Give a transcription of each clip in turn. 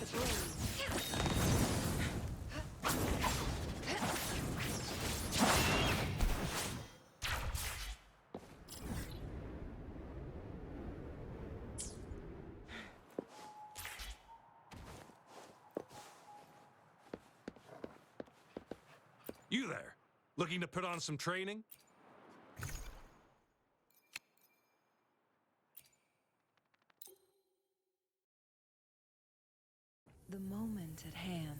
the blaze. You there, looking to put on some training? The moment at hand.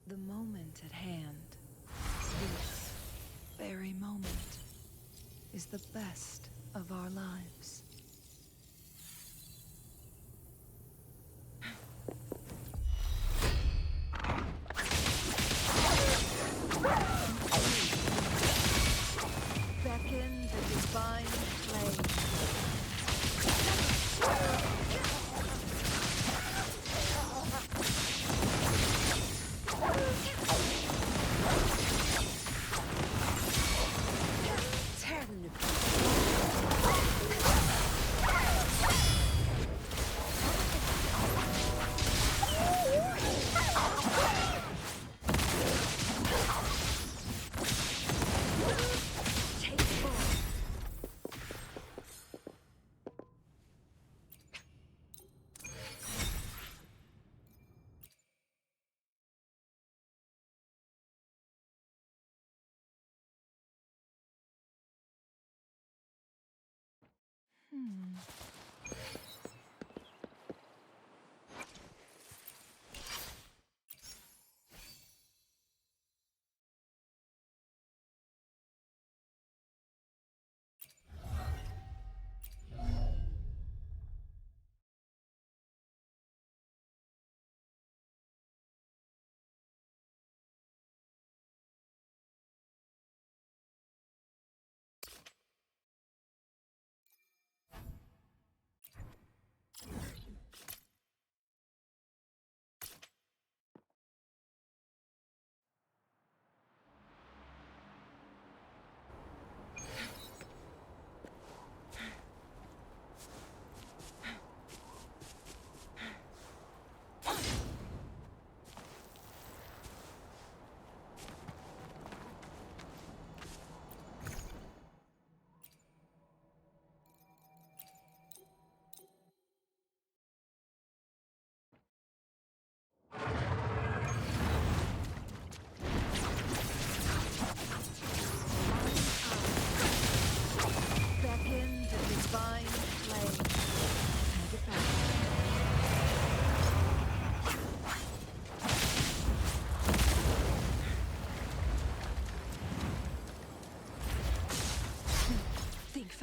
The moment at hand, this very moment, is the best of our lives. Beckon the divine flame.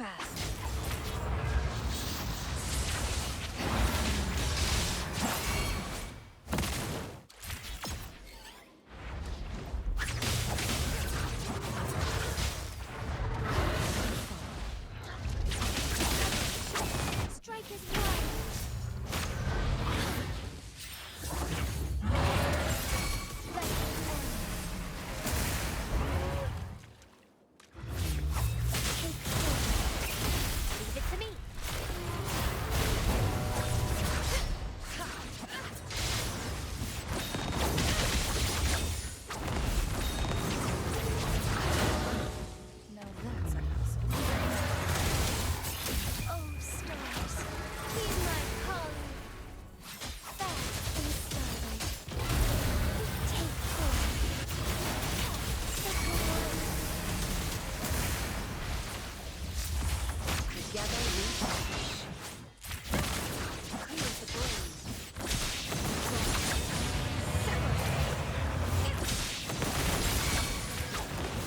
fast. Strike is one. Leave it to me. Now that's a hassle. Oh, stars, heed my calling. Fast in starlight. Take form. Second one. Together we perish. Clear the blaze.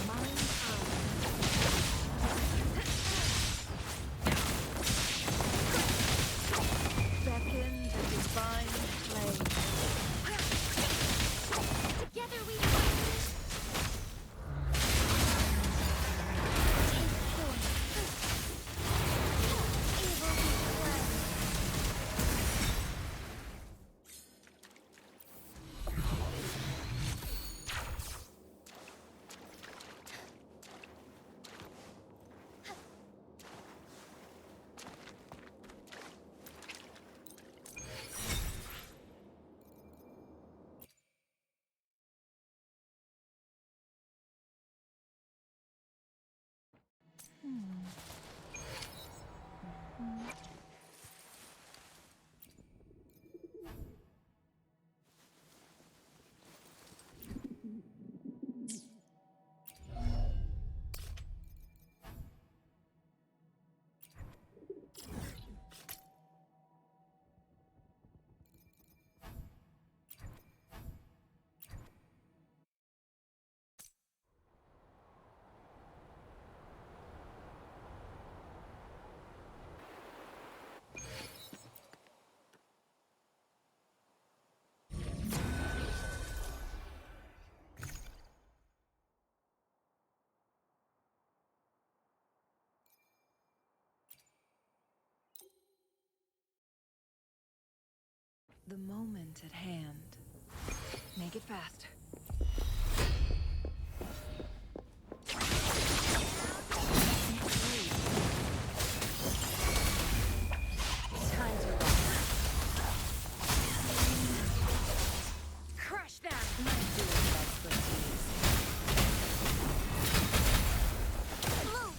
Mind beckon the divine flame. Together we fight. Take form. Evil be cleansed. The moment at hand. Make it fast. Time to rock. Crush them! My doing expertise. Move.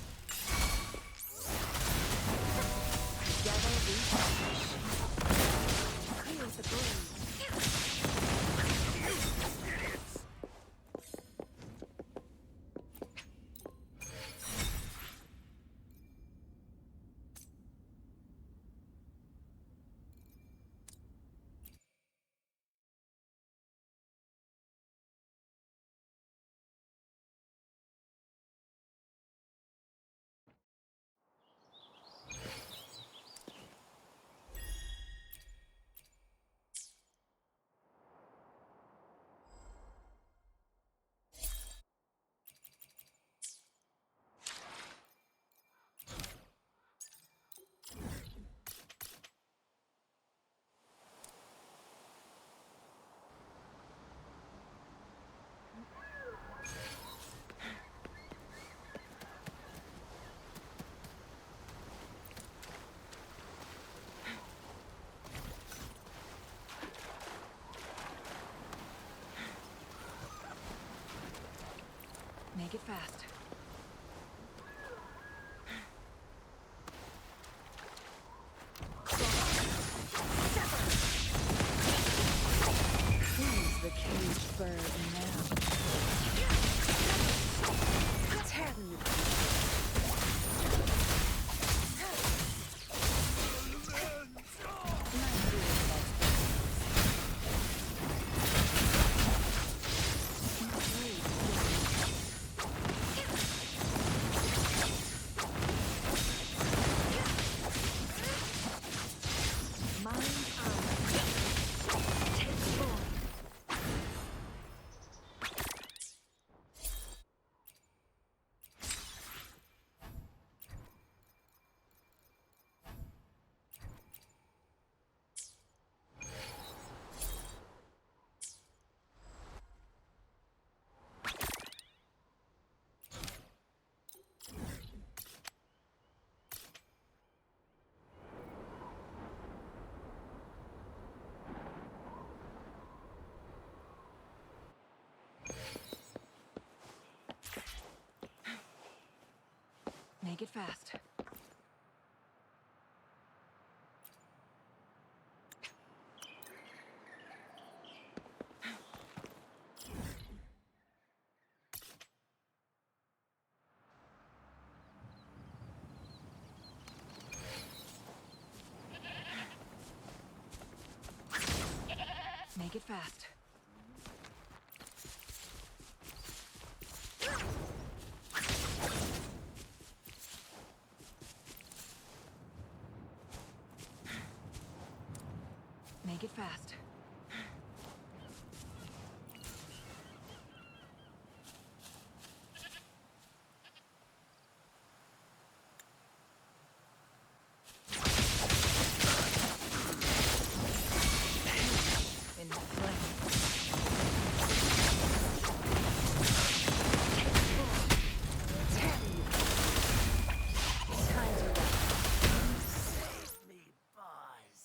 Together we perish. Clear the blaze. Make it fast. Who's the caged bird now? Tear them to pieces. Make it fast. Make it fast. Make it fast. In the flame. Time to rest. Save me, boys.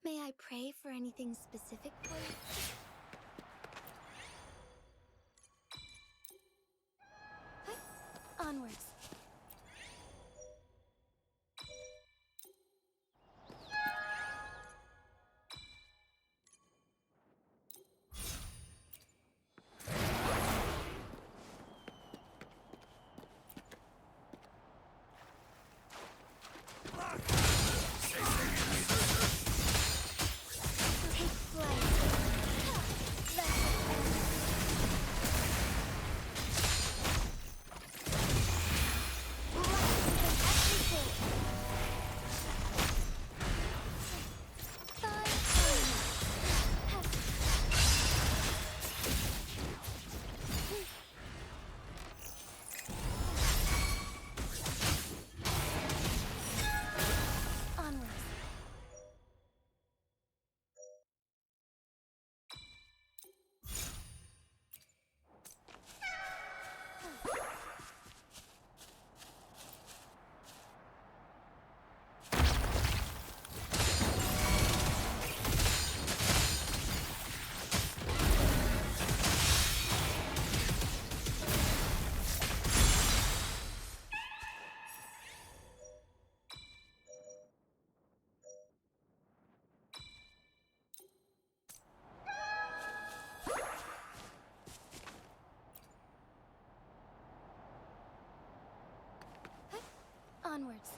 May I pray for anything specific, please? Hi. Onwards. Take flight. Onwards.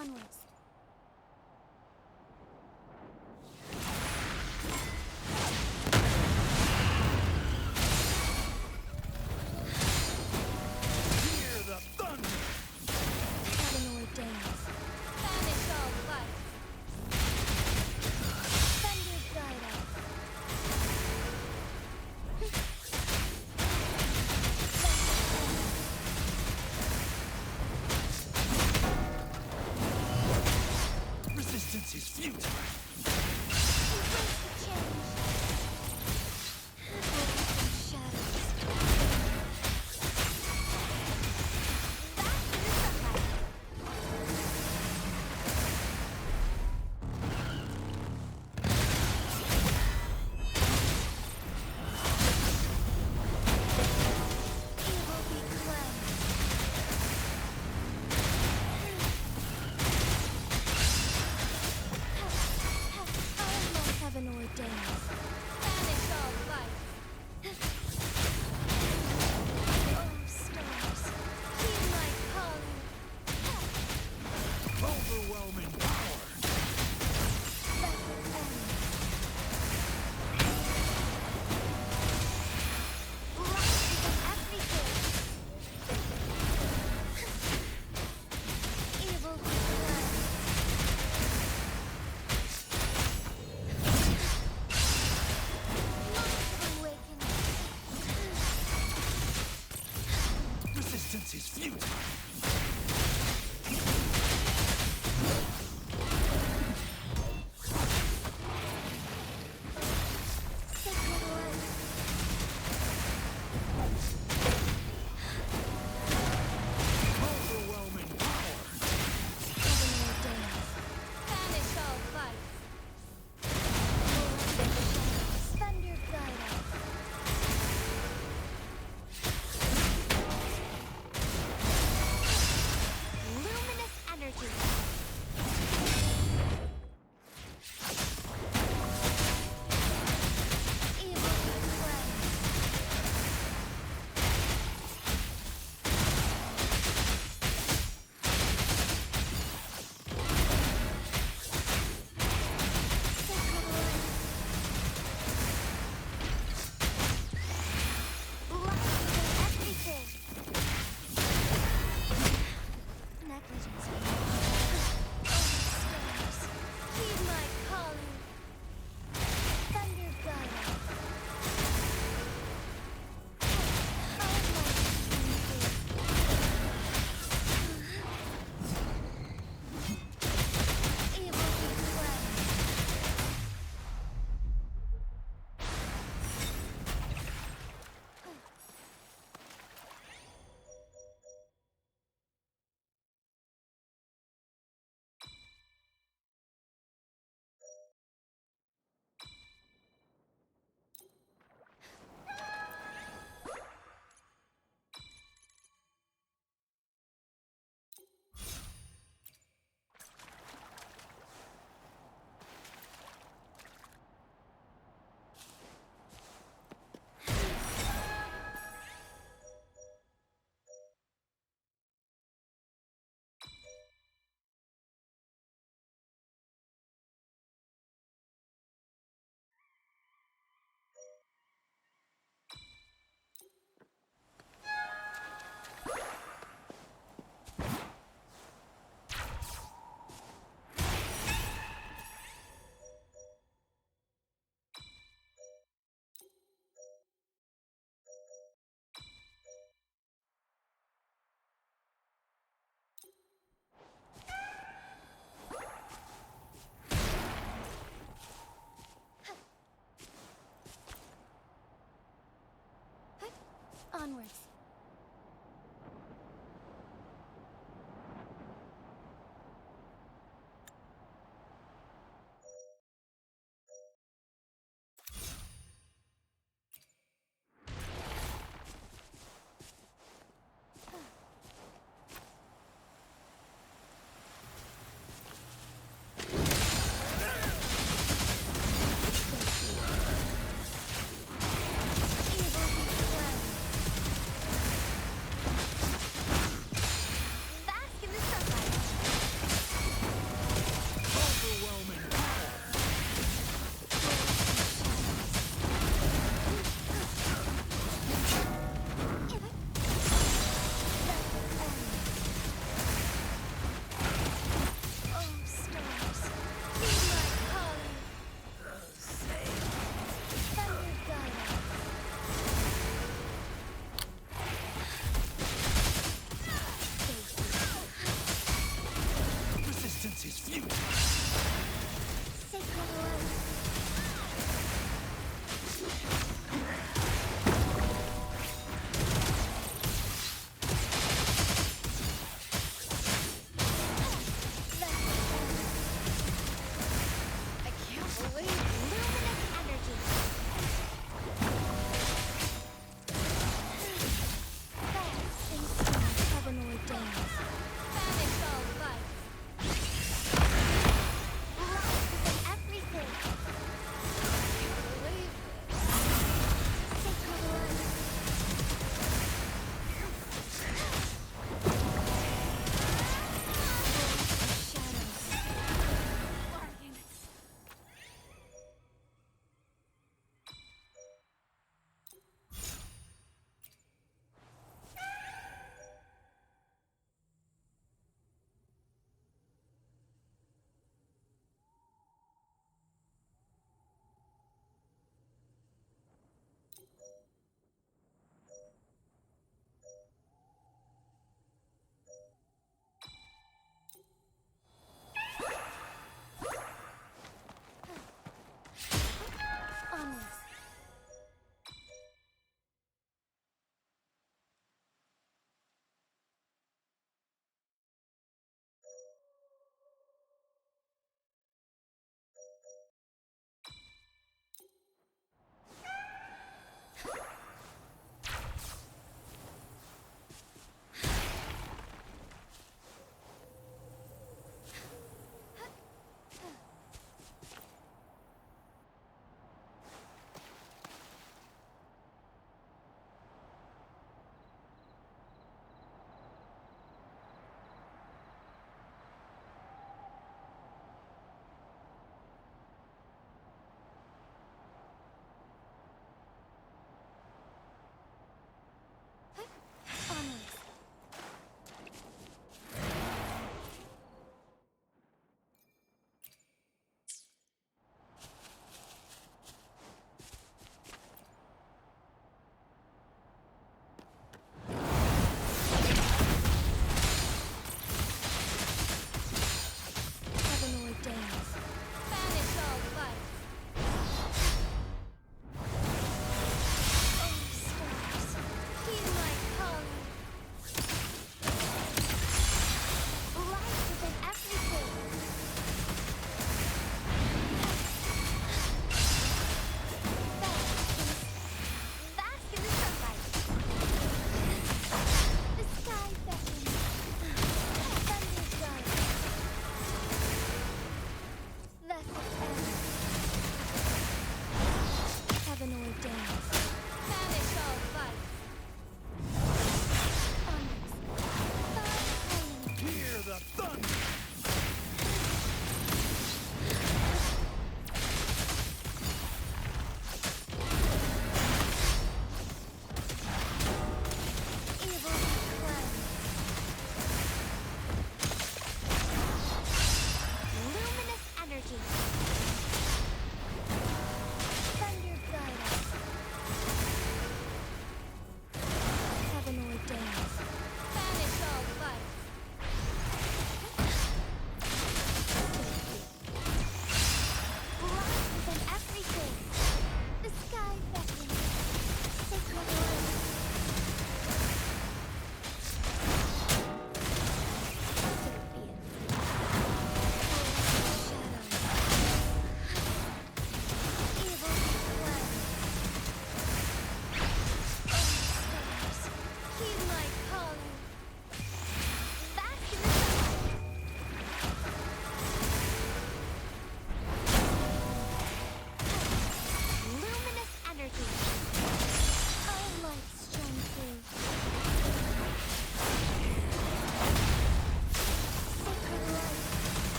Onwards. Hear the thunder! Heaven ordains. Banish all light. Thunder guide us.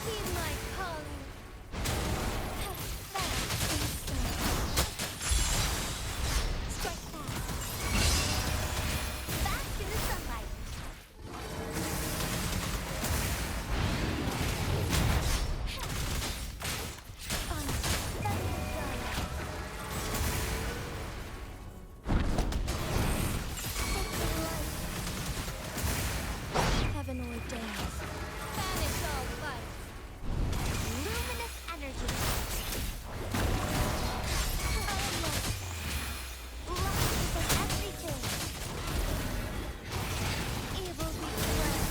Heed my calling. Fast and slow. Strike fast. Bask in the sunlight. Heaven ordains. Banish all vice. Luminous energy. Unlock. Light is everything. Evil be fled.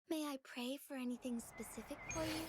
May I pray for anything specific for you?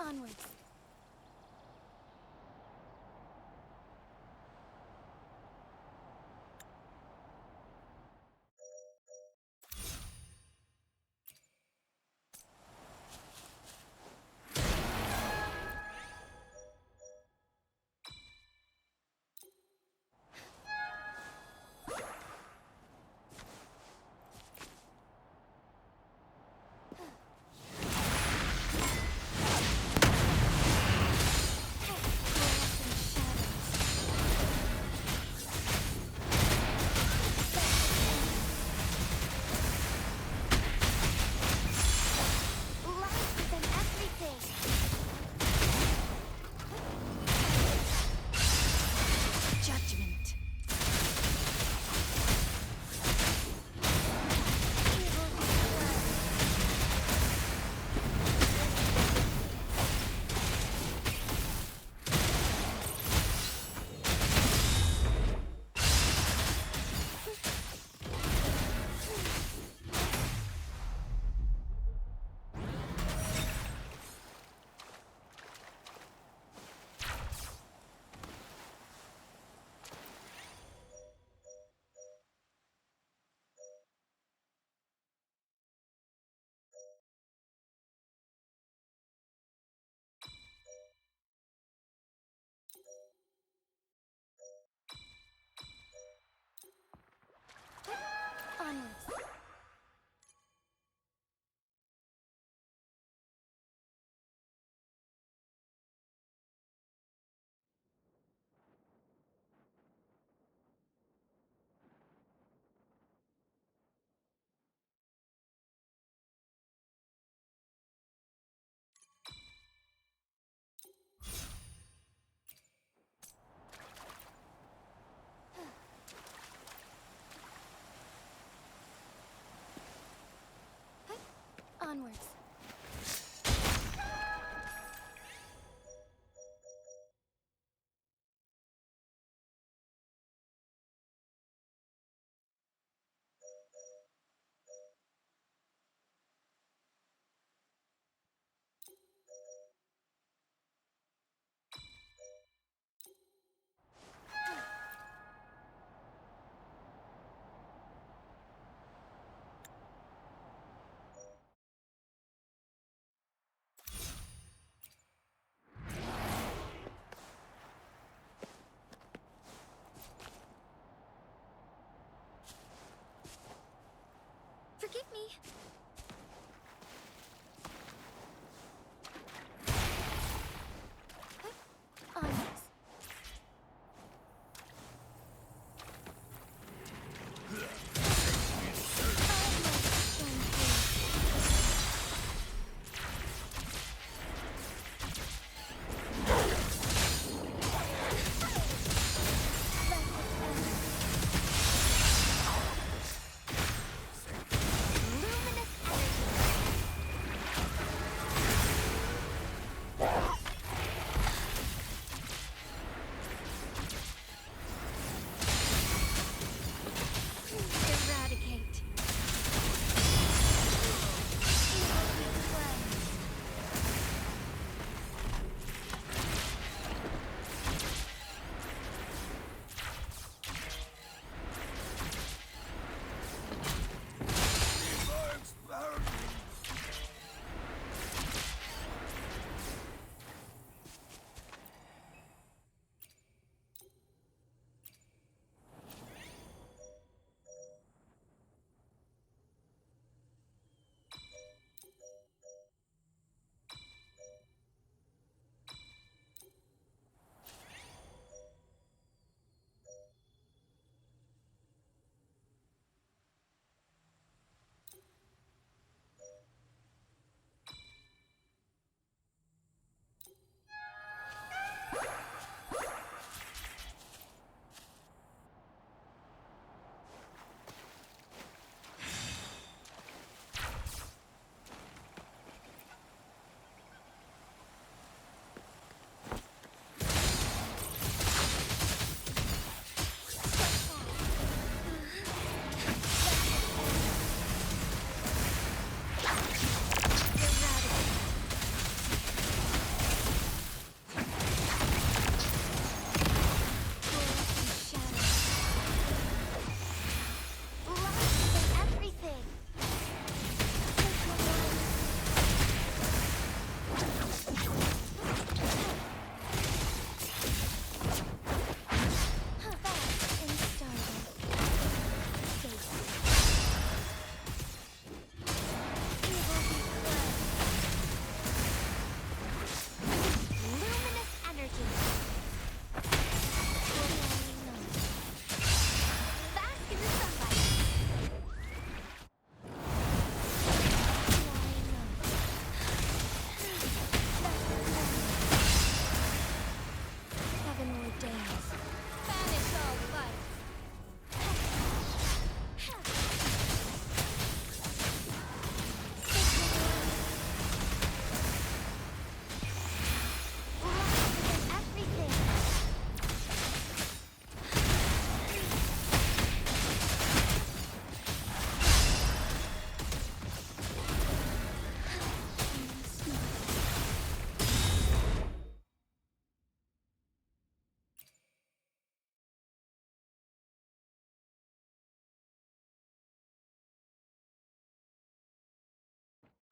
Onwards. Judgment. Onwards. Onwards. Forgive me. Onwards. Luminous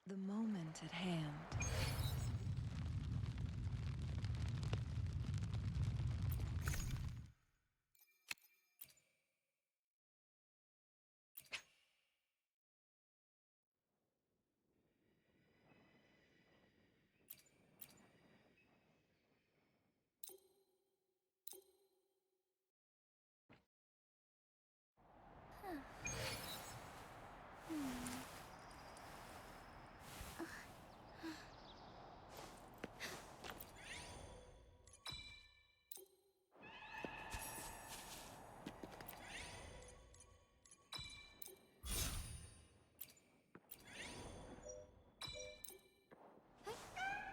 The moment at hand.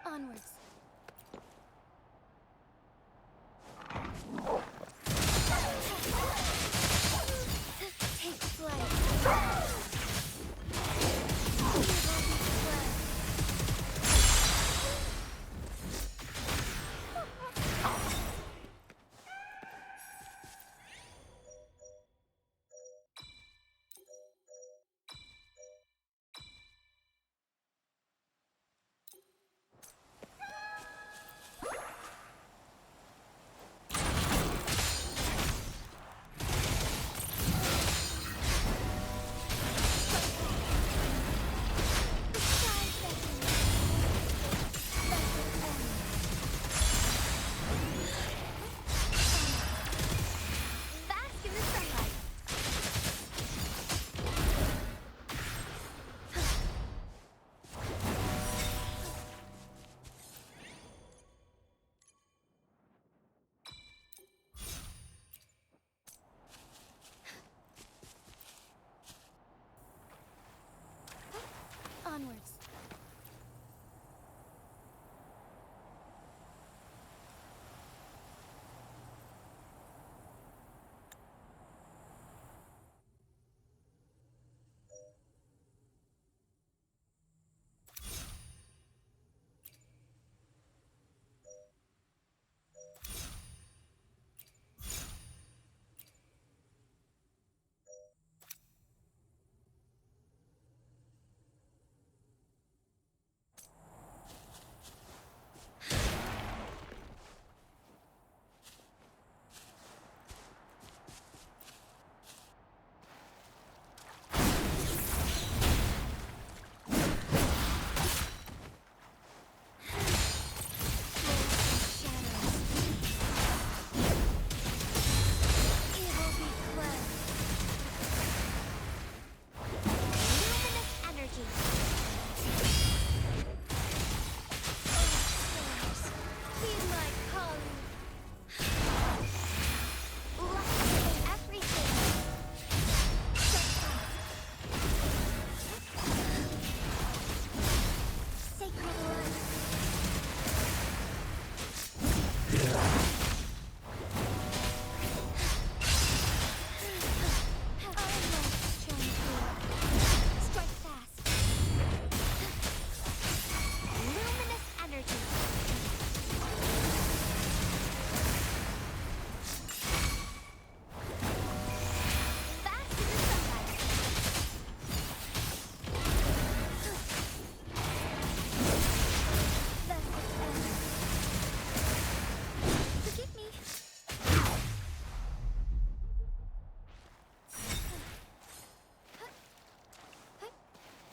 Onwards. Take flight. Onwards.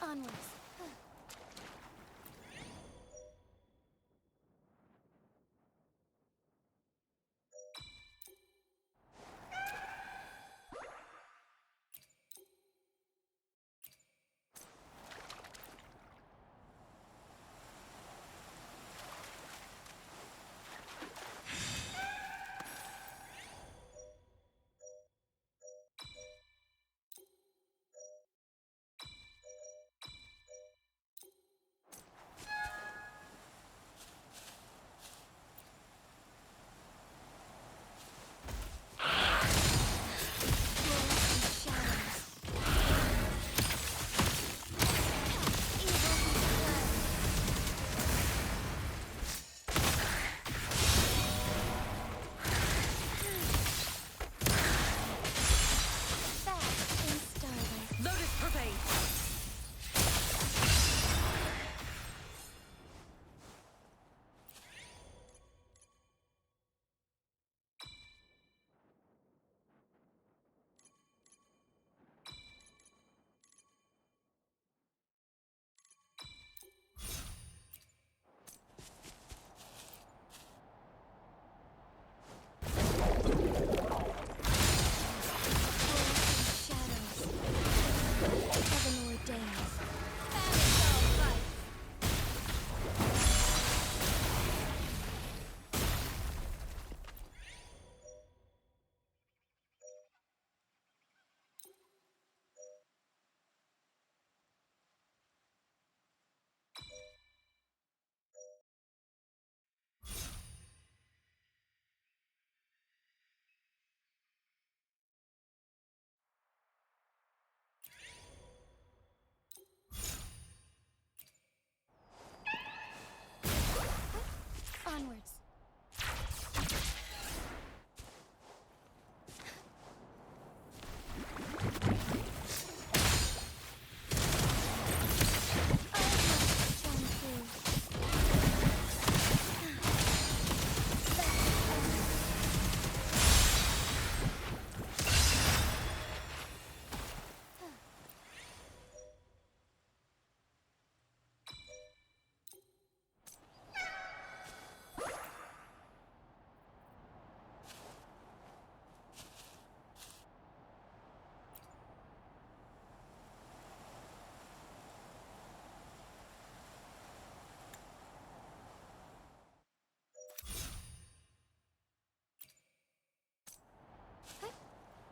Onwards.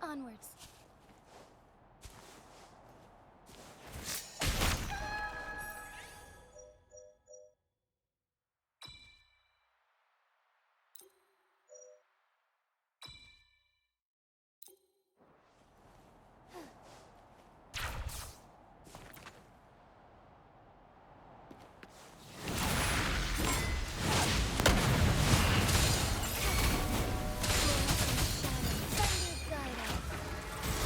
Onwards. Thunder guide us.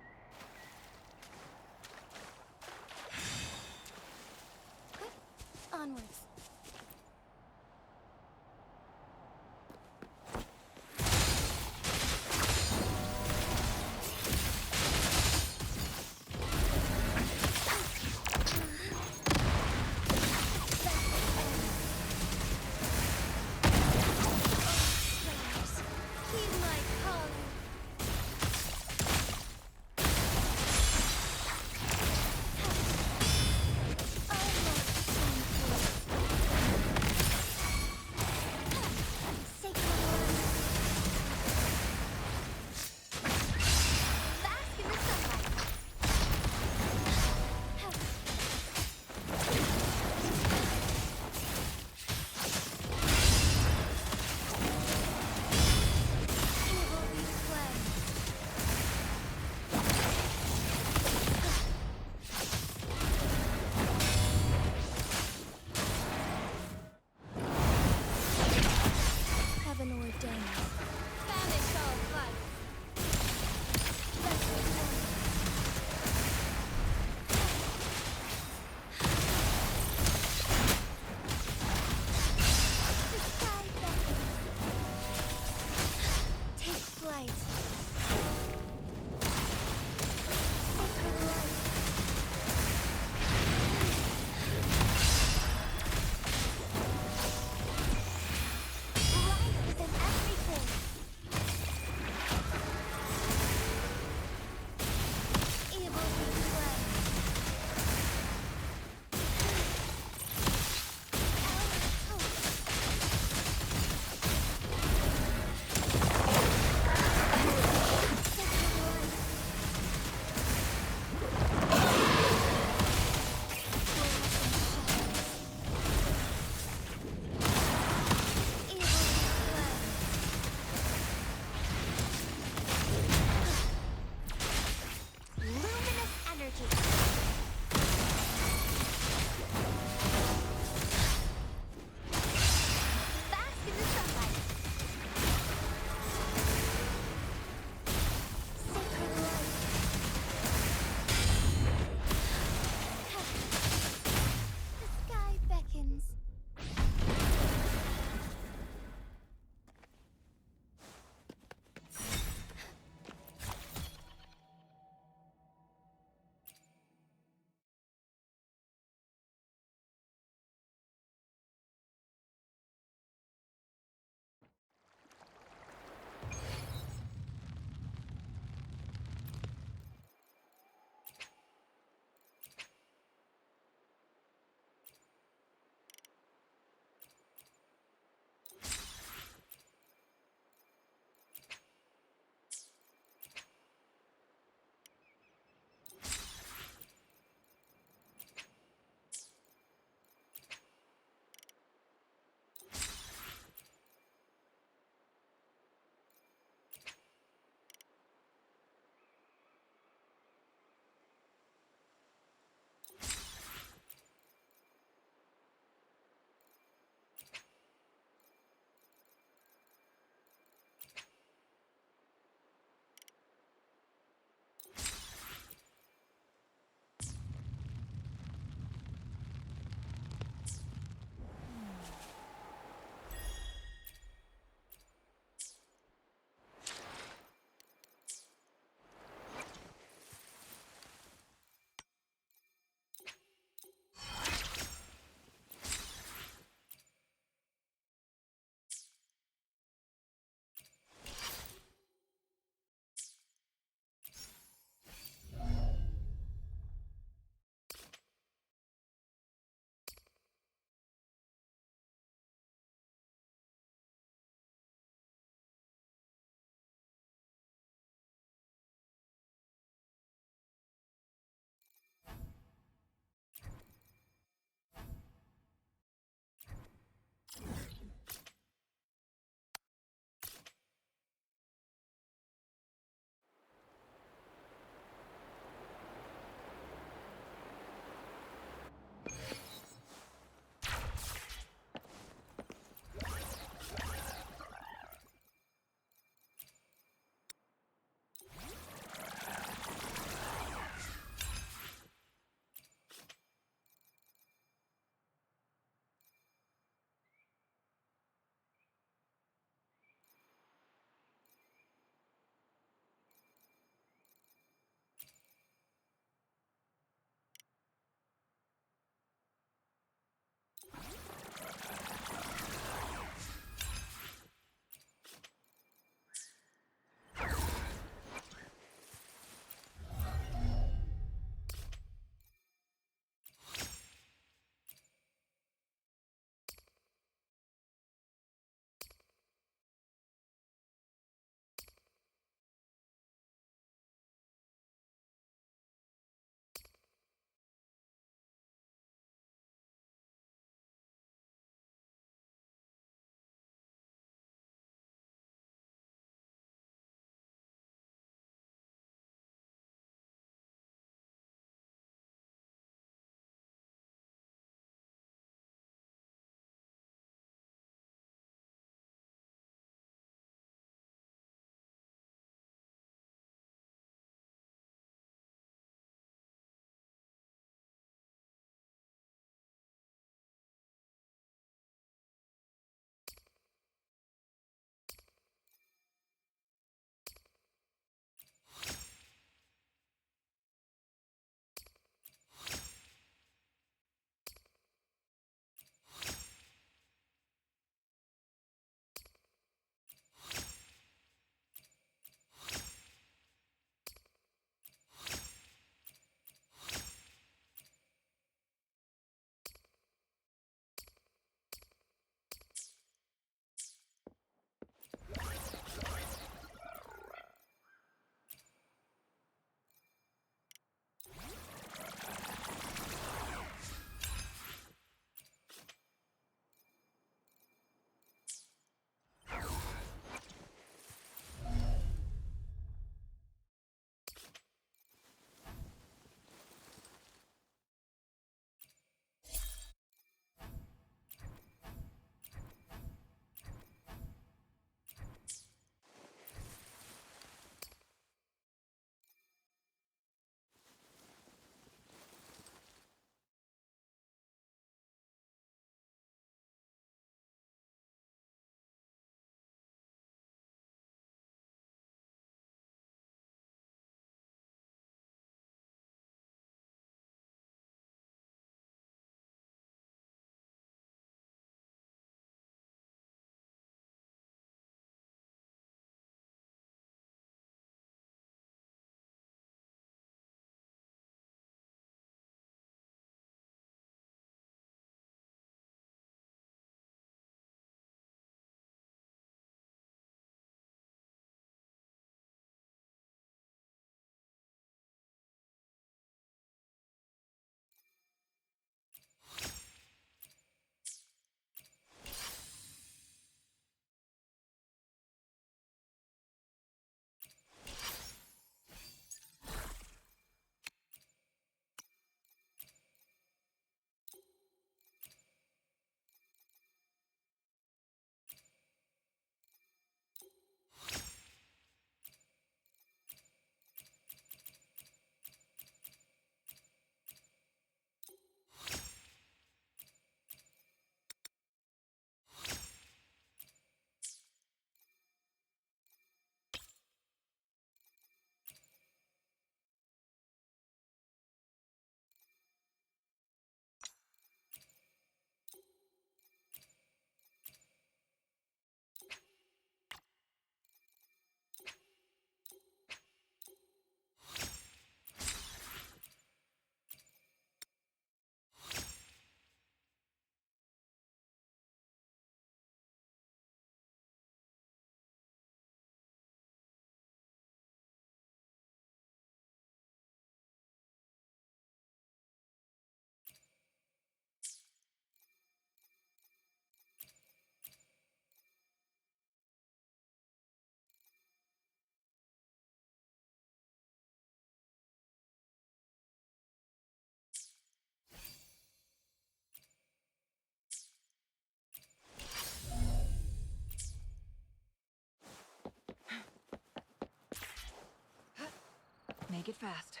Make it fast.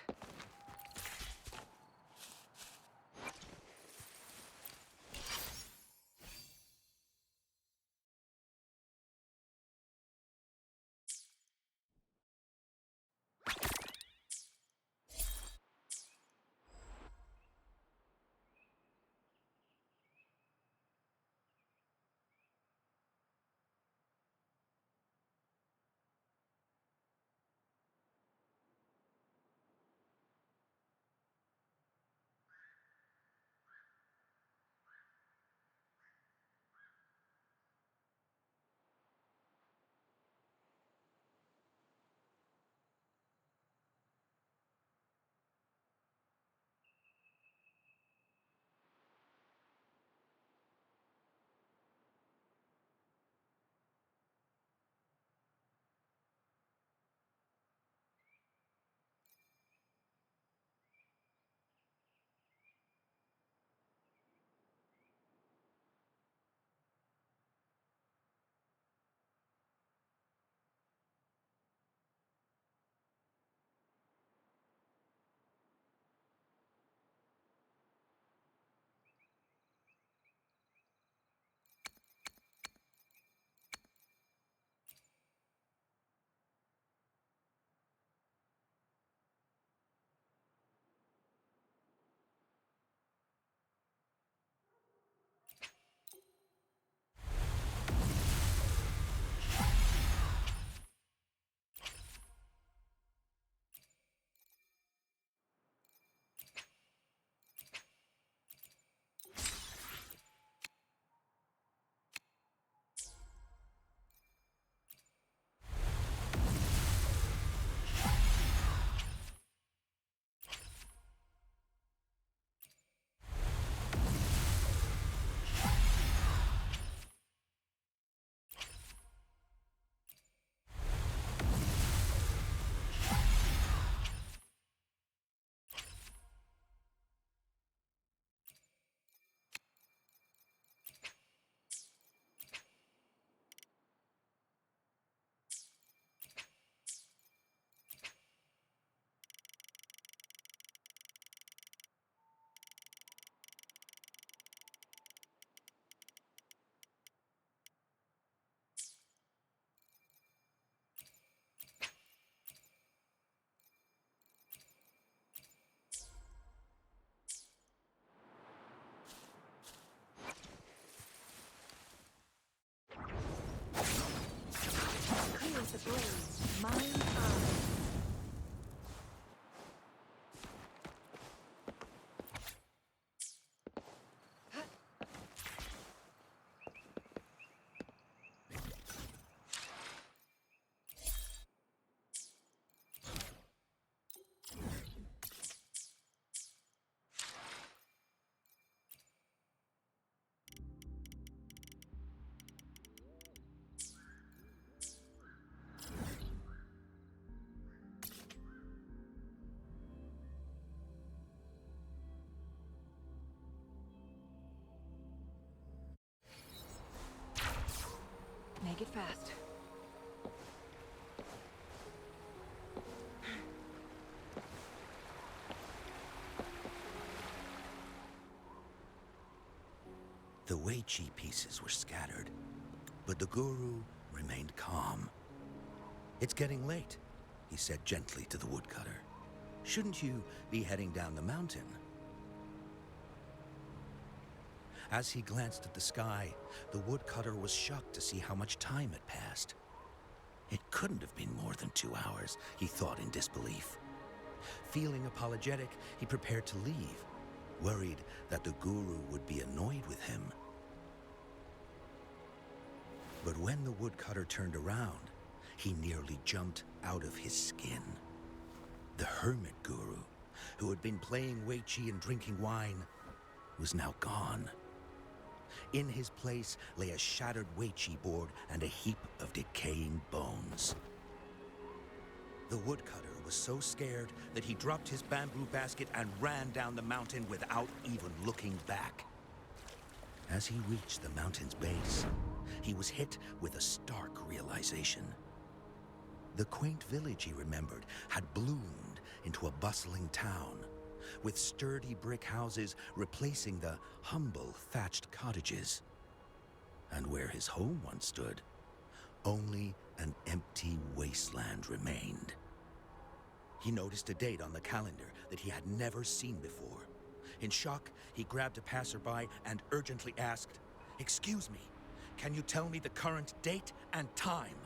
Clear the blaze. Mine eye. Make it fast. The Wei Chi pieces were scattered, but the guru remained calm. "It's getting late," he said gently to the woodcutter. "Shouldn't you be heading down the mountain?" As he glanced at the sky, the woodcutter was shocked to see how much time had passed. It couldn't have been more than 2 hours, he thought in disbelief. Feeling apologetic, he prepared to leave, worried that the guru would be annoyed with him. But when the woodcutter turned around, he nearly jumped out of his skin. The hermit guru, who had been playing Wei Chi and drinking wine, was now gone. In his place lay a shattered Wei Chi board and a heap of decaying bones. The woodcutter was so scared that he dropped his bamboo basket and ran down the mountain without even looking back. As he reached the mountain's base, he was hit with a stark realization. The quaint village he remembered had bloomed into a bustling town, with sturdy brick houses replacing the humble thatched cottages. And where his home once stood, only an empty wasteland remained. He noticed a date on the calendar that he had never seen before. In shock, he grabbed a passerby and urgently asked, "Excuse me, can you tell me the current date and time?"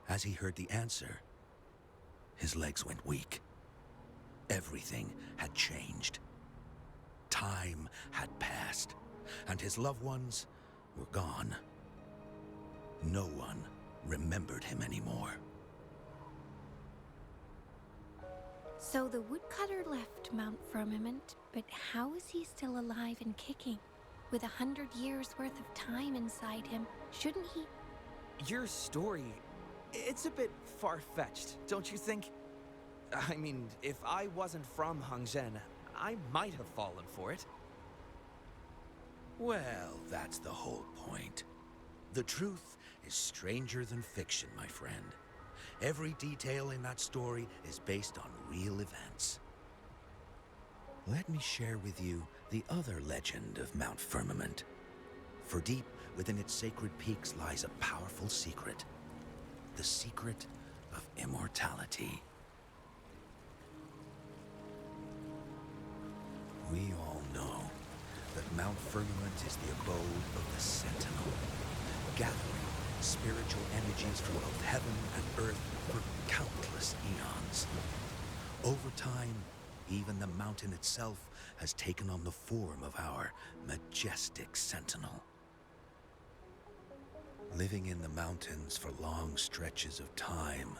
As he heard the answer, his legs went weak. Everything had changed. Time had passed, and his loved ones were gone. No one remembered him anymore. So the woodcutter left Mount Firmament, but how is he still alive and kicking? With 100 years worth of time inside him, shouldn't he? Your story, it's a bit far-fetched, don't you think? I mean, if I wasn't from Hongzhen, I might have fallen for it. Well, that's the whole point. The truth is stranger than fiction, my friend. Every detail in that story is based on real events. Let me share with you the other legend of Mount Firmament. For deep within its sacred peaks lies a powerful secret. The secret of immortality. We all know that Mount Firmament is the abode of the Sentinel, gathering spiritual energies from both heaven and earth for countless eons. Over time, even the mountain itself has taken on the form of our majestic sentinel. Living in the mountains for long stretches of time,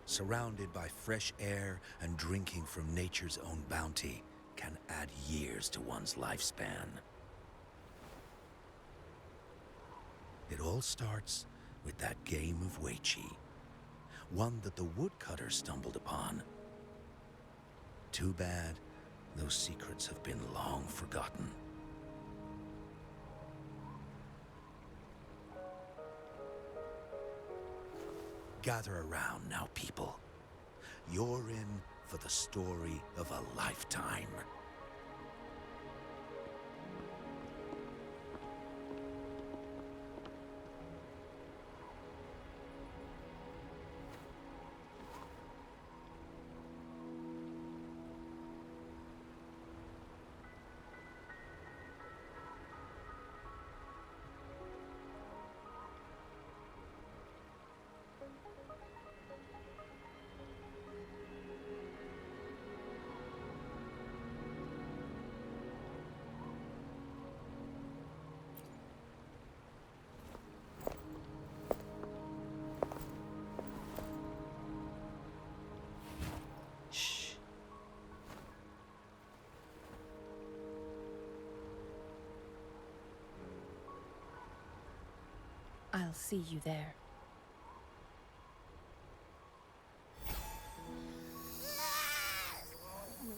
surrounded by fresh air and drinking from nature's own bounty, can add years to one's lifespan. It all starts with that game of Weiqi, one that the woodcutter stumbled upon. Too bad those secrets have been long forgotten. Gather around now, people. You're in for the story of a lifetime. Shh. I'll see you there.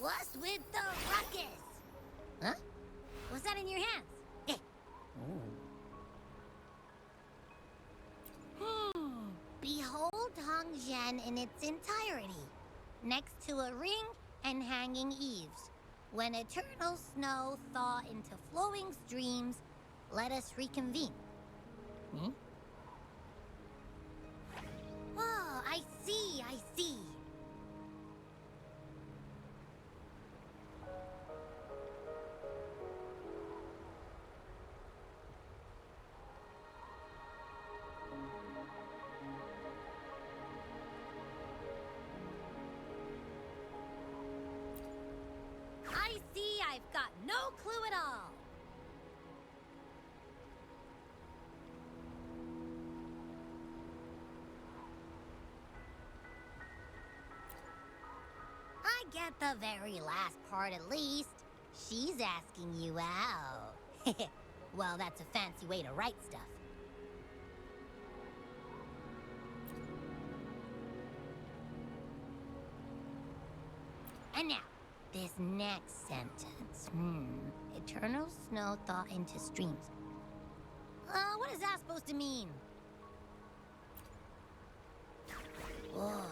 What's with the ruckus? Huh? What's that in your hands? Eh. Behold Hongzhen in its entirety, next to a ring and hanging eaves. When eternal snow thaw into flowing streams, let us reconvene. Oh, I see, I see. I see I've got no clue at all. I get the very last part at least. She's asking you out. Well, that's a fancy way to write stuff. And now, this next sentence. Eternal snow thaw into streams. What is that supposed to mean? Oh,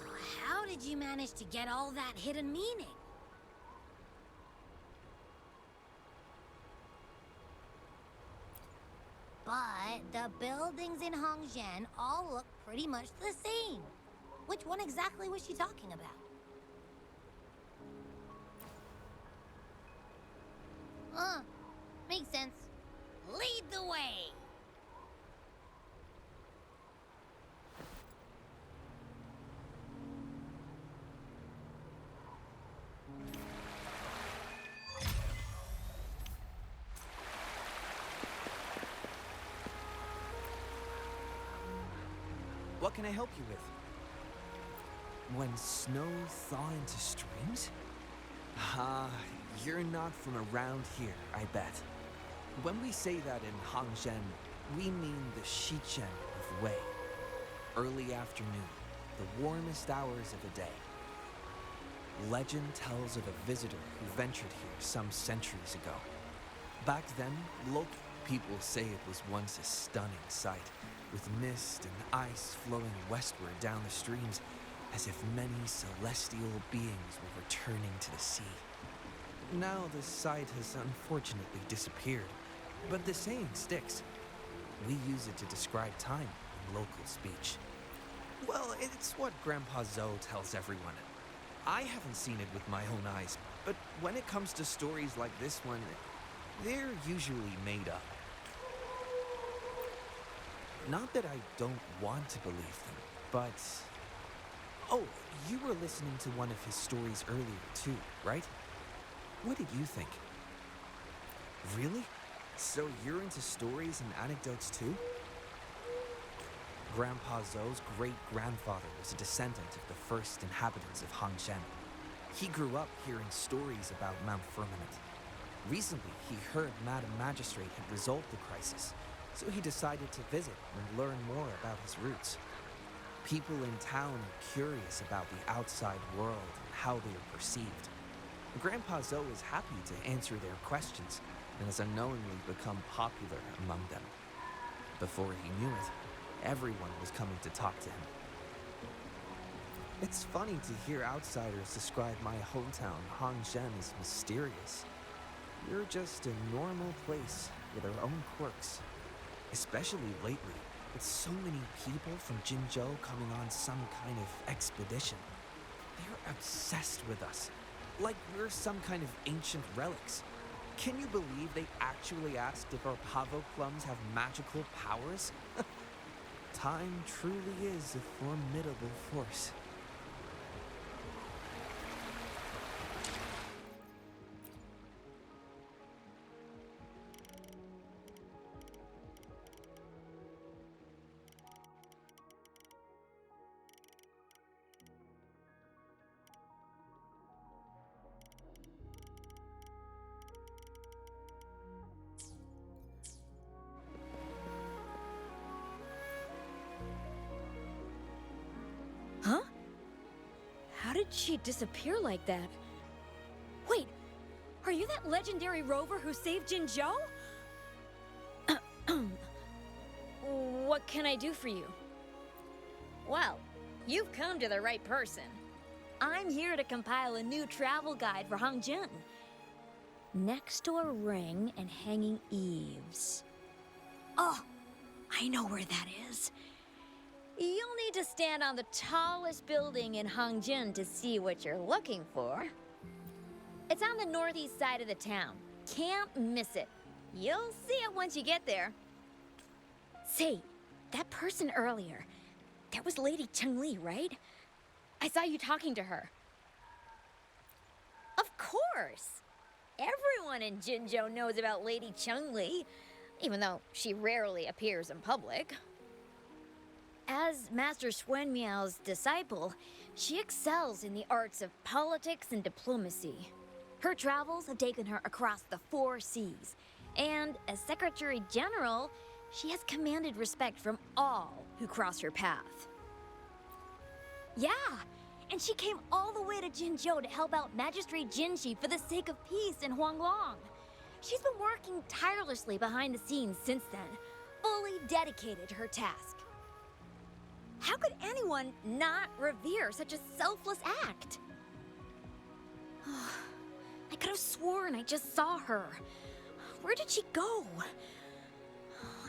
how did you manage to get all that hidden meaning? But the buildings in Hongzhen all look pretty much the same. Which one exactly was she talking about? Makes sense. Lead the way! What can I help you with? When snow thaw into streams? You're not from around here, I bet. When we say that in Hongzhen, we mean the Shichen of Wei. Early afternoon, the warmest hours of the day. Legend tells of a visitor who ventured here some centuries ago. Back then, local people say it was once a stunning sight, with mist and ice flowing westward down the streams, as if many celestial beings were returning to the sea. Now the sight has unfortunately disappeared, but the saying sticks. We use it to describe time in local speech. Well, it's what Grandpa Zoe tells everyone. I haven't seen it with my own eyes, but when it comes to stories like this one, they're usually made up. Not that I don't want to believe them, but... Oh, you were listening to one of his stories earlier too, right? What did you think? Really? So you're into stories and anecdotes too? Grandpa Zoe's great-grandfather was a descendant of the first inhabitants of Hongzhen. He grew up hearing stories about Mount Firmament. Recently, he heard Madam Magistrate had resolved the crisis, so he decided to visit and learn more about his roots. People in town are curious about the outside world and how they are perceived. Grandpa Zoe is happy to answer their questions and has unknowingly become popular among them. Before he knew it, everyone was coming to talk to him. It's funny to hear outsiders describe my hometown, Hongzhen, as mysterious. We're just a normal place with our own quirks. Especially lately, with so many people from Jinzhou coming on some kind of expedition. They're obsessed with us, like we're some kind of ancient relics. Can you believe they actually asked if our pavo plums have magical powers? Time truly is a formidable force. Huh? How did she disappear like that? Wait, are you that legendary rover who saved Jinzhou? What can I do for you? Well, you've come to the right person. I'm here to compile a new travel guide for Hongzhen. Next to a ring and hanging eaves. Oh, I know where that is. You'll need to stand on the tallest building in Hongzhen to see what you're looking for. It's on the northeast side of the town. Can't miss it. You'll see it once you get there. Say, that person earlier, that was Lady Changli, right? I saw you talking to her. Of course! Everyone in Jinzhou knows about Lady Changli, even though she rarely appears in public. As Master Xuanmiao's disciple, she excels in the arts of politics and diplomacy. Her travels have taken her across the 4 seas, and as Secretary General, she has commanded respect from all who cross her path. Yeah, and she came all the way to Jinzhou to help out Magistrate Jinshi for the sake of peace in Huanglong. She's been working tirelessly behind the scenes since then, fully dedicated to her task. How could anyone not revere such a selfless act? I could have sworn I just saw her. Where did she go?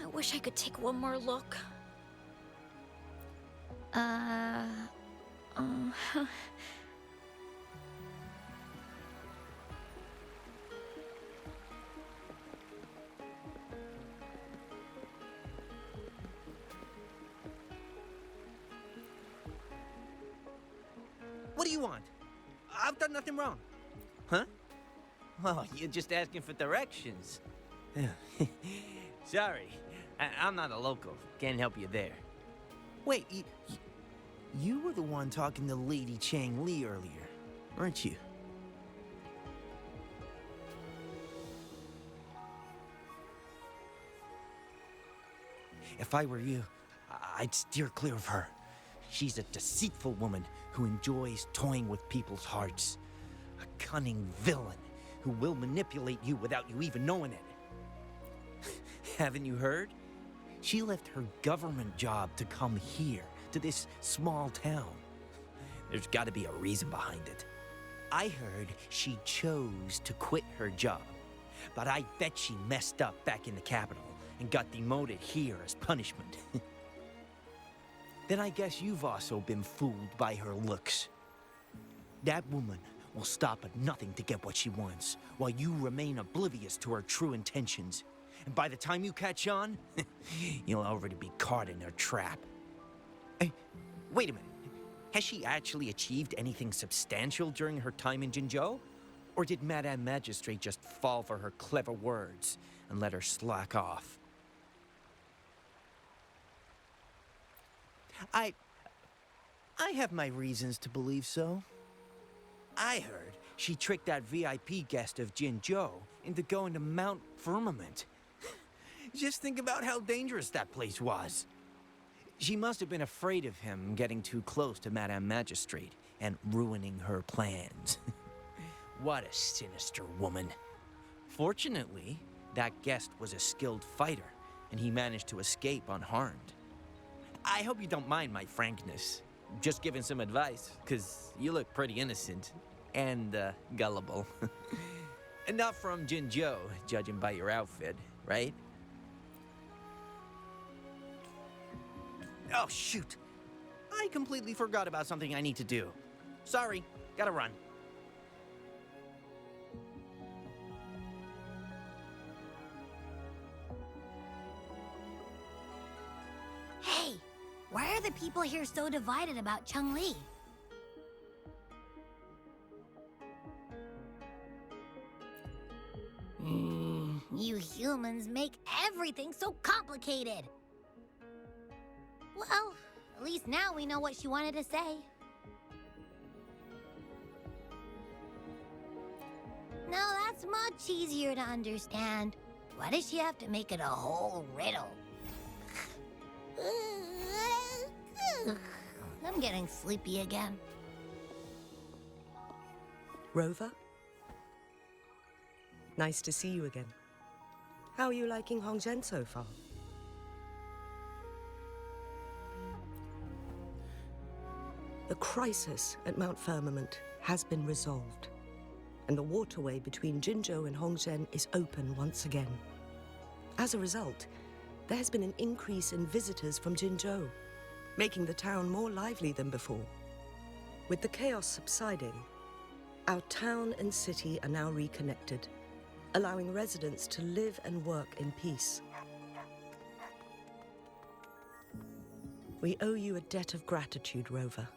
I wish I could take one more look. What do you want? I've done nothing wrong. Huh? Oh, you're just asking for directions. Sorry, I'm not a local. Can't help you there. Wait, you were the one talking to Lady Changli earlier, weren't you? If I were you, I'd steer clear of her. She's a deceitful woman who enjoys toying with people's hearts. A cunning villain who will manipulate you without you even knowing it. Haven't you heard? She left her government job to come here, to this small town. There's got to be a reason behind it. I heard she chose to quit her job, but I bet she messed up back in the capital and got demoted here as punishment. Then I guess you've also been fooled by her looks. That woman will stop at nothing to get what she wants, while you remain oblivious to her true intentions. And by the time you catch on, you'll already be caught in her trap. Hey, wait a minute. Has she actually achieved anything substantial during her time in Jinzhou? Or did Madame Magistrate just fall for her clever words and let her slack off? I have my reasons to believe so. I heard she tricked that VIP guest of Jinzhou into going to Mount Firmament. Just think about how dangerous that place was. She must have been afraid of him getting too close to Madame Magistrate and ruining her plans. What a sinister woman. Fortunately, that guest was a skilled fighter, and he managed to escape unharmed. I hope you don't mind my frankness. Just giving some advice, because you look pretty innocent and gullible. And not from Jinzhou, judging by your outfit, right? Oh, shoot. I completely forgot about something I need to do. Sorry, gotta run. Hey, why are the people here so divided about Changli? You humans make everything so complicated. Well, at least now we know what she wanted to say. No, that's much easier to understand. Why does she have to make it a whole riddle? I'm getting sleepy again. Rover? Nice to see you again. How are you liking Hongzhen so far? The crisis at Mount Firmament has been resolved, and the waterway between Jinzhou and Hongzhen is open once again. As a result, there has been an increase in visitors from Jinzhou, making the town more lively than before. With the chaos subsiding, our town and city are now reconnected, allowing residents to live and work in peace. We owe you a debt of gratitude, Rover,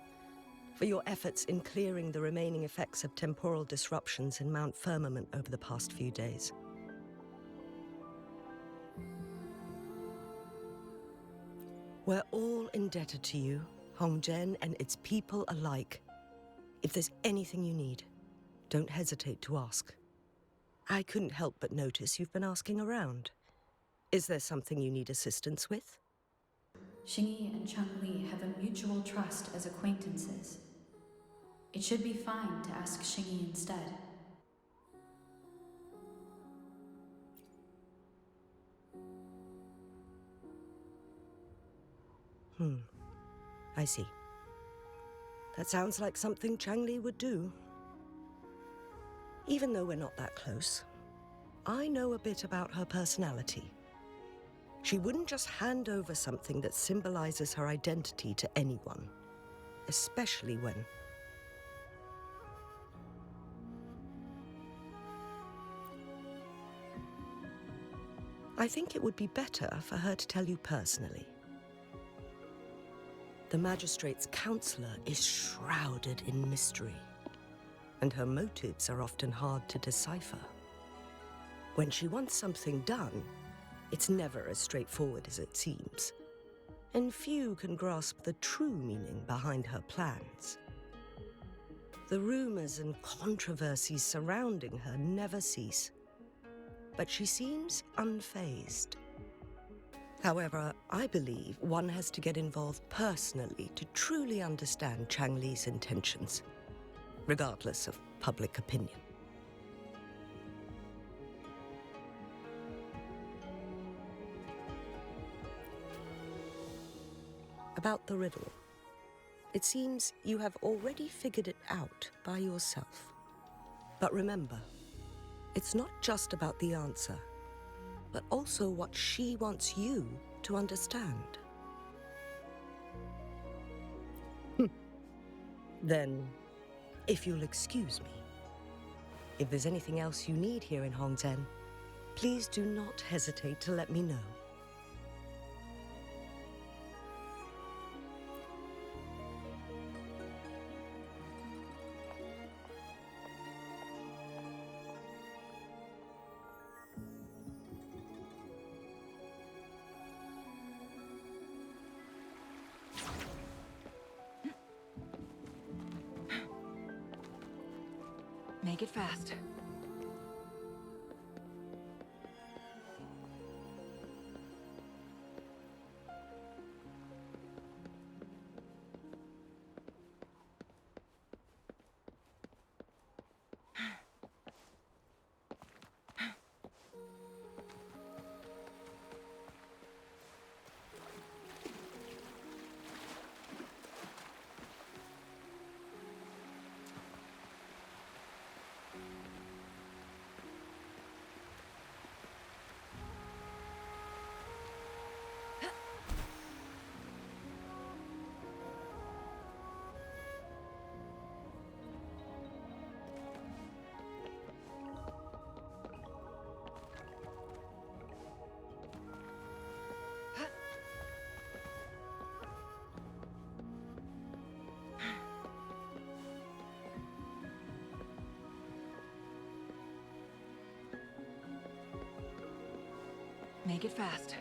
for your efforts in clearing the remaining effects of temporal disruptions in Mount Firmament over the past few days. We're all indebted to you, Hongzhen and its people alike. If there's anything you need, don't hesitate to ask. I couldn't help but notice you've been asking around. Is there something you need assistance with? Xingyi and Changli have a mutual trust as acquaintances. It should be fine to ask Xingyi instead. I see. That sounds like something Changli would do. Even though we're not that close, I know a bit about her personality. She wouldn't just hand over something that symbolizes her identity to anyone, especially when... I think it would be better for her to tell you personally. The Magistrate's counselor is shrouded in mystery, and her motives are often hard to decipher. When she wants something done, it's never as straightforward as it seems, and few can grasp the true meaning behind her plans. The rumors and controversies surrounding her never cease, but she seems unfazed. However, I believe one has to get involved personally to truly understand Changli's intentions, regardless of public opinion. About the riddle. It seems you have already figured it out by yourself. But remember, it's not just about the answer, but also what she wants you to understand. Then, if you'll excuse me, if there's anything else you need here in Hongzhen, please do not hesitate to let me know. Make it fast. Make it fast.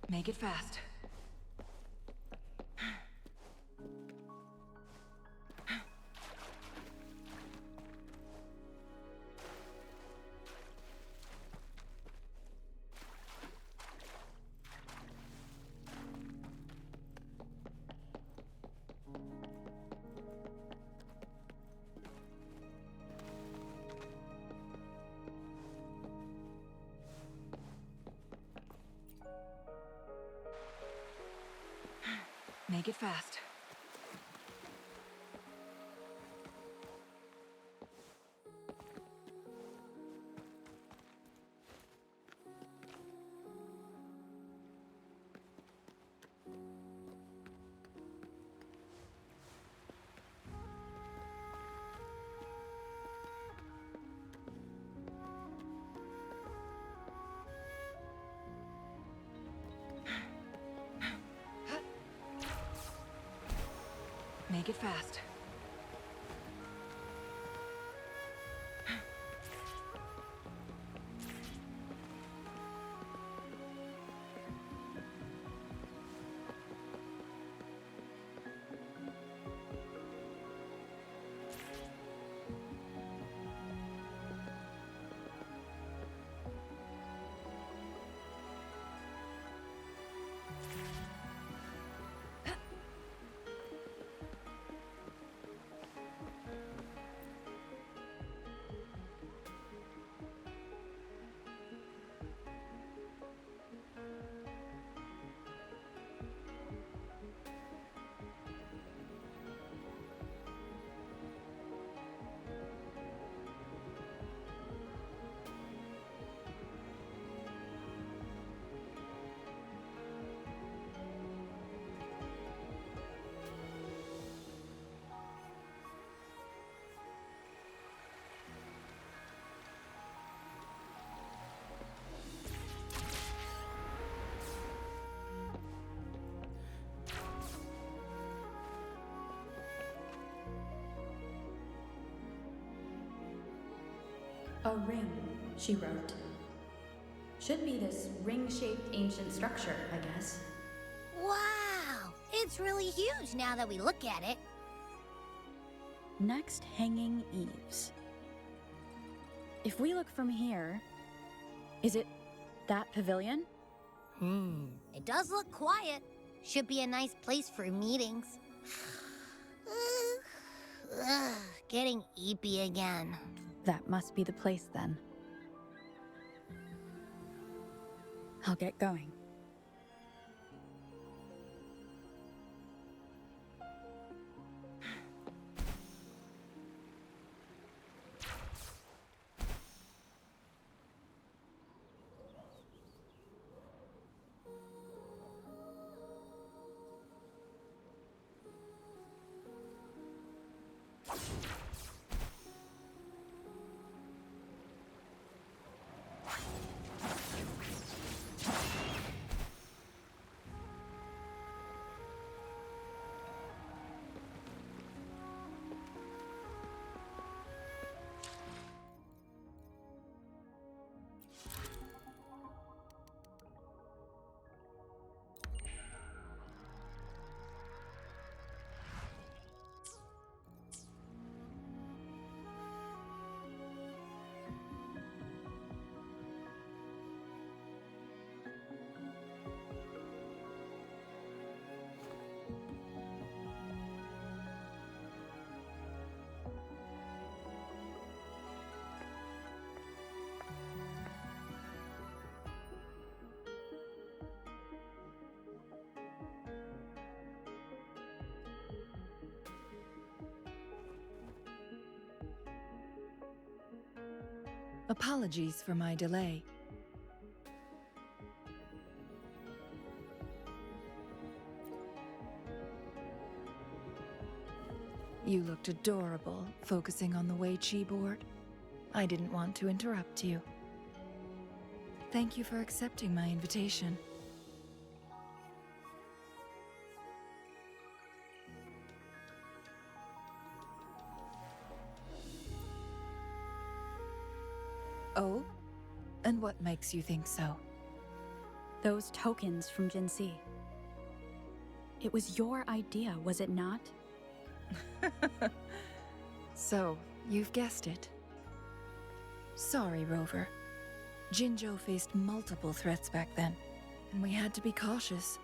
Make it fast. Make it fast. Make it fast. A ring, she wrote. Should be this ring-shaped ancient structure, I guess. Wow! It's really huge now that we look at it. Next, hanging eaves. If we look from here, is it that pavilion? It does look quiet. Should be a nice place for meetings. Getting eepy again. That must be the place then. I'll get going. Apologies for my delay. You looked adorable, focusing on the Wei Chi board. I didn't want to interrupt you. Thank you for accepting my invitation. Oh? And what makes you think so? Those tokens from Jinxi. It was your idea, was it not? So, you've guessed it. Sorry, Rover. Jinzhou faced multiple threats back then, and we had to be cautious.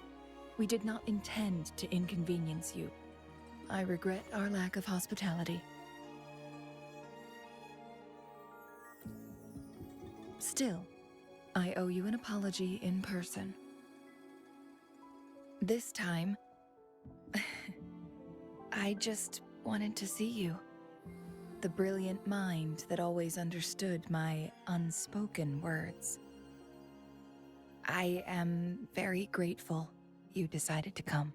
We did not intend to inconvenience you. I regret our lack of hospitality. Still, I owe you an apology in person. This time, I just wanted to see you. The brilliant mind that always understood my unspoken words. I am very grateful you decided to come.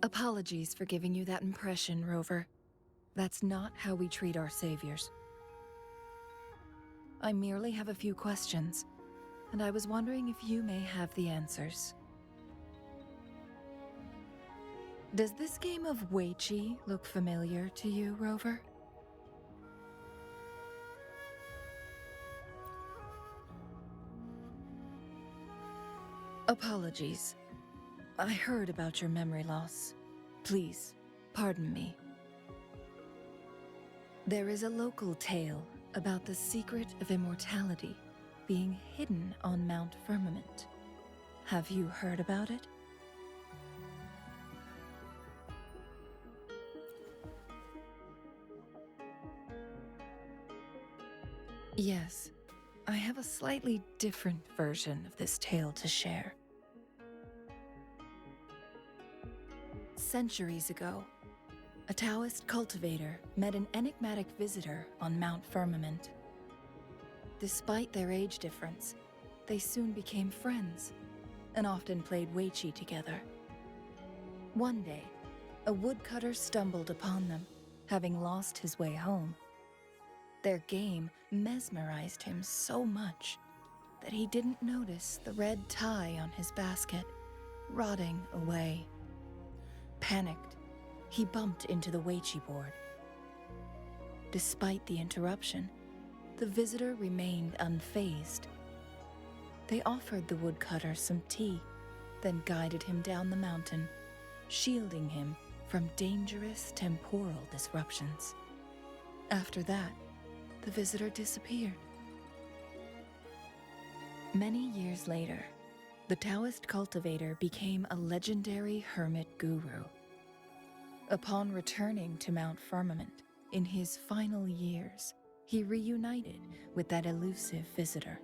Apologies for giving you that impression, Rover. That's not how we treat our saviors. I merely have a few questions, and I was wondering if you may have the answers. Does this game of Weiqi look familiar to you, Rover? Apologies. I heard about your memory loss. Please, pardon me. There is a local tale about the secret of immortality being hidden on Mount Firmament. Have you heard about it? Yes, I have a slightly different version of this tale to share. Centuries ago, a Taoist cultivator met an enigmatic visitor on Mount Firmament. Despite their age difference, they soon became friends and often played Weiqi together. One day, a woodcutter stumbled upon them, having lost his way home. Their game mesmerized him so much that he didn't notice the red tie on his basket, rotting away. Panicked, he bumped into the Weiqi board. Despite the interruption, the visitor remained unfazed. They offered the woodcutter some tea, then guided him down the mountain, shielding him from dangerous temporal disruptions. After that, the visitor disappeared. Many years later, the Taoist cultivator became a legendary hermit guru. Upon returning to Mount Firmament in his final years, he reunited with that elusive visitor.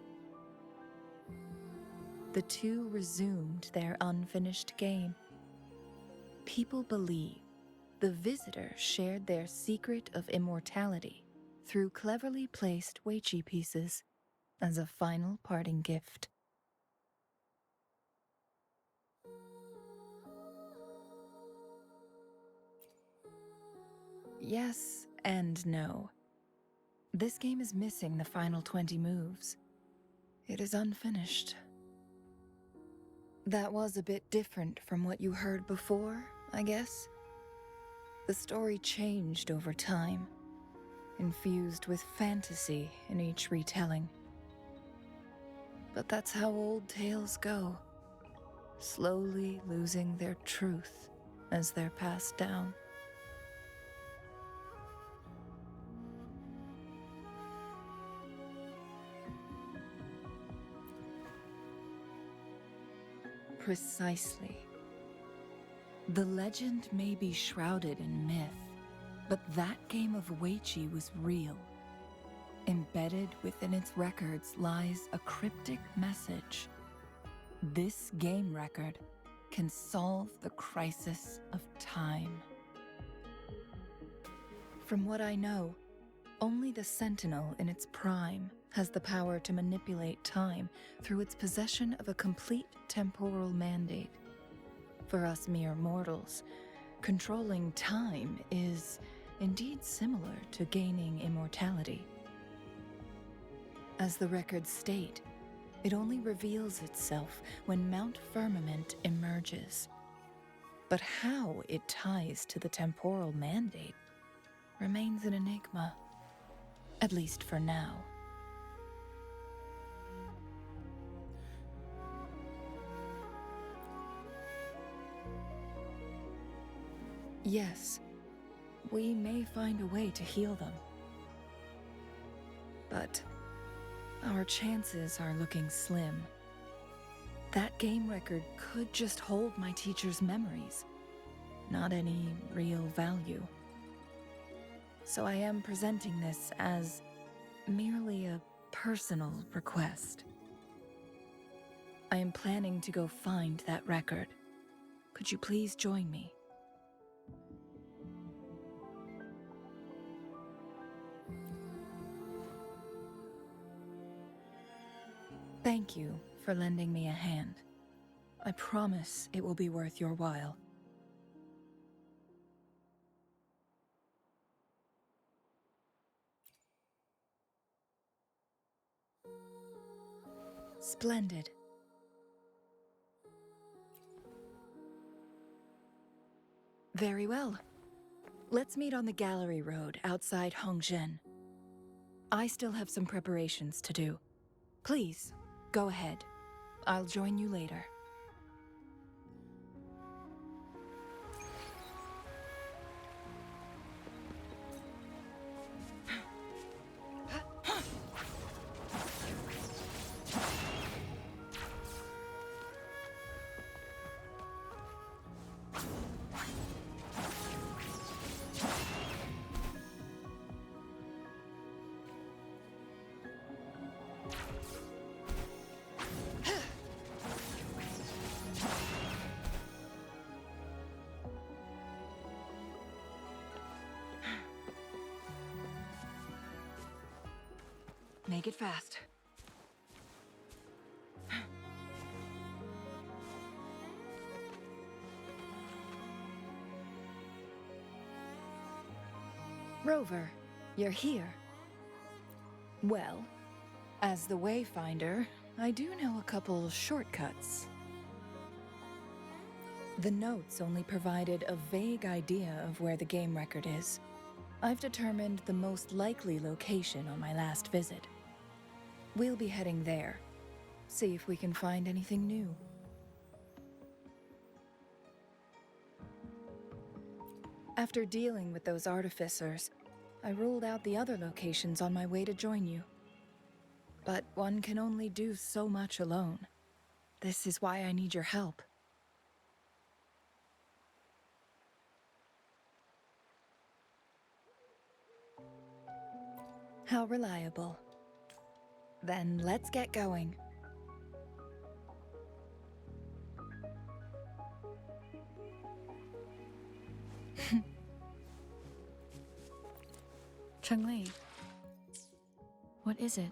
The two resumed their unfinished game. People believe the visitor shared their secret of immortality through cleverly placed Weiqi pieces as a final parting gift. Yes and no. This game is missing the final 20 moves. It is unfinished. That was a bit different from what you heard before, I guess. The story changed over time, infused with fantasy in each retelling. But that's how old tales go, slowly losing their truth as they're passed down. Precisely. The legend may be shrouded in myth, but that game of Weiqi was real. Embedded within its records lies a cryptic message. This game record can solve the crisis of time. From what I know, only the Sentinel in its prime has the power to manipulate time through its possession of a complete temporal mandate. For us mere mortals, controlling time is indeed similar to gaining immortality. As the records state, it only reveals itself when Mount Firmament emerges. But how it ties to the temporal mandate remains an enigma, at least for now. Yes, we may find a way to heal them. But our chances are looking slim. That game record could just hold my teacher's memories, not any real value. So I am presenting this as merely a personal request. I am planning to go find that record. Could you please join me? Thank you for lending me a hand. I promise it will be worth your while. Splendid. Very well. Let's meet on the gallery road outside Hongzhen. I still have some preparations to do. Please, go ahead. I'll join you later. Make it fast. Rover, you're here. Well, as the Wayfinder, I do know a couple shortcuts. The notes only provided a vague idea of where the game record is. I've determined the most likely location on my last visit. We'll be heading there. See if we can find anything new. After dealing with those artificers, I ruled out the other locations on my way to join you. But one can only do so much alone. This is why I need your help. How reliable. Then let's get going. Changli, what is it?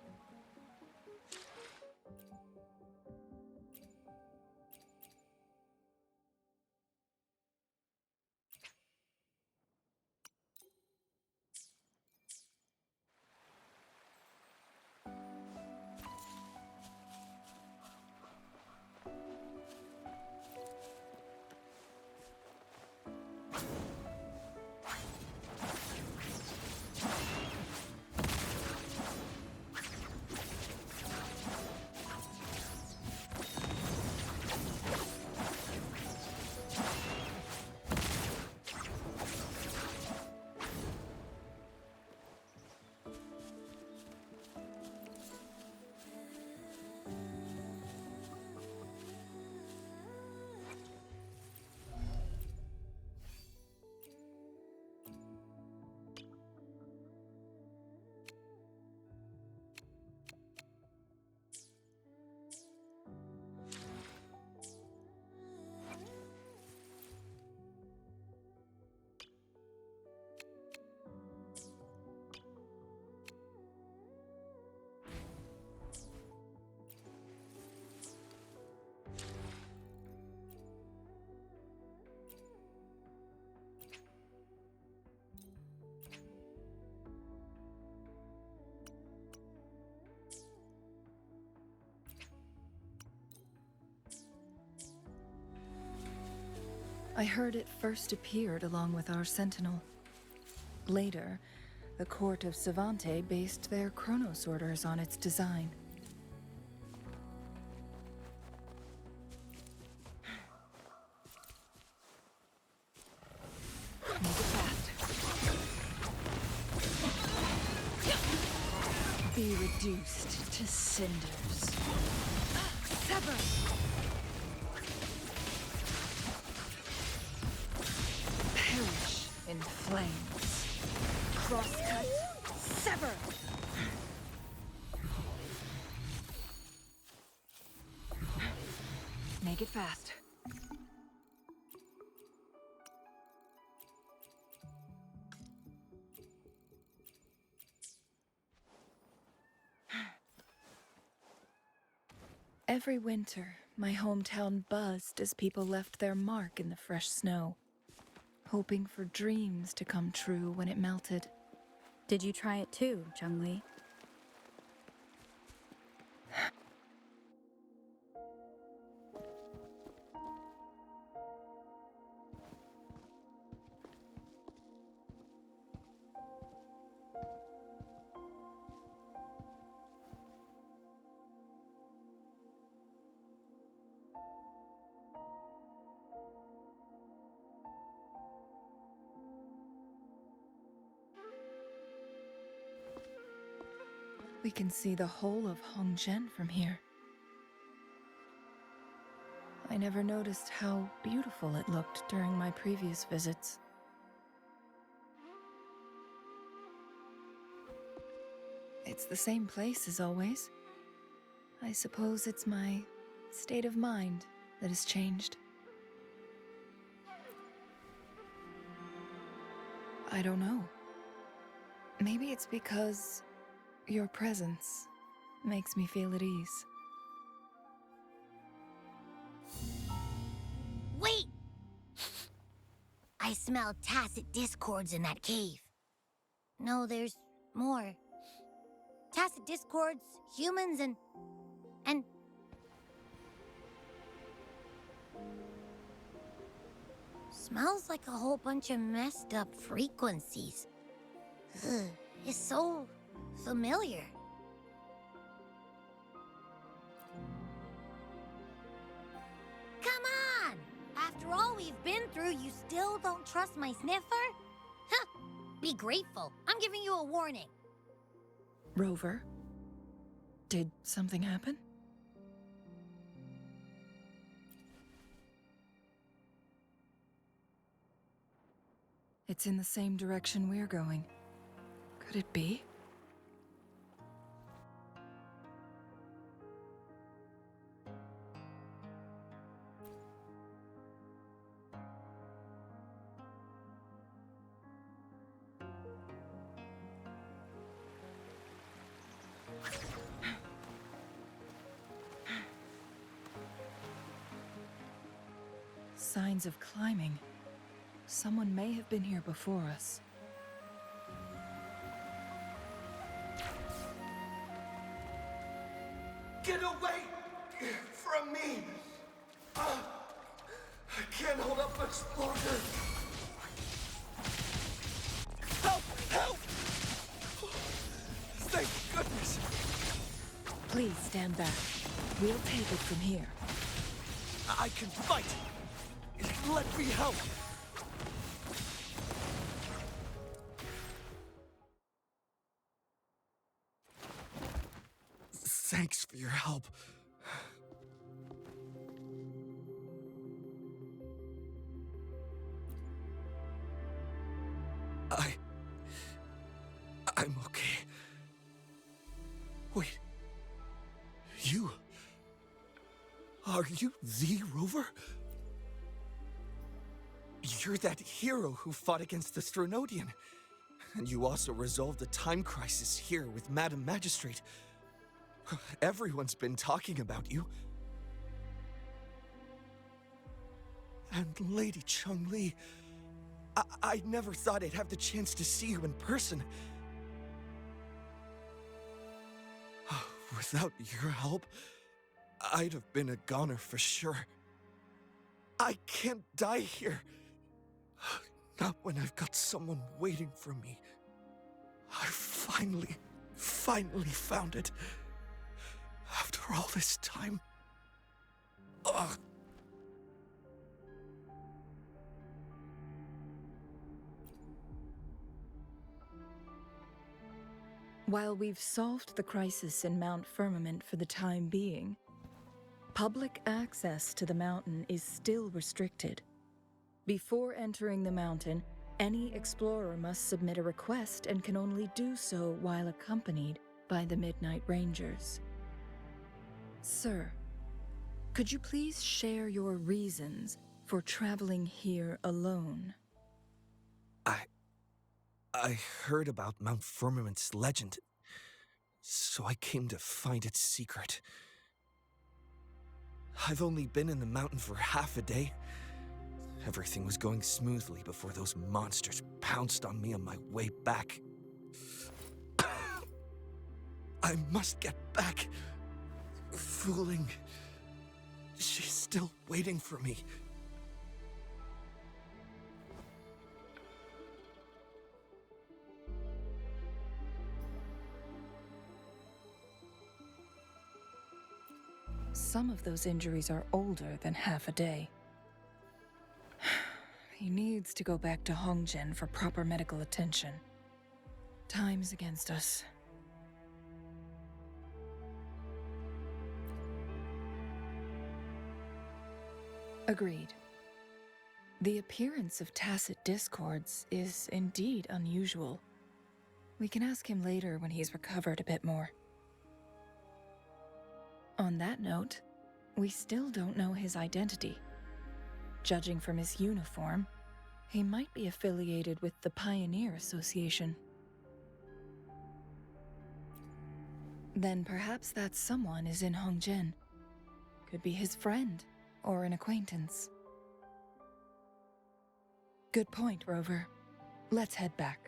I heard it first appeared along with our sentinel. Later, the court of Savante based their Chronos orders on its design. Make it fast. Be reduced to cinders. Sever! Perish in flames. Crosscut. Sever! Make it fast. Every winter, my hometown buzzed as people left their mark in the fresh snow, hoping for dreams to come true when it melted. Did you try it too, Changli? We can see the whole of Hongzhen from here. I never noticed how beautiful it looked during my previous visits. It's the same place as always. I suppose it's my state of mind that has changed. I don't know. Maybe it's because your presence makes me feel at ease. Wait! I smell tacit discords in that cave. No, there's more. Tacit discords, humans, and... Smells like a whole bunch of messed up frequencies. Ugh, it's so familiar. Come on! After all we've been through, you still don't trust my sniffer? Huh! Be grateful. I'm giving you a warning. Rover, did something happen? It's in the same direction we're going. Could it be? Signs of climbing. Someone may have been here before us. Get away from me! I can't hold up much longer. Help! Help! Thank goodness! Please stand back. We'll take it from here. I can fight! Let me help! Thanks for your help. I'm okay. Wait. Are you the Rover? You're that hero who fought against the Stronodian. And you also resolved a time crisis here with Madam Magistrate. Everyone's been talking about you. And Lady Changli, I never thought I'd have the chance to see you in person. Without your help, I'd have been a goner for sure. I can't die here. Not when I've got someone waiting for me. I finally found it. After all this time. Ugh. While we've solved the crisis in Mount Firmament for the time being, public access to the mountain is still restricted. Before entering the mountain, any explorer must submit a request and can only do so while accompanied by the Midnight Rangers. Sir, could you please share your reasons for traveling here alone? I heard about Mount Firmament's legend, so I came to find its secret. I've only been in the mountain for half a day. Everything was going smoothly before those monsters pounced on me on my way back. I must get back. Fooling. She's still waiting for me. Some of those injuries are older than half a day. He needs to go back to Hongzhen for proper medical attention. Time's against us. Agreed. The appearance of tacit discords is indeed unusual. We can ask him later when he's recovered a bit more. On that note, we still don't know his identity. Judging from his uniform, he might be affiliated with the Pioneer Association. Then perhaps that someone is in Hongzhen. Could be his friend or an acquaintance. Good point, Rover. Let's head back.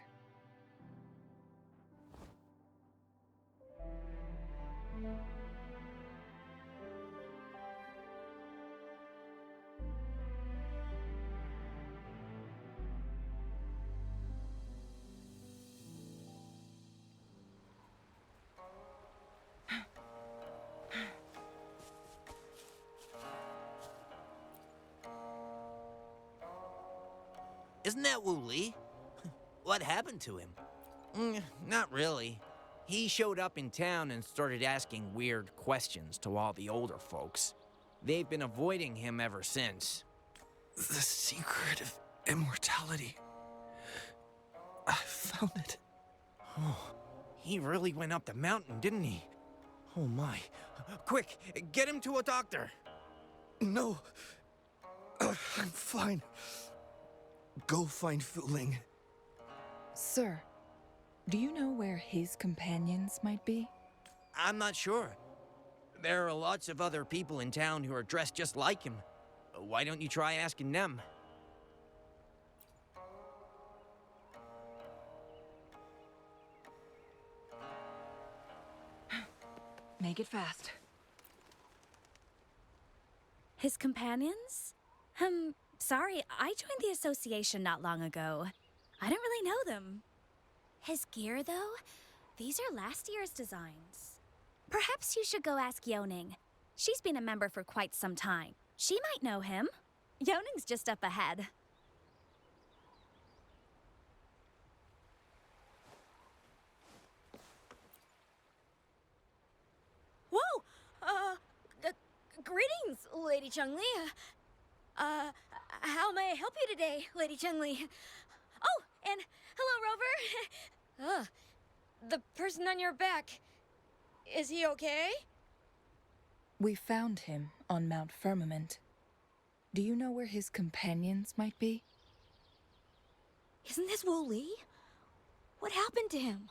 Isn't that Wu Li? What happened to him? Not really. He showed up in town and started asking weird questions to all the older folks. They've been avoiding him ever since. The secret of immortality. I found it. Oh, he really went up the mountain, didn't he? Oh my. Quick, get him to a doctor. No. I'm fine. Go find Fu Ling. Sir, do you know where his companions might be? I'm not sure. There are lots of other people in town who are dressed just like him. Why don't you try asking them? Make it fast. His companions? Sorry, I joined the association not long ago. I don't really know them. His gear, though? These are last year's designs. Perhaps you should go ask Yoning. She's been a member for quite some time. She might know him. Yoning's just up ahead. Whoa! Greetings, Lady Changli. How may I help you today, Lady Changli? Oh, and hello, Rover. The person on your back, is he okay? We found him on Mount Firmament. Do you know where his companions might be? Isn't this Wu Li? What happened to him?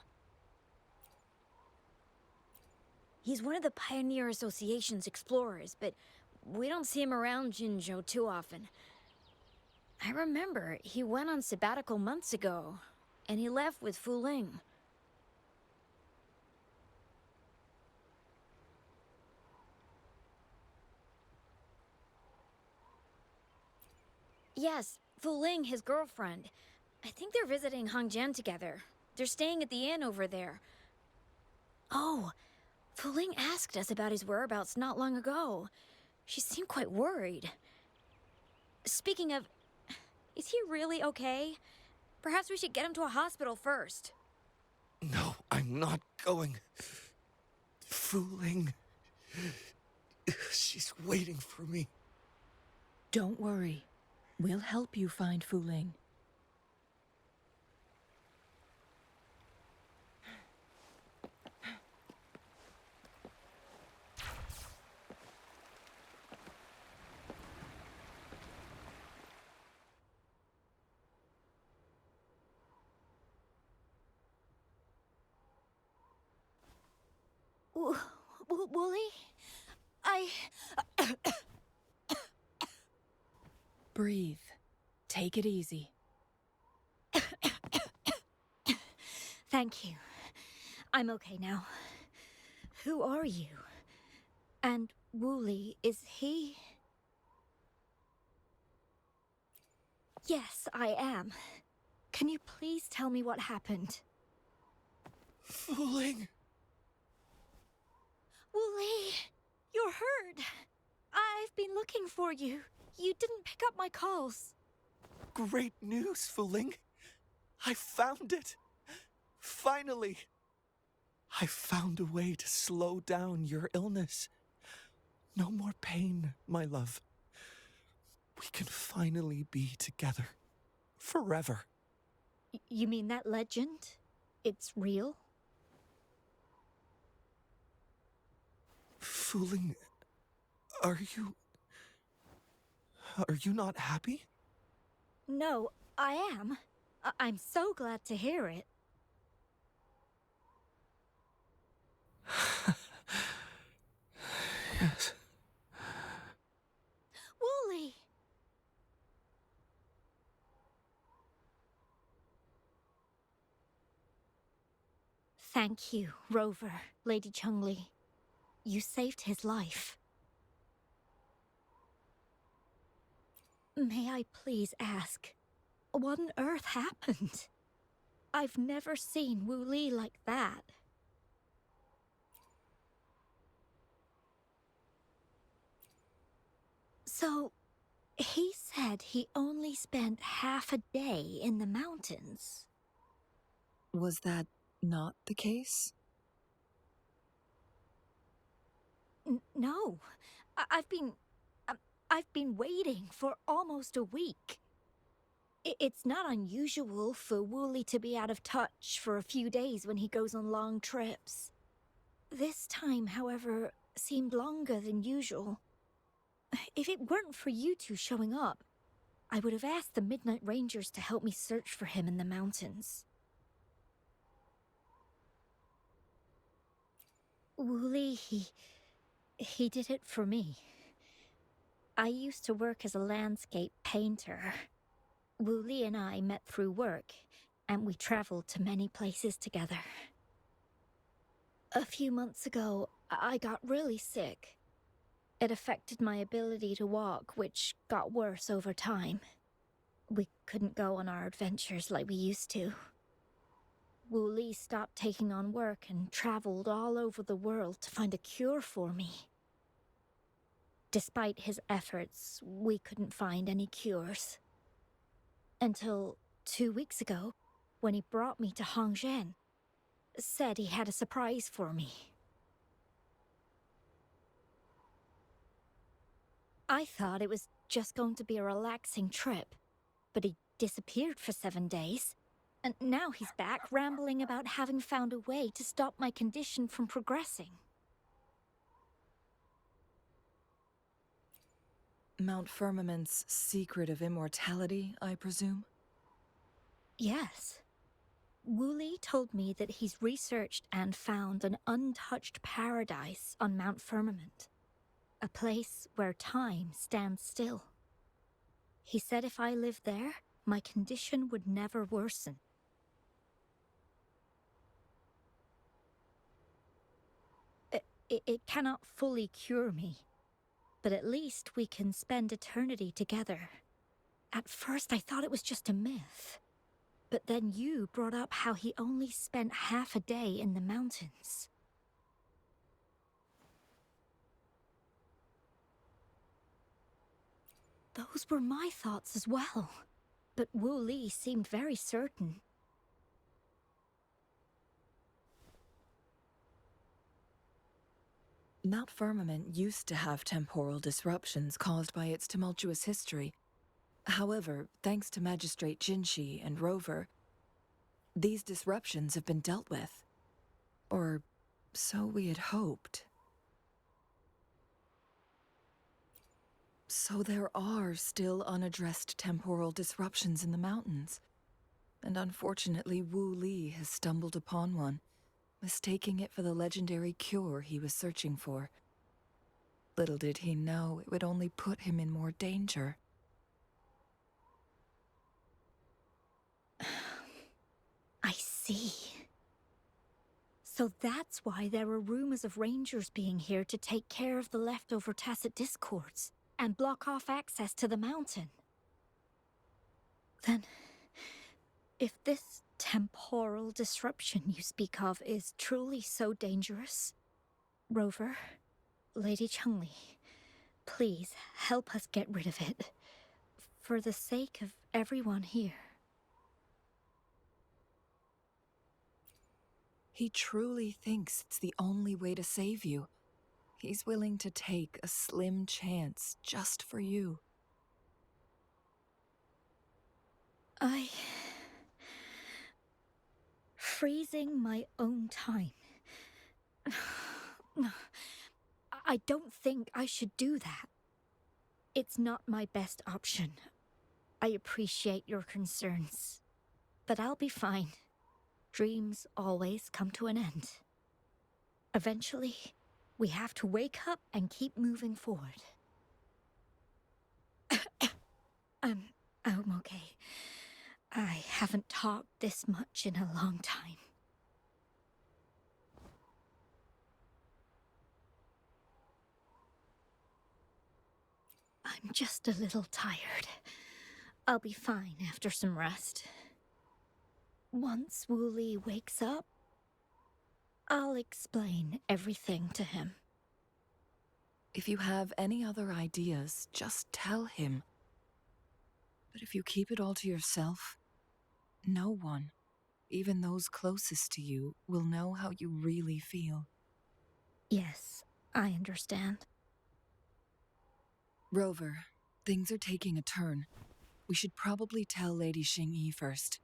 He's one of the Pioneer Association's explorers, but we don't see him around Jinzhou too often. I remember he went on sabbatical months ago, and he left with Fu Ling. Yes, Fu Ling, his girlfriend. I think they're visiting Hangzhen together. They're staying at the inn over there. Oh, Fu Ling asked us about his whereabouts not long ago. She seemed quite worried. Speaking of, is he really okay? Perhaps we should get him to a hospital first. No, I'm not going. Fooling. She's waiting for me. Don't worry. We'll help you find Fu Ling. Wooly? Breathe. Take it easy. Thank you. I'm okay now. Who are you? And Wooly, is he? Yes, I am. Can you please tell me what happened? Fooling. Wooly, you're hurt. I've been looking for you. You didn't pick up my calls. Great news, Fooling. I found it. Finally. I found a way to slow down your illness. No more pain, my love. We can finally be together. Forever. You mean that legend? It's real? Fooling, are you not happy? No, I am. I'm so glad to hear it. Yes. Wooly! Thank you, Rover, Lady Changli. You saved his life. May I please ask, what on earth happened? I've never seen Wu Li like that. So, he said he only spent half a day in the mountains. Was that not the case? No. I've been waiting for almost a week. It's not unusual for Wooly to be out of touch for a few days when he goes on long trips. This time, however, seemed longer than usual. If it weren't for you two showing up, I would have asked the Midnight Rangers to help me search for him in the mountains. Wooly, he did it for me. I used to work as a landscape painter. Wooly and I met through work, and we traveled to many places together. A few months ago, I got really sick. It affected my ability to walk, which got worse over time. We couldn't go on our adventures like we used to. Wooly stopped taking on work and traveled all over the world to find a cure for me. Despite his efforts, we couldn't find any cures. Until 2 weeks ago, when he brought me to Hangzhen, said he had a surprise for me. I thought it was just going to be a relaxing trip, but he disappeared for 7 days, and now he's back rambling about having found a way to stop my condition from progressing. Mount Firmament's secret of immortality, I presume? Yes. Wooly told me that he's researched and found an untouched paradise on Mount Firmament. A place where time stands still. He said if I lived there, my condition would never worsen. It cannot fully cure me, but at least we can spend eternity together. At first, I thought it was just a myth. But then you brought up how he only spent half a day in the mountains. Those were my thoughts as well. But Wu Li seemed very certain. Mount Firmament used to have temporal disruptions caused by its tumultuous history. However, thanks to Magistrate Jinshi and Rover, these disruptions have been dealt with. Or so we had hoped. So there are still unaddressed temporal disruptions in the mountains. And unfortunately, Wu Li has stumbled upon one, mistaking it for the legendary cure he was searching for. Little did he know it would only put him in more danger. I see. So that's why there were rumors of rangers being here to take care of the leftover tacit discords and block off access to the mountain. Then, if this temporal disruption you speak of is truly so dangerous, Rover, Lady Changli, please help us get rid of it. For the sake of everyone here. He truly thinks it's the only way to save you. He's willing to take a slim chance just for you. Freezing my own time. I don't think I should do that. It's not my best option. I appreciate your concerns, but I'll be fine. Dreams always come to an end. Eventually, we have to wake up and keep moving forward. I'm okay. I haven't talked this much in a long time. I'm just a little tired. I'll be fine after some rest. Once Wu Li wakes up, I'll explain everything to him. If you have any other ideas, just tell him. But if you keep it all to yourself, no one, even those closest to you, will know how you really feel. Yes, I understand. Rover, things are taking a turn. We should probably tell Lady Xingyi first.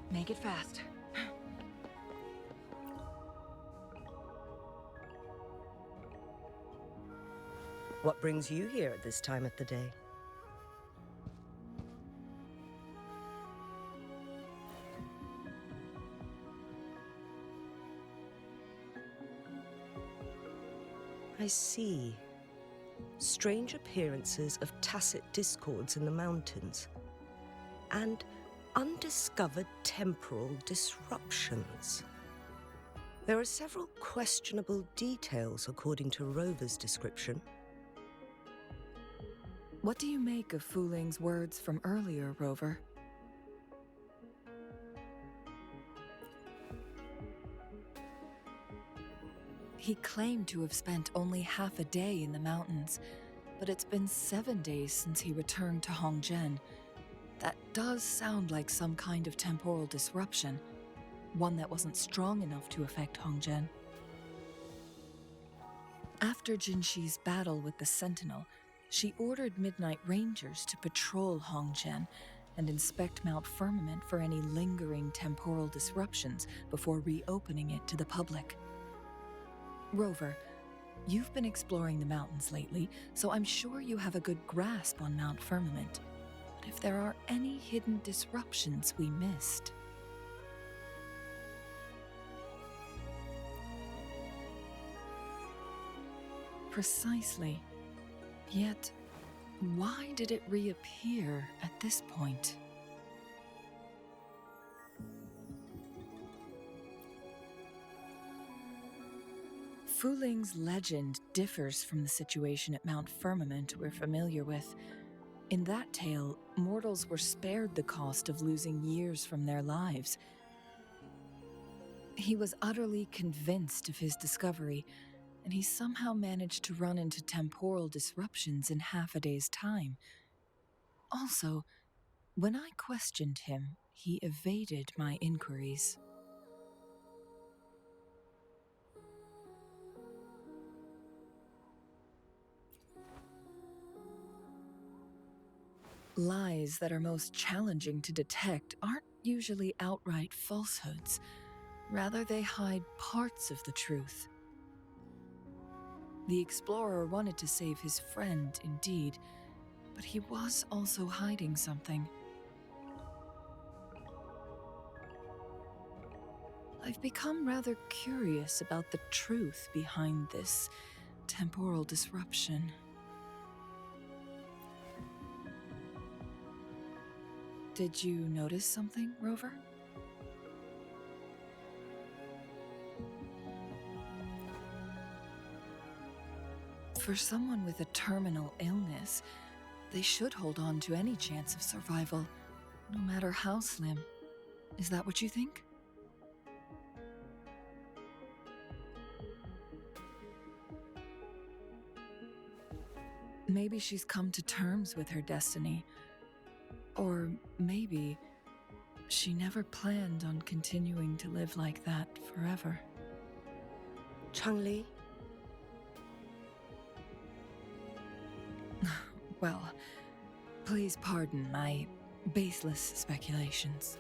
Make it fast. What brings you here at this time of the day? I see. Strange appearances of tacit discords in the mountains. And undiscovered temporal disruptions. There are several questionable details according to Rover's description. What do you make of Fu Ling's words from earlier, Rover? He claimed to have spent only half a day in the mountains, but it's been 7 days since he returned to Hongzhen. That does sound like some kind of temporal disruption, one that wasn't strong enough to affect Hongzhen. After Jinshi's battle with the Sentinel, she ordered Midnight Rangers to patrol Hongzhen and inspect Mount Firmament for any lingering temporal disruptions before reopening it to the public. Rover, you've been exploring the mountains lately, so I'm sure you have a good grasp on Mount Firmament. But if there are any hidden disruptions we missed... Precisely. Yet, why did it reappear at this point? Fu Ling's legend differs from the situation at Mount Firmament we're familiar with. In that tale, mortals were spared the cost of losing years from their lives. He was utterly convinced of his discovery, and he somehow managed to run into temporal disruptions in half a day's time. Also, when I questioned him, he evaded my inquiries. Lies that are most challenging to detect aren't usually outright falsehoods. Rather, they hide parts of the truth. The explorer wanted to save his friend, indeed, but he was also hiding something. I've become rather curious about the truth behind this temporal disruption. Did you notice something, Rover? For someone with a terminal illness, they should hold on to any chance of survival, no matter how slim. Is that what you think? Maybe she's come to terms with her destiny. Or maybe she never planned on continuing to live like that forever. Changli? Well, please pardon my baseless speculations.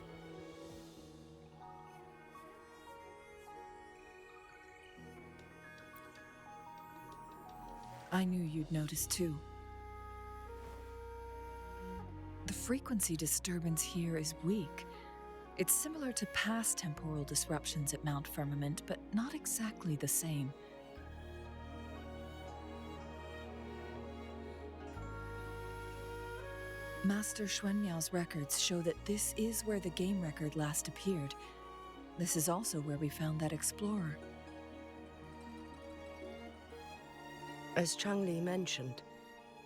I knew you'd notice too. The frequency disturbance here is weak. It's similar to past temporal disruptions at Mount Firmament, but not exactly the same. Master Xuanmiao's records show that this is where the game record last appeared. This is also where we found that explorer. As Changli mentioned,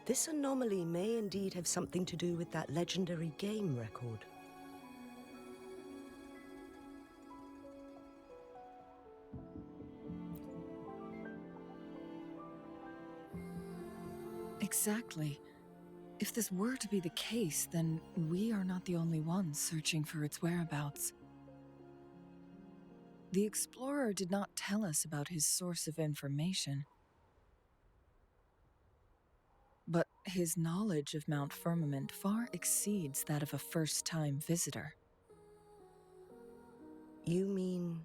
this anomaly may indeed have something to do with that legendary game record. Exactly. If this were to be the case, then we are not the only ones searching for its whereabouts. The explorer did not tell us about his source of information. But his knowledge of Mount Firmament far exceeds that of a first-time visitor. You mean...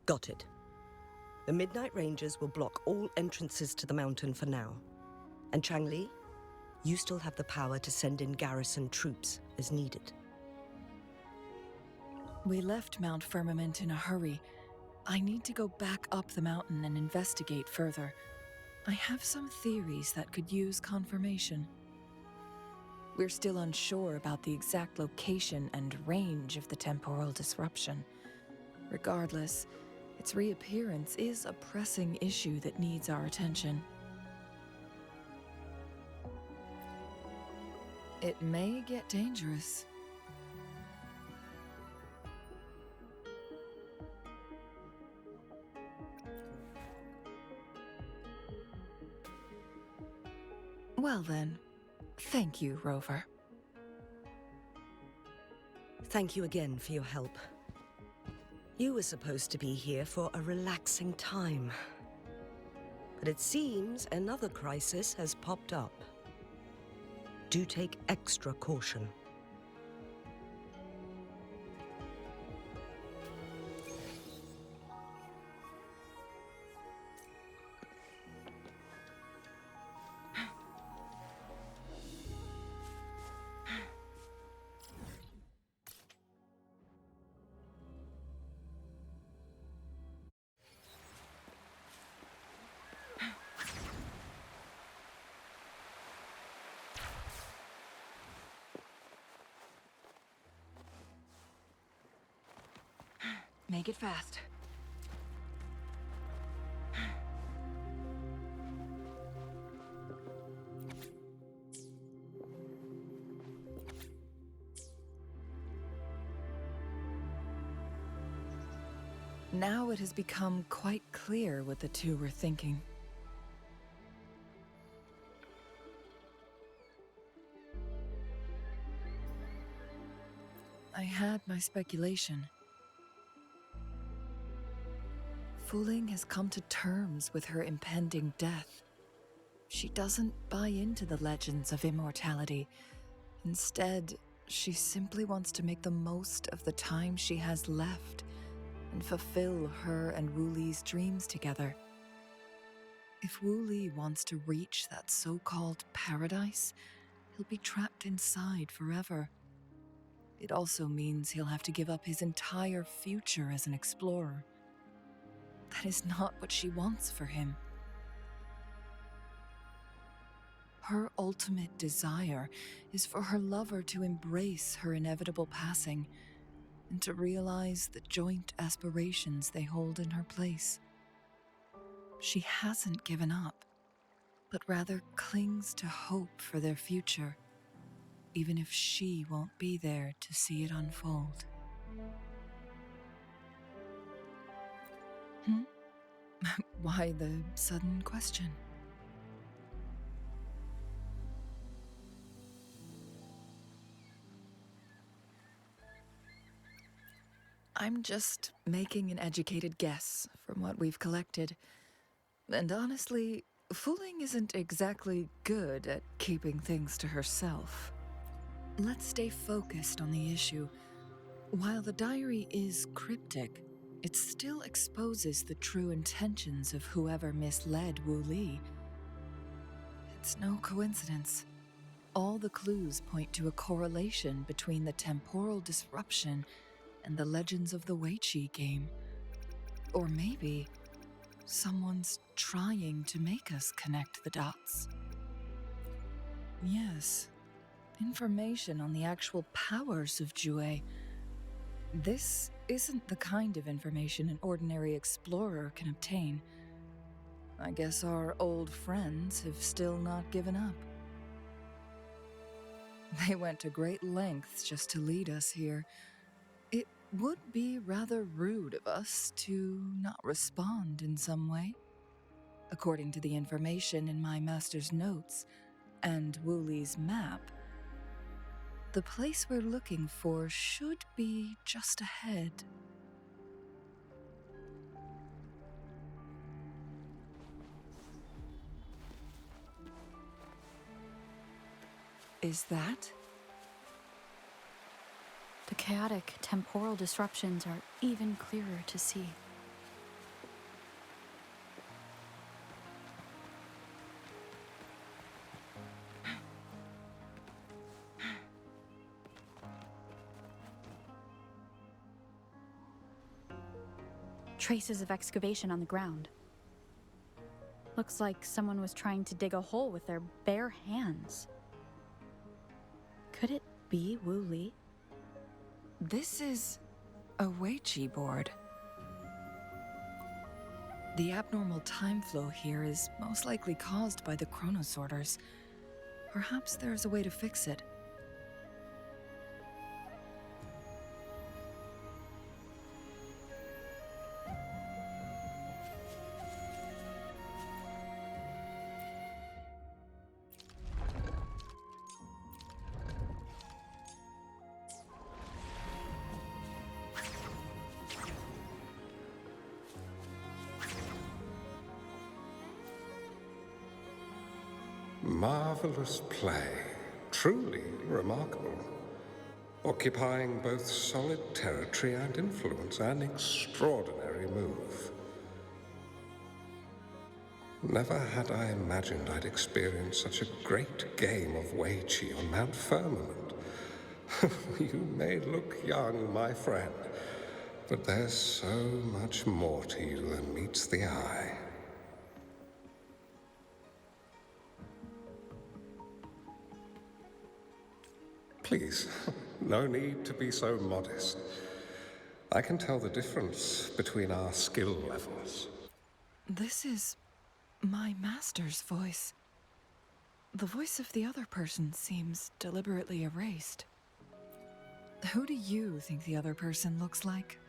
Got it. The Midnight Rangers will block all entrances to the mountain for now. And Changli, you still have the power to send in garrison troops as needed. We left Mount Firmament in a hurry. I need to go back up the mountain and investigate further. I have some theories that could use confirmation. We're still unsure about the exact location and range of the temporal disruption. Regardless, its reappearance is a pressing issue that needs our attention. It may get dangerous. Well then, thank you, Rover. Thank you again for your help. You were supposed to be here for a relaxing time. But it seems another crisis has popped up. Do take extra caution. Make it fast. Now it has become quite clear what the two were thinking. I had my speculation. Fu Ling has come to terms with her impending death. She doesn't buy into the legends of immortality. Instead, she simply wants to make the most of the time she has left and fulfill her and Wu Li's dreams together. If Wu Li wants to reach that so-called paradise, he'll be trapped inside forever. It also means he'll have to give up his entire future as an explorer. That is not what she wants for him. Her ultimate desire is for her lover to embrace her inevitable passing and to realize the joint aspirations they hold in her place. She hasn't given up, but rather clings to hope for their future, even if she won't be there to see it unfold. Why the sudden question? I'm just making an educated guess from what we've collected. And honestly, Fu Ling isn't exactly good at keeping things to herself. Let's stay focused on the issue. While the diary is cryptic, it still exposes the true intentions of whoever misled Wu Li. It's no coincidence. All the clues point to a correlation between the temporal disruption and the legends of the Weiqi game. Or maybe someone's trying to make us connect the dots. Yes, information on the actual powers of Jue. This isn't the kind of information an ordinary explorer can obtain. I guess our old friends have still not given up. They went to great lengths just to lead us here. It would be rather rude of us to not respond in some way. According to the information in my master's notes and Wu Li's map, the place we're looking for should be just ahead. Is that? The chaotic temporal disruptions are even clearer to see. Traces of excavation on the ground. Looks like someone was trying to dig a hole with their bare hands. Could it be Wu Li? This is a Weiqi board. The abnormal time flow here is most likely caused by the chronosorters. Perhaps there's a way to fix it. Marvelous play. Truly remarkable. Occupying both solid territory and influence, an extraordinary move. Never had I imagined I'd experience such a great game of Wei Qi on Mount Firmament. You may look young, my friend, but there's so much more to you than meets the eye. Please, no need to be so modest. I can tell the difference between our skill levels. This is my master's voice. The voice of the other person seems deliberately erased. Who do you think the other person looks like?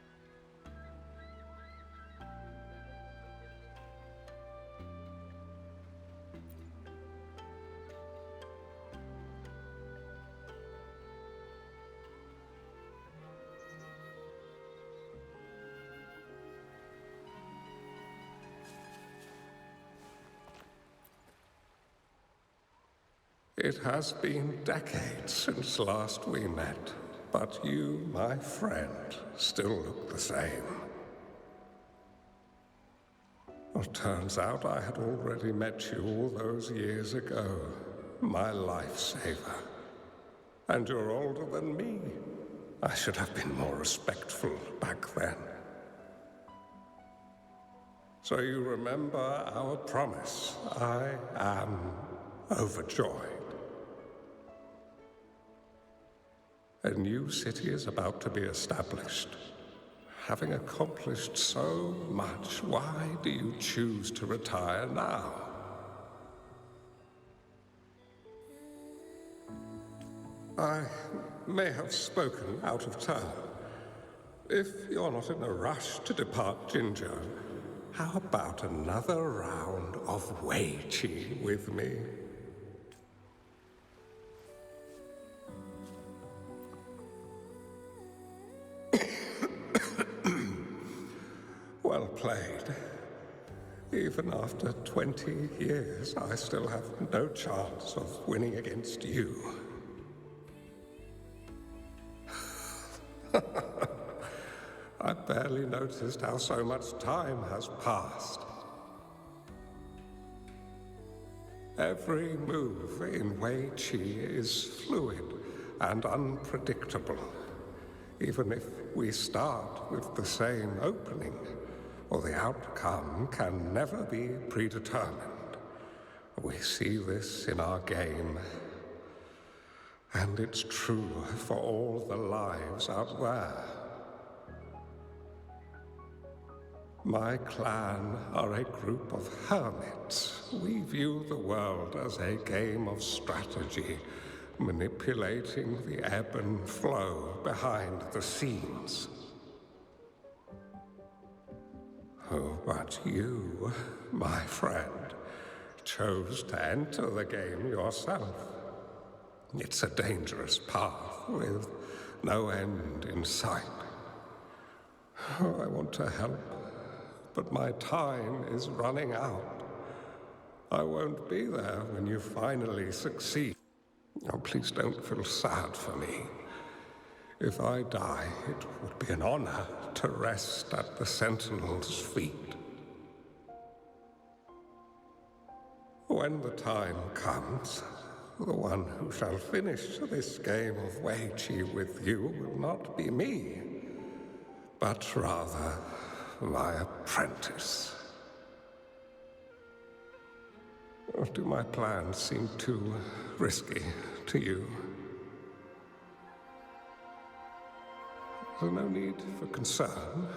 It has been decades since last we met, but you, my friend, still look the same. Well, turns out I had already met you all those years ago, my lifesaver. And you're older than me. I should have been more respectful back then. So you remember our promise. I am overjoyed. A new city is about to be established. Having accomplished so much, why do you choose to retire now? I may have spoken out of turn. If you're not in a rush to depart Jinzhou, how about another round of Wei Qi with me? Well played. Even after 20 years, I still have no chance of winning against you. I barely noticed how so much time has passed. Every move in Wei Qi is fluid and unpredictable. Even if we start with the same opening, or the outcome can never be predetermined. We see this in our game, and it's true for all the lives out there. My clan are a group of hermits. We view the world as a game of strategy, manipulating the ebb and flow behind the scenes. Oh, but you, my friend, chose to enter the game yourself. It's a dangerous path with no end in sight. Oh, I want to help, but my time is running out. I won't be there when you finally succeed. Oh, please don't feel sad for me. If I die, it would be an honor to rest at the Sentinel's feet. When the time comes, the one who shall finish this game of Wei Qi with you will not be me, but rather my apprentice. Or do my plans seem too risky to you? There's no need for concern.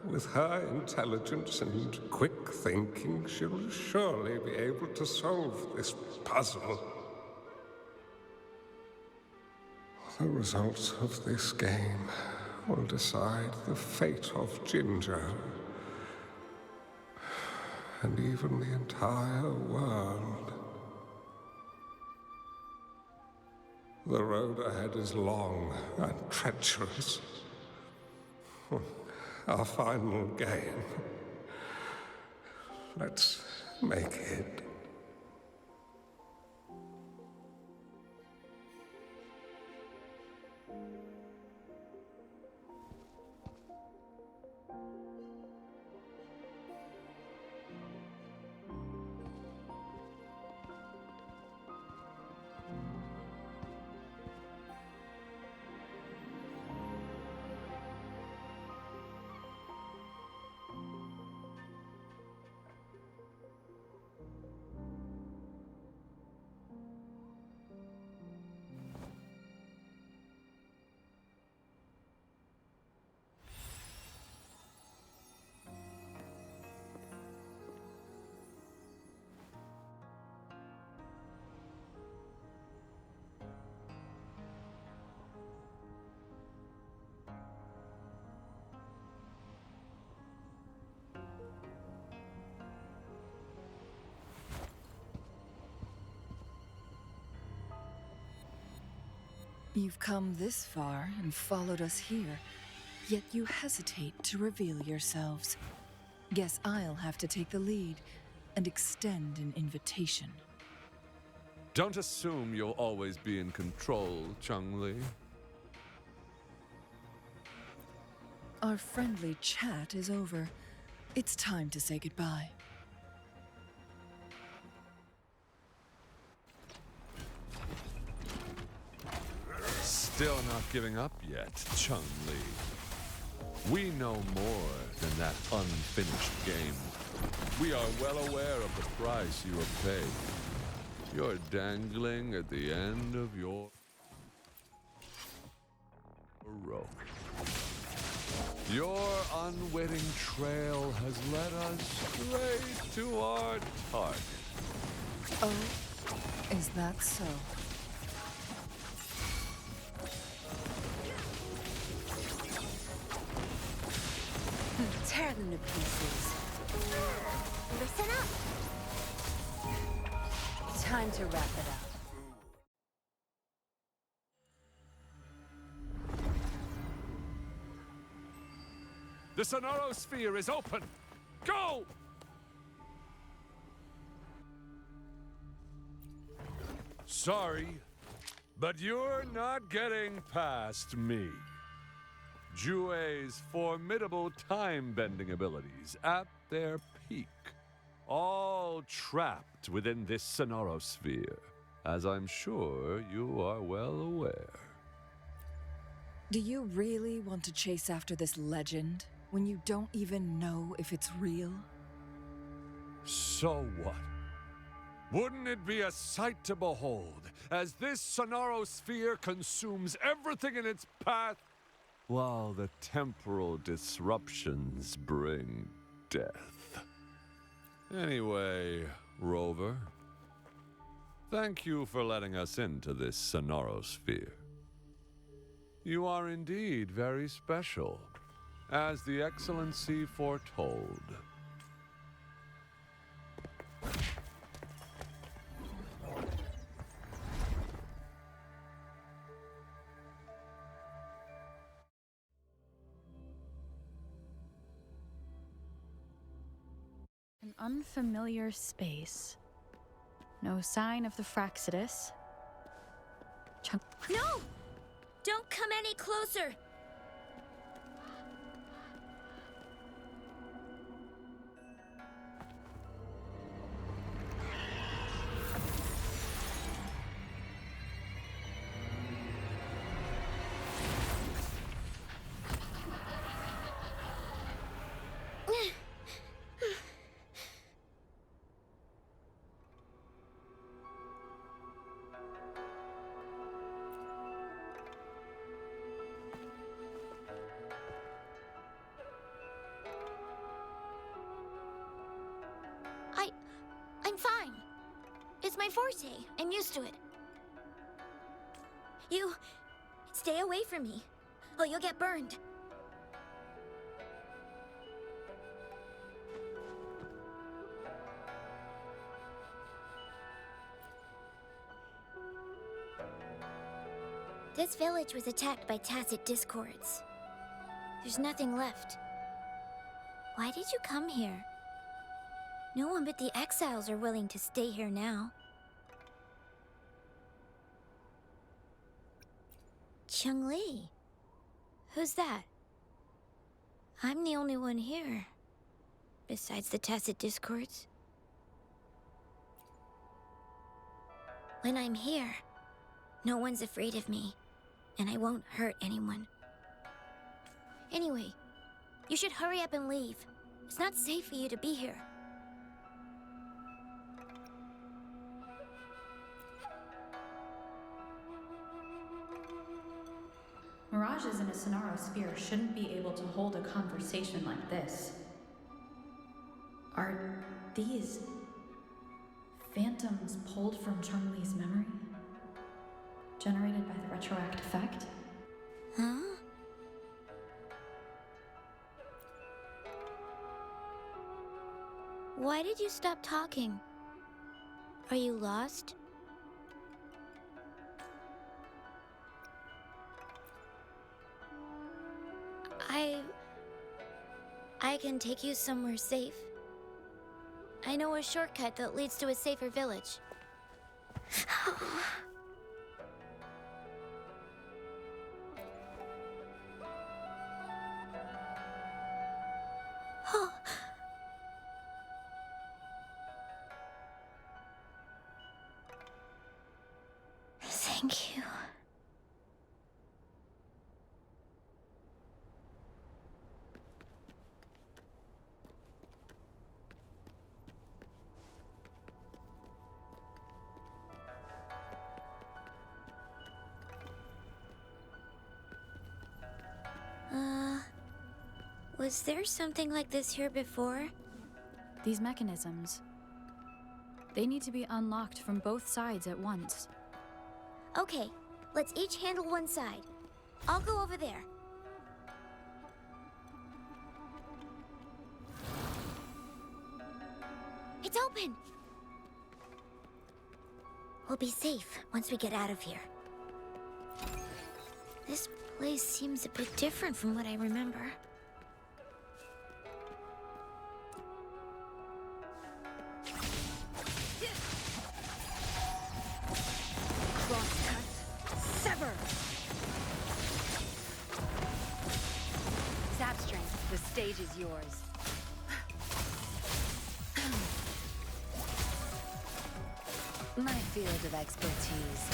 With her intelligence and quick thinking, she'll surely be able to solve this puzzle. The results of this game will decide the fate of Jinzhou, and even the entire world. The road ahead is long and treacherous. Our final game. Let's make it. You've come this far and followed us here, yet you hesitate to reveal yourselves. Guess I'll have to take the lead and extend an invitation. Don't assume you'll always be in control, Changli. Our friendly chat is over. It's time to say goodbye. Still not giving up yet, Changli. We know more than that unfinished game. We are well aware of the price you have paid. You're dangling at the end of your rope. Your unwitting trail has led us straight to our target. Oh, is that so? Tear them to pieces. Listen up! Time to wrap it up. The Sonoro Sphere is open! Go! Sorry, but you're not getting past me. Jue's formidable time-bending abilities at their peak, all trapped within this Sonoro Sphere, as I'm sure you are well aware. Do you really want to chase after this legend when you don't even know if it's real? So what? Wouldn't it be a sight to behold as this Sonoro Sphere consumes everything in its path, while the temporal disruptions bring death? Anyway, Rover, thank you for letting us into this Sonoro Sphere. You are indeed very special, as the Excellency foretold. An unfamiliar space. No sign of the Fraxidus. No! Don't come any closer! I'm fine. It's my forte. I'm used to it. You... stay away from me, or you'll get burned. This village was attacked by tacit discords. There's nothing left. Why did you come here? No one but the exiles are willing to stay here now. Changli? Who's that? I'm the only one here. Besides the tacit discords. When I'm here, no one's afraid of me, and I won't hurt anyone. Anyway, you should hurry up and leave. It's not safe for you to be here. Mirages in a Sonoro Sphere shouldn't be able to hold a conversation like this. Are these phantoms pulled from Changli's memory? Generated by the retroact effect? Huh? Why did you stop talking? Are you lost? I can take you somewhere safe. I know a shortcut that leads to a safer village. Oh. Thank you. Was there something like this here before? These mechanisms. They need to be unlocked from both sides at once. Okay, let's each handle one side. I'll go over there. It's open! We'll be safe once we get out of here. This place seems a bit different from what I remember. Crosscut. Sever! Zap strength. The stage is yours. My field of expertise.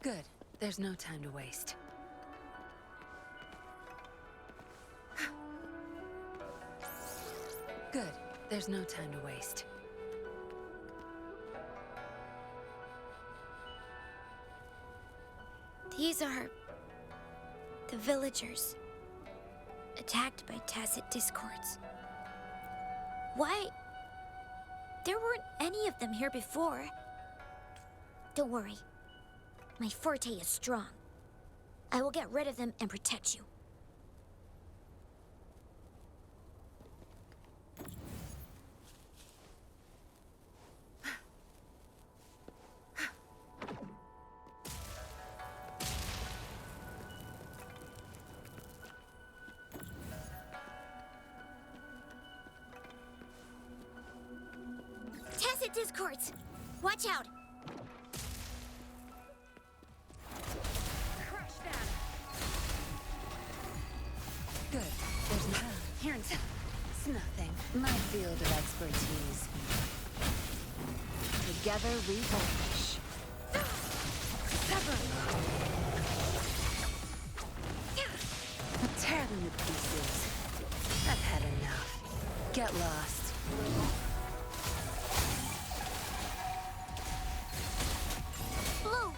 Good. There's no time to waste. Good. There's no time to waste. These are the villagers, attacked by tacit discords. Why? There weren't any of them here before. Don't worry. My forte is strong. I will get rid of them and protect you. Tacit discords! Watch out! Good. There's no... Here and... It's nothing. My field of expertise. Together we vanish. Sever! Tear them to pieces. I've had enough. Get lost. Blue!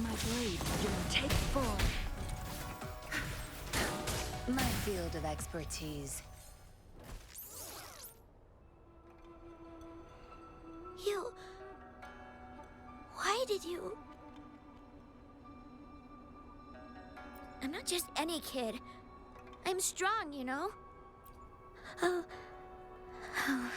My blade, you're take 4. My field of expertise. You... Why did you... I'm not just any kid. I'm strong, you know? Oh... Oh...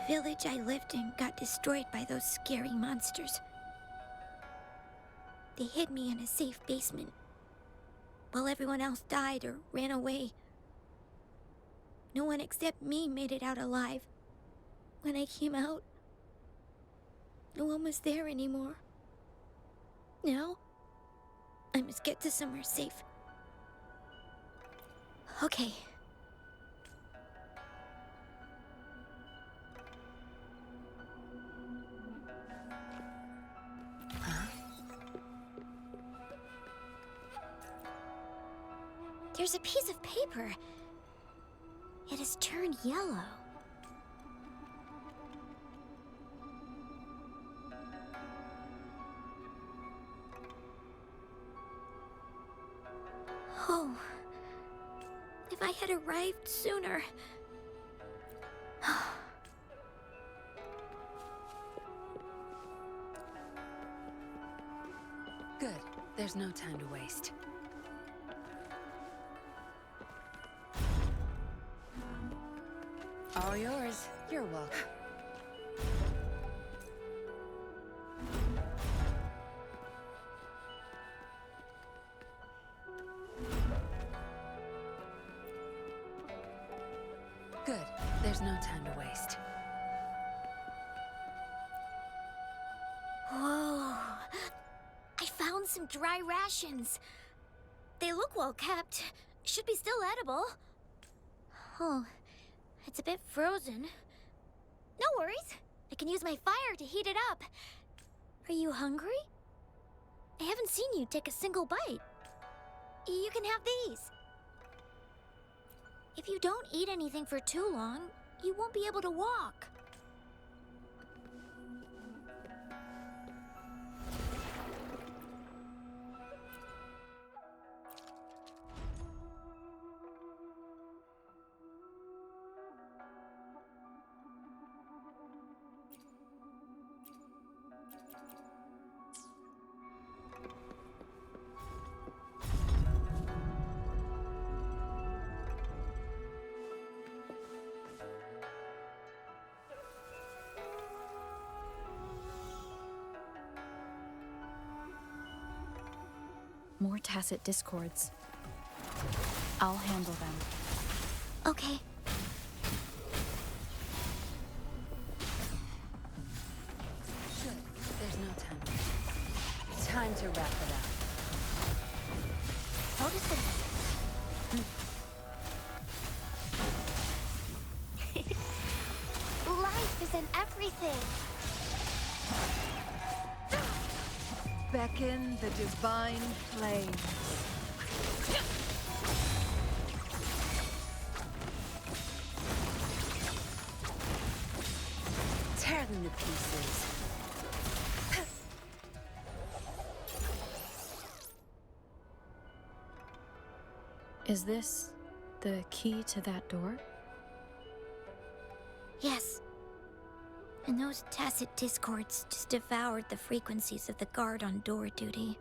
The village I lived in got destroyed by those scary monsters. They hid me in a safe basement, while everyone else died or ran away. No one except me made it out alive. When I came out, no one was there anymore. Now, I must get to somewhere safe. Okay. There's a piece of paper. It has turned yellow. Oh, if I had arrived sooner. Good. There's no time to waste. All yours. You're welcome. Good. There's no time to waste. Whoa. I found some dry rations. They look well kept. Should be still edible. Oh, it's a bit frozen. No worries. I can use my fire to heat it up. Are you hungry? I haven't seen you take a single bite. You can have these. If you don't eat anything for too long, you won't be able to walk. More tacit discords. I'll handle them. Okay. Good. There's no time to waste. Time to wrap it up. So does Life is in everything. Beckon the divine flames. Tear them to pieces. Is this the key to that door? Yes. And those tacit discords just devoured the frequencies of the guard on door duty.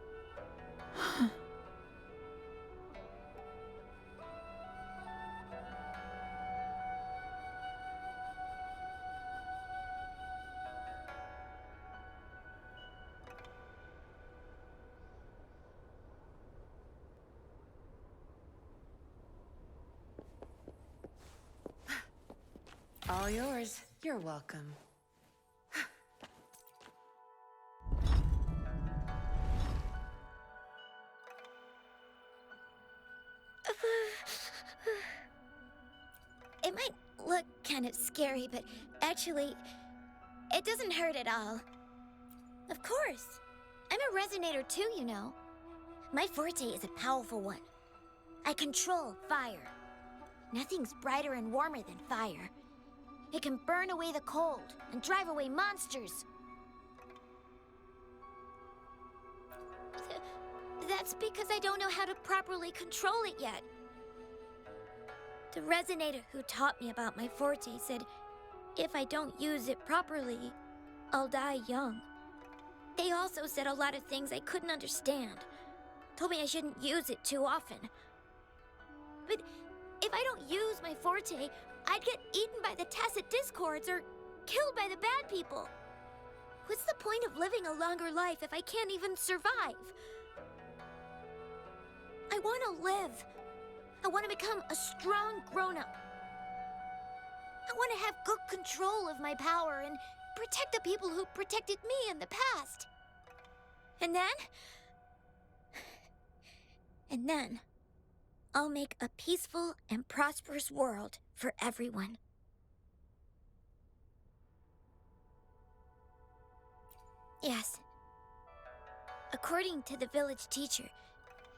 All yours. You're welcome. It might look kind of scary, but actually, it doesn't hurt at all. Of course. I'm a resonator too, you know. My forte is a powerful one. I control fire. Nothing's brighter and warmer than fire. It can burn away the cold and drive away monsters. That's because I don't know how to properly control it yet. The resonator who taught me about my forte said if I don't use it properly, I'll die young. They also said a lot of things I couldn't understand. Told me I shouldn't use it too often. But if I don't use my forte, I'd get eaten by the tacit discords or killed by the bad people. What's the point of living a longer life if I can't even survive? I want to live. I want to become a strong grown-up. I want to have good control of my power and protect the people who protected me in the past. And then, I'll make a peaceful and prosperous world for everyone. Yes. According to the village teacher,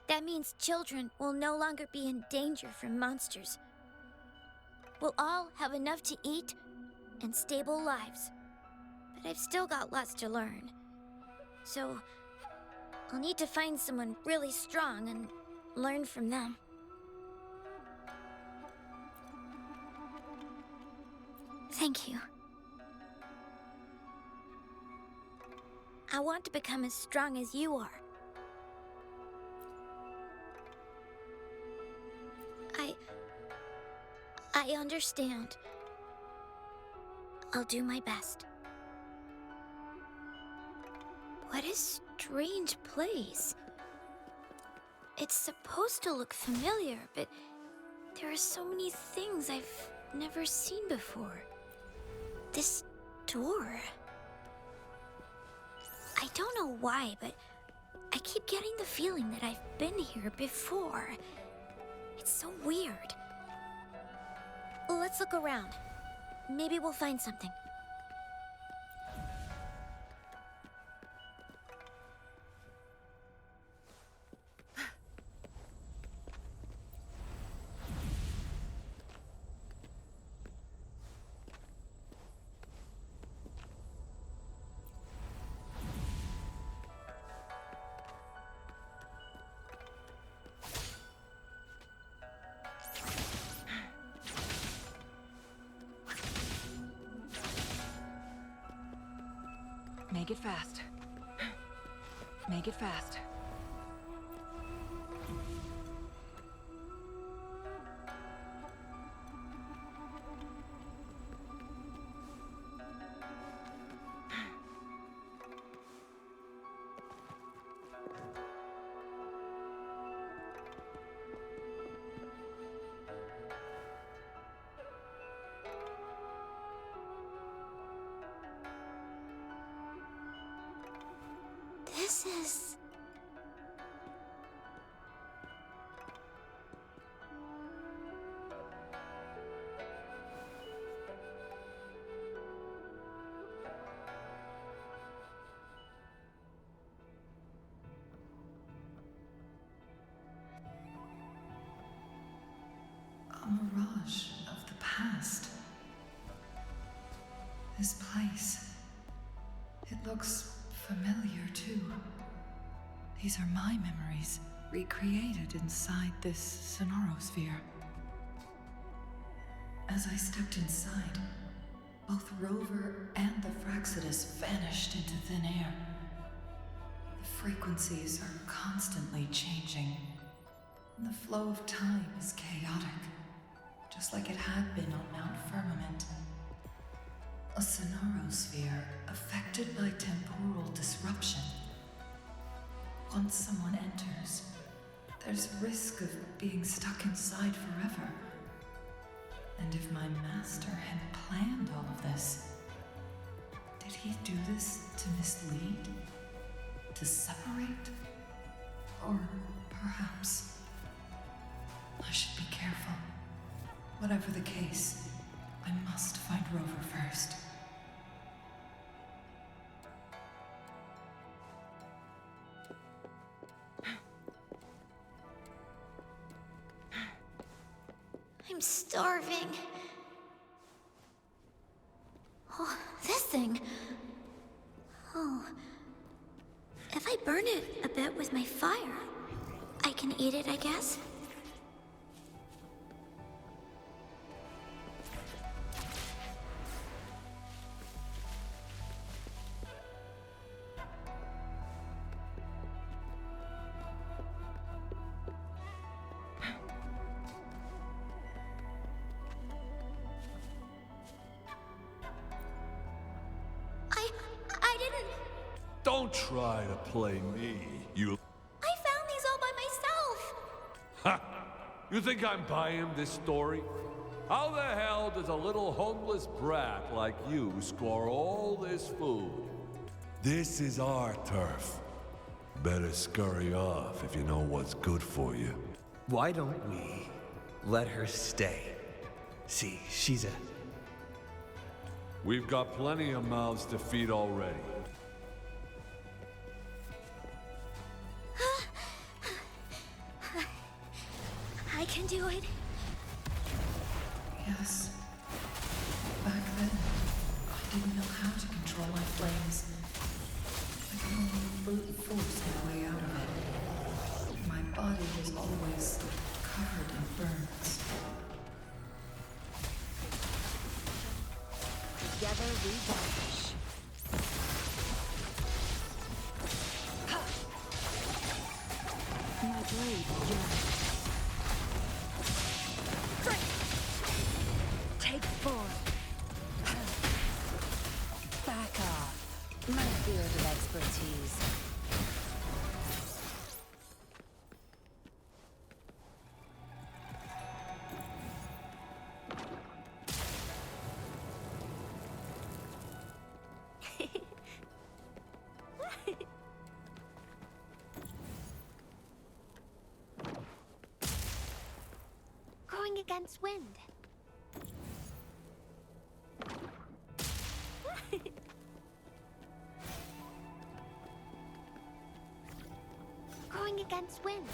that means children will no longer be in danger from monsters. we'll all have enough to eat and stable lives. But I've still got lots to learn. So, I'll need to find someone really strong and learn from them. Thank you. I want to become as strong as you are. I understand. I'll do my best. What a strange place. It's supposed to look familiar, but there are so many things I've never seen before. This door. I don't know why, but I keep getting the feeling that I've been here before. It's so weird. Let's look around. Maybe we'll find something. Make it fast. Make it fast. This is... A mirage of the past. This place. It looks familiar, too. These are my memories, recreated inside this Sonorosphere. As I stepped inside, both Rover and the Fraxidus vanished into thin air. The frequencies are constantly changing, and the flow of time is chaotic, just like it had been on Mount Firmament. A Sonorosphere affected by temporal disruption. Once someone enters, there's risk of being stuck inside forever. And if my master had planned all of this, did he do this to mislead? To separate? Or perhaps I should be careful. Whatever the case, I must find Rover first. I'm starving. Oh, this thing. Oh. If I burn it a bit with my fire, I can eat it, I guess? I didn't... Don't try to play me, you... I found these all by myself! Ha! You think I'm buying this story? How the hell does a little homeless brat like you score all this food? This is our turf. Better scurry off if you know what's good for you. Why don't we let her stay? See, she's a... We've got plenty of mouths to feed already. I can do it. Yes. Back then, I didn't know how to control my flames. I could only brute force my way out of it. My body was always covered in burns. Together we vanish. My blade yearns. Take form. Back off. My field of expertise. Going against wind. Going against wind.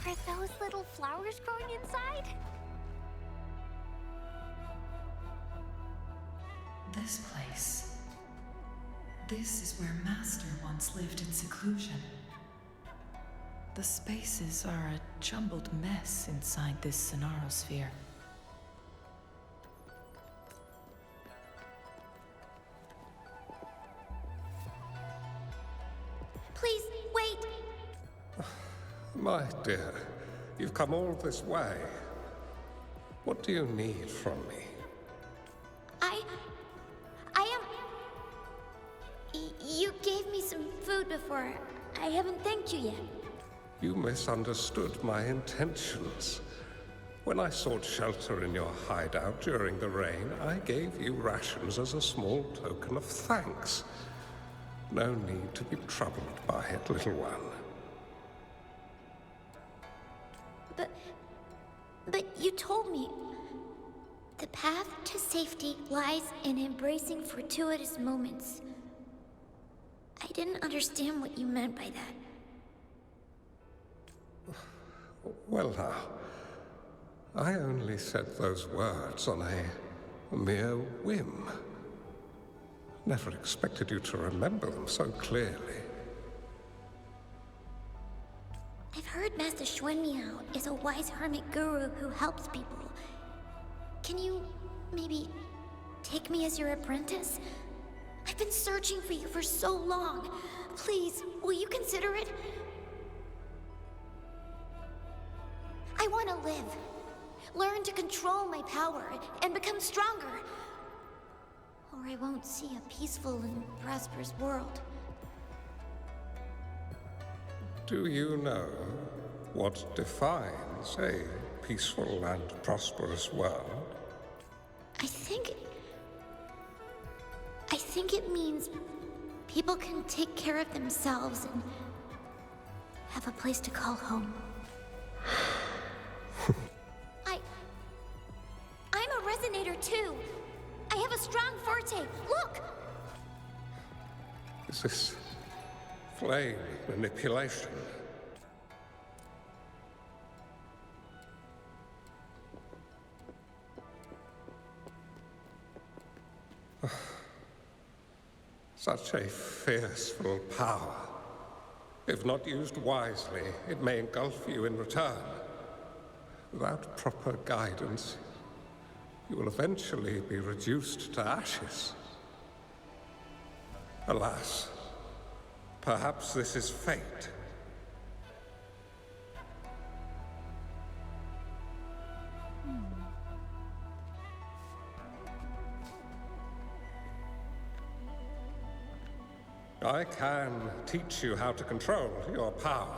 Are those little flowers growing inside? This place. This is where Master once lived in seclusion. The spaces are a jumbled mess inside this Sonarosphere. Please, wait! My dear, you've come all this way. What do you need from me? You gave me some food before. I haven't thanked you yet. You misunderstood my intentions. When I sought shelter in your hideout during the rain, I gave you rations as a small token of thanks. No need to be troubled by it, little one. But you told me the path to safety lies in embracing fortuitous moments. I didn't understand what you meant by that. Well now, I only said those words on a mere whim. Never expected you to remember them so clearly. I've heard Master Xuanmiao is a wise hermit guru who helps people. Can you maybe take me as your apprentice? I've been searching for you for so long. Please, will you consider it? I want to live. Learn to control my power and become stronger. Or I won't see a peaceful and prosperous world. Do you know what defines a peaceful and prosperous world? I think it means people can take care of themselves and have a place to call home. I'm a resonator too. I have a strong forte. Look! Is this flame manipulation? Such a fearful power. If not used wisely, it may engulf you in return. Without proper guidance, you will eventually be reduced to ashes. Alas, perhaps this is fate. I can teach you how to control your power,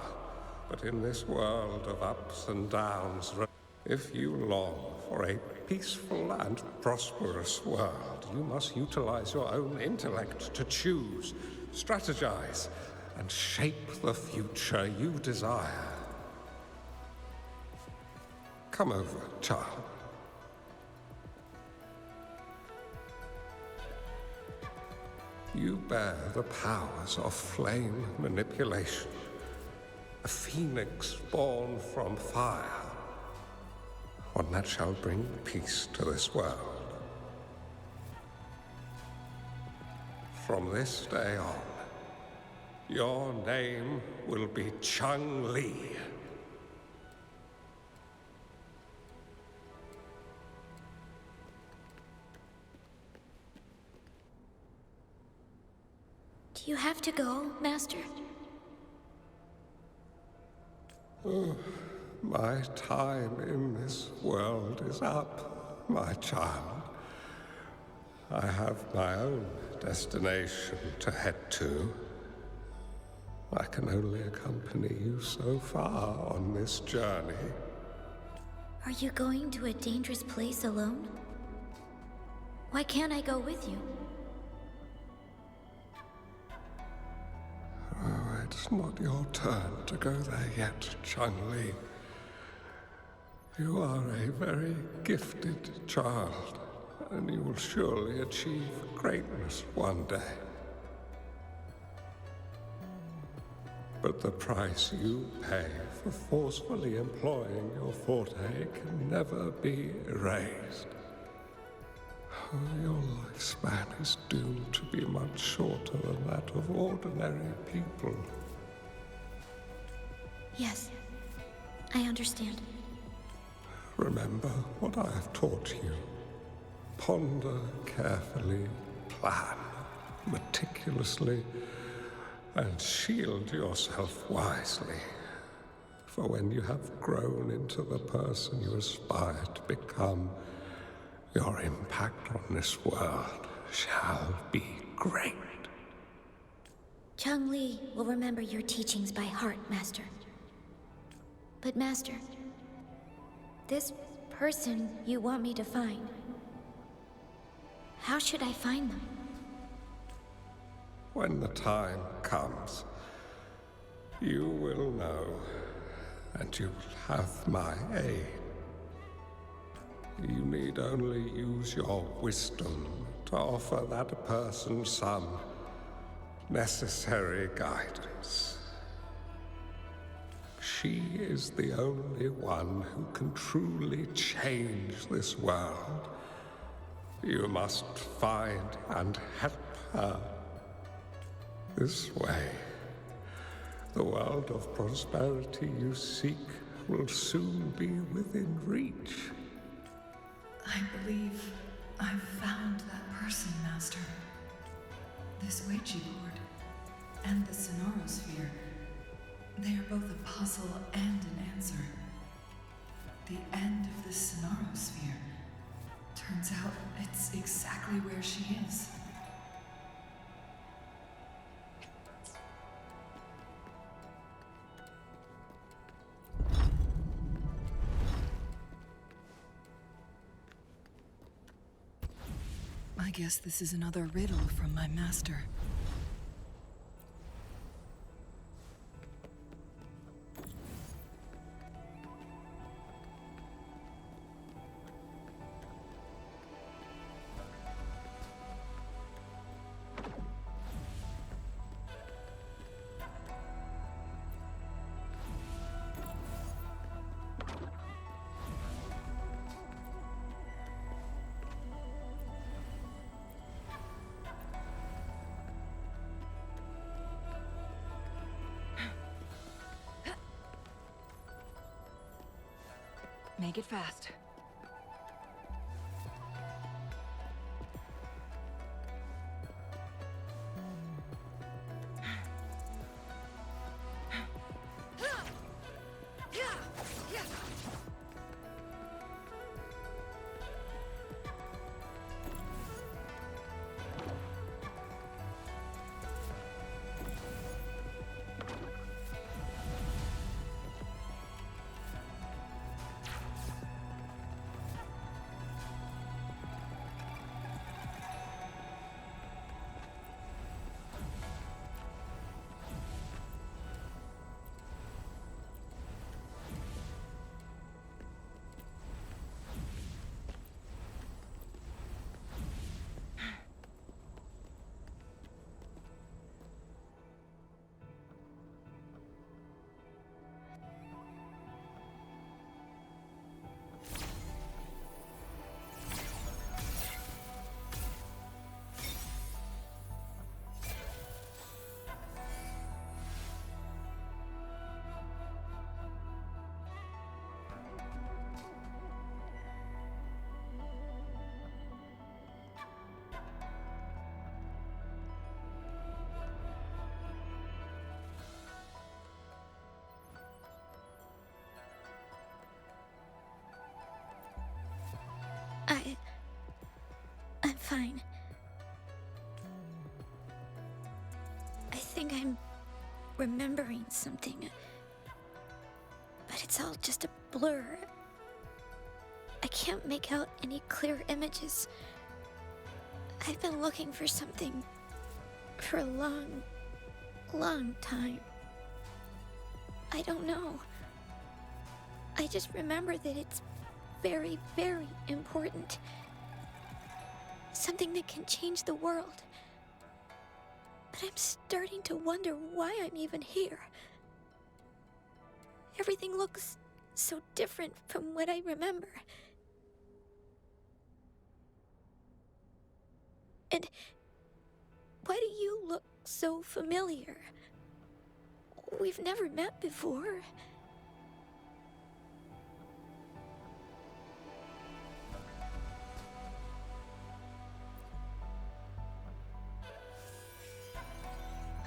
but in this world of ups and downs, if you long for a peaceful and prosperous world, you must utilize your own intellect to choose, strategize, and shape the future you desire. Come over, child. You bear the powers of flame manipulation. a phoenix born from fire, one that shall bring peace to this world. From this day on, your name will be Changli. Do you have to go, Master? Oh, my time in this world is up, my child. I have my own destination to head to. I can only accompany you so far on this journey. Are you going to a dangerous place alone? Why can't I go with you? Oh, it's not your turn to go there yet, Changli. You are a very gifted child, and you will surely achieve greatness one day. But the price you pay for forcefully employing your forte can never be erased. Your lifespan is doomed to be much shorter than that of ordinary people. Yes, I understand. Remember what I have taught you. Ponder carefully, plan meticulously, and shield yourself wisely. For when you have grown into the person you aspire to become, your impact on this world shall be great. Changli will remember your teachings by heart, Master. But Master, this person you want me to find, how should I find them? When the time comes, you will know, and you will have my aid. You need only use your wisdom to offer that person some necessary guidance. She is the only one who can truly change this world. You must find and help her. This way, the world of prosperity you seek will soon be within reach. I believe I've found that person, Master. This Ouija board and the Sonorosphere, they are both a puzzle and an answer. The end of the Sonorosphere. Turns out it's exactly where she is. I guess this is another riddle from my master. Make it fast. fine. I think I'm remembering something. But it's all just a blur. I can't make out any clear images. I've been looking for something for a long, long time. I don't know. I just remember that it's very, very important. Something that can change the world. But I'm starting to wonder why I'm even here. Everything looks so different from what I remember. And why do you look so familiar? We've never met before.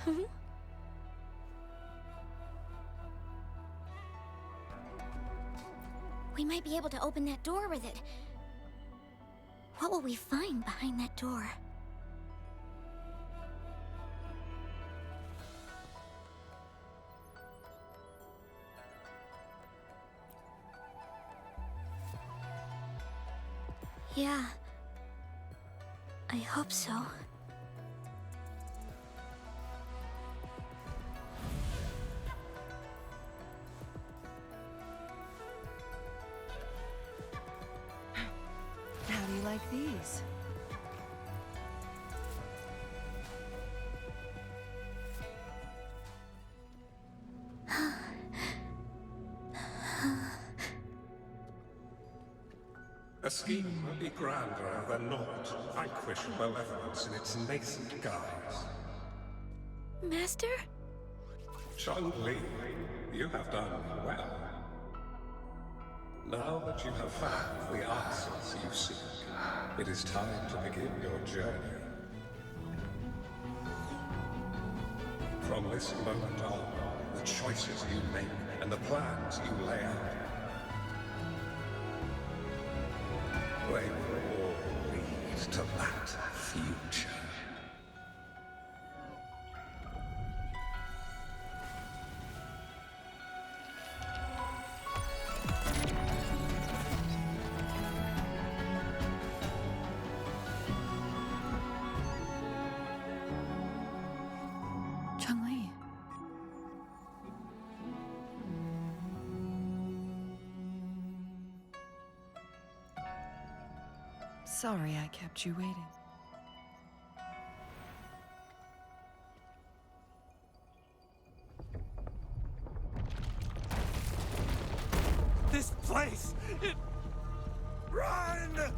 Huh? We might be able to open that door with it. What will we find behind that door? Yeah. I hope so. How do you like these? A scheme would be grander than naught. Vanquish malevolence in its nascent guise. Master? Changli, you have done well. Now that you have found the answers you seek, it is time to begin your journey. From this moment on, the choices you make and the plans you lay out, they will all lead to that future. Changli. Sorry I kept you waiting. This place! Run!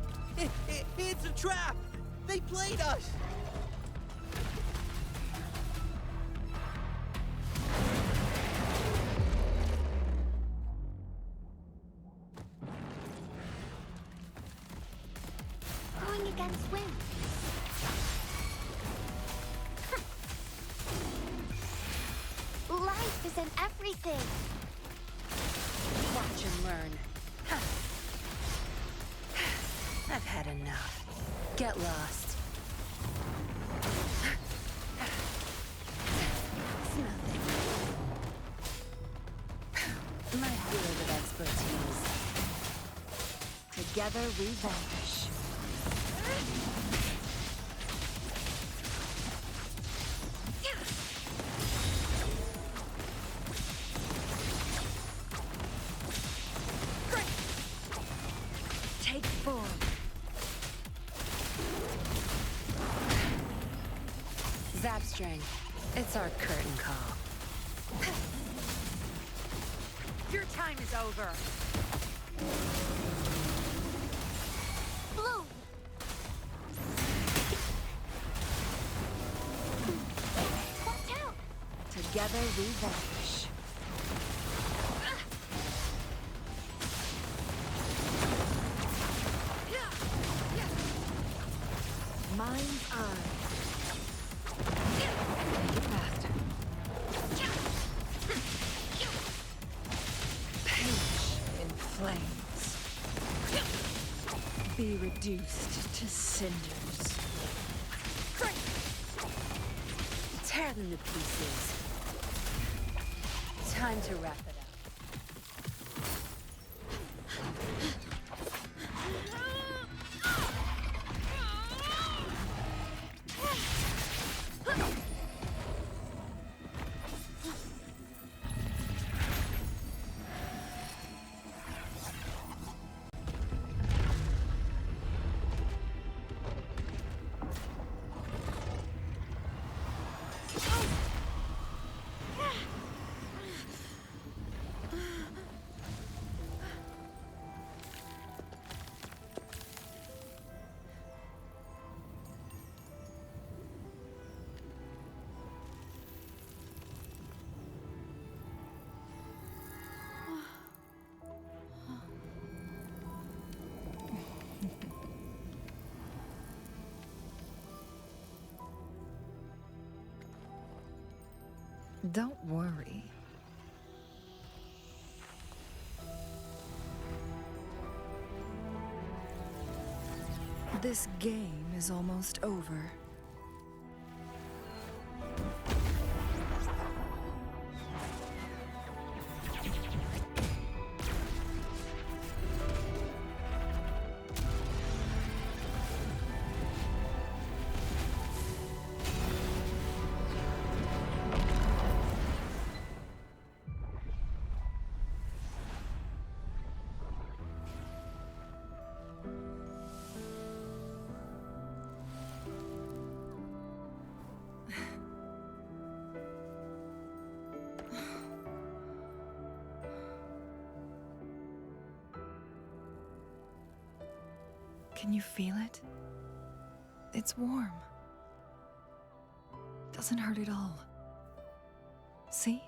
It's a trap! They played us! Going against wind. Life is in everything. Watch and learn. I've had enough. Get lost. It's nothing. My field of expertise. Together we vanish. Take form. Zap string. It's our curtain call. Your time is over. Bloom. Watch out. Together we vanish. Mind's eye. Make it faster. Pinch in flames. be reduced to cinders. Tear them to pieces. Time to wrap it up. Don't worry. This game is almost over. Can you feel it? It's warm. Doesn't hurt at all. See?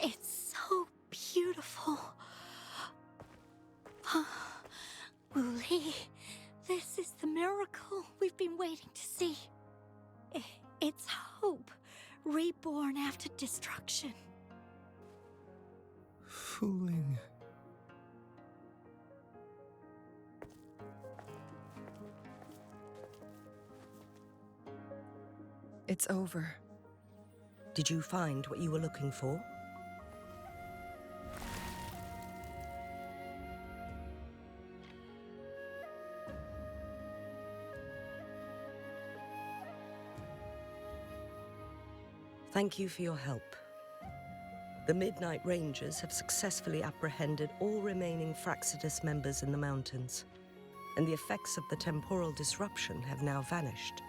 It's so beautiful. Wooly, this is the miracle we've been waiting to see. It's hope, reborn after destruction. Fooling. It's over. Did you find what you were looking for? Thank you for your help. The Midnight Rangers have successfully apprehended all remaining Fraxidus members in the mountains, and the effects of the temporal disruption have now vanished.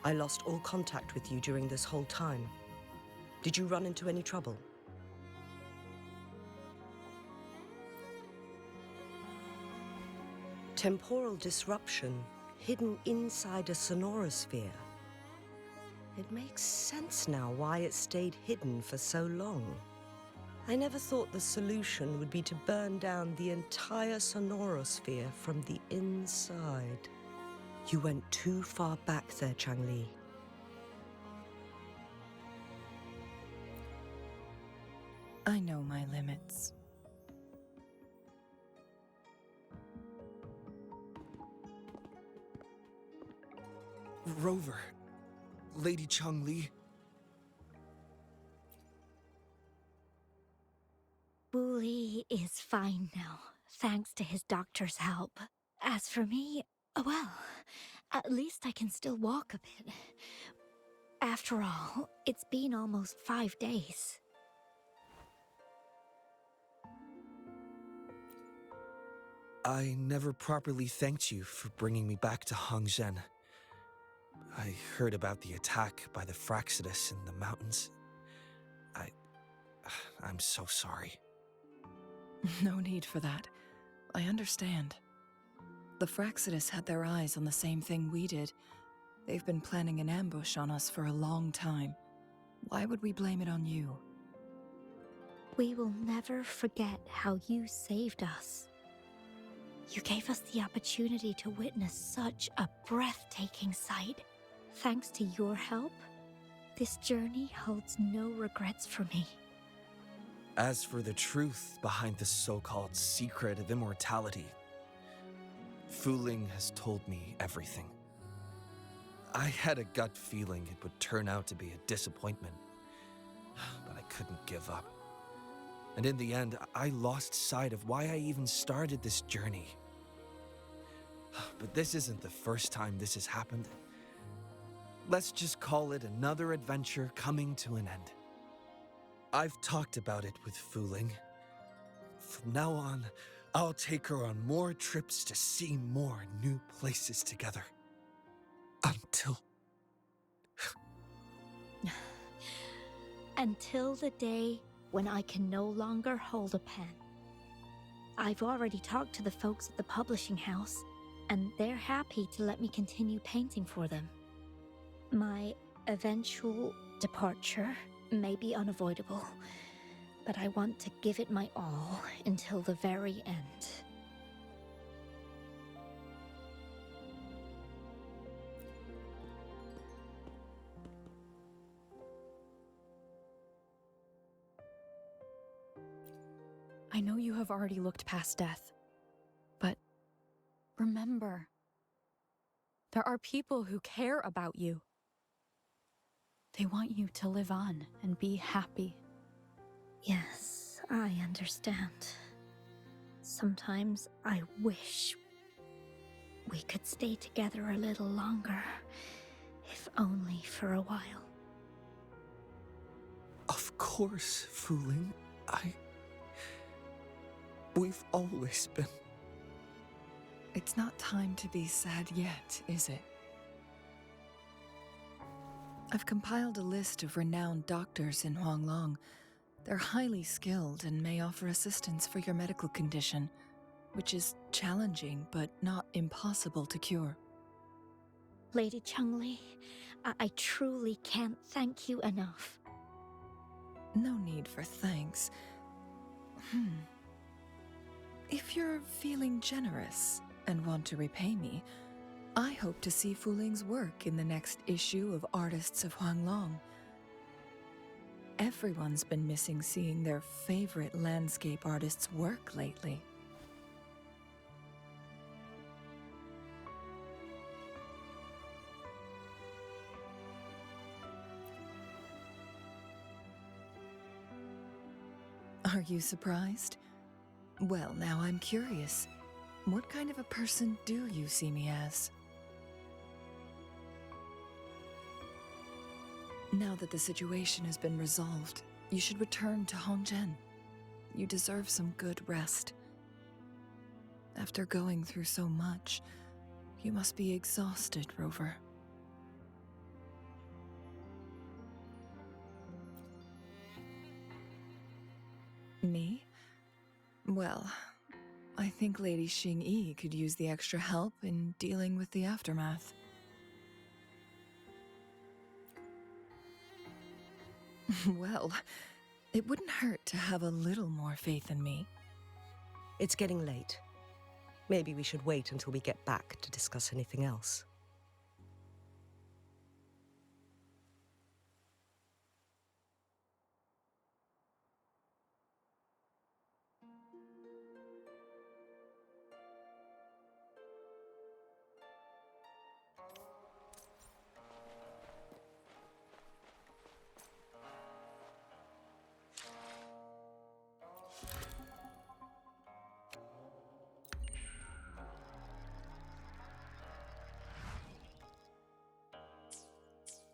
I lost all contact with you during this whole time. Did you run into any trouble? Temporal disruption hidden inside a sonorosphere. It makes sense now why it stayed hidden for so long. I never thought the solution would be to burn down the entire sonorosphere from the inside. You went too far back there, Changli. I know my limits. Rover. Lady Changli. Wooly is fine now, thanks to his doctor's help. As for me, well, at least I can still walk a bit. After all, it's been almost 5 days. I never properly thanked you for bringing me back to Hongzhen. I heard about the attack by the Fraxidus in the mountains. I'm so sorry. No need for that. I understand. The Fraxidus had their eyes on the same thing we did. They've been planning an ambush on us for a long time. Why would we blame it on you? We will never forget how you saved us. You gave us the opportunity to witness such a breathtaking sight. Thanks to your help, this journey holds no regrets for me. As for the truth behind the so-called secret of immortality, Fu Ling has told me everything. I had a gut feeling it would turn out to be a disappointment, but I couldn't give up. And in the end, I lost sight of why I even started this journey. But this isn't the first time this has happened. Let's just call it another adventure coming to an end. I've talked about it with Fu Ling. From now on, I'll take her on more trips to see more new places together. Until the day when I can no longer hold a pen. I've already talked to the folks at the publishing house, and they're happy to let me continue painting for them. My eventual departure may be unavoidable, but I want to give it my all until the very end. I know you have already looked past death, but remember, there are people who care about you. They want you to live on and be happy. Yes, I understand. Sometimes I wish we could stay together a little longer, if only for a while. Of course, Fu Ling. We've always been. It's not time to be sad yet, is it? I've compiled a list of renowned doctors in Huanglong. They're highly skilled and may offer assistance for your medical condition, which is challenging but not impossible to cure. Lady Changli, I truly can't thank you enough. No need for thanks. If you're feeling generous and want to repay me, I hope to see Fu Ling's work in the next issue of Artists of Huanglong. Everyone's been missing seeing their favorite landscape artists work lately. Are you surprised? Well, now I'm curious. What kind of a person do you see me as? Now that the situation has been resolved, you should return to Hongzhen. You deserve some good rest. After going through so much, you must be exhausted, Rover. Me? Well, I think Lady Xingyi could use the extra help in dealing with the aftermath. Well, it wouldn't hurt to have a little more faith in me. It's getting late. Maybe we should wait until we get back to discuss anything else.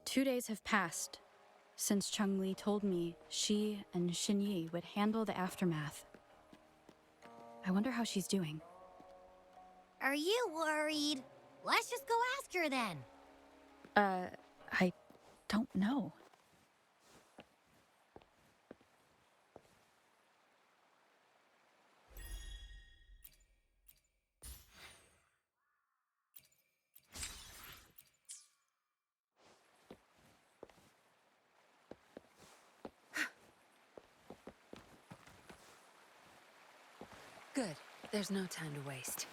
Two days have passed since Changli told me she and Xinyi would handle the aftermath. I wonder how she's doing. Are you worried? Let's just go ask her then. I don't know. Good. There's no time to waste.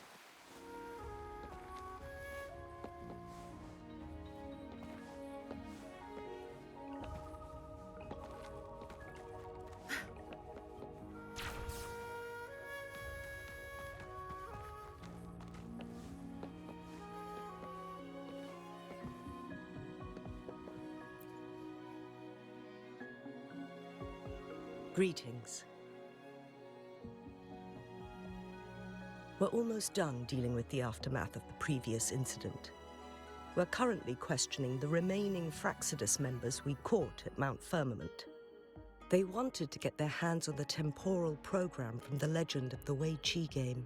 Greetings. We're almost done dealing with the aftermath of the previous incident. We're currently questioning the remaining Fraxidus members we caught at Mount Firmament. They wanted to get their hands on the temporal program from the legend of the Wei Qi game,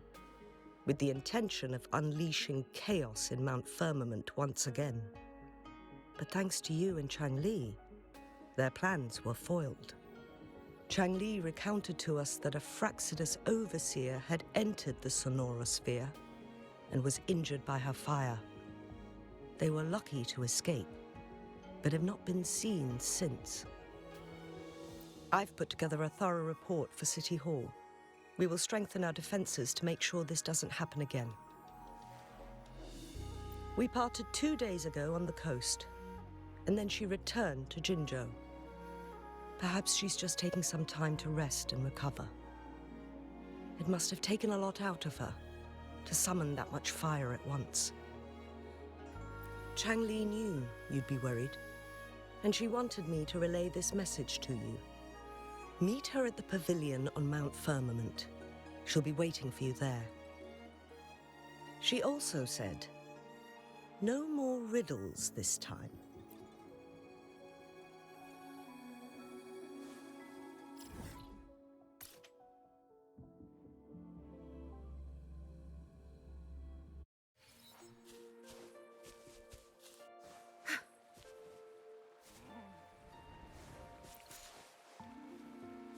with the intention of unleashing chaos in Mount Firmament once again. But thanks to you and Changli, their plans were foiled. Changli recounted to us that a Fraxidus overseer had entered the Sonorosphere and was injured by her fire. They were lucky to escape, but have not been seen since. I've put together a thorough report for City Hall. We will strengthen our defenses to make sure this doesn't happen again. We parted 2 days ago on the coast, and then she returned to Jinzhou. Perhaps she's just taking some time to rest and recover. It must have taken a lot out of her to summon that much fire at once. Changli knew you'd be worried, and she wanted me to relay this message to you. Meet her at the pavilion on Mount Firmament. She'll be waiting for you there. She also said, no more riddles this time.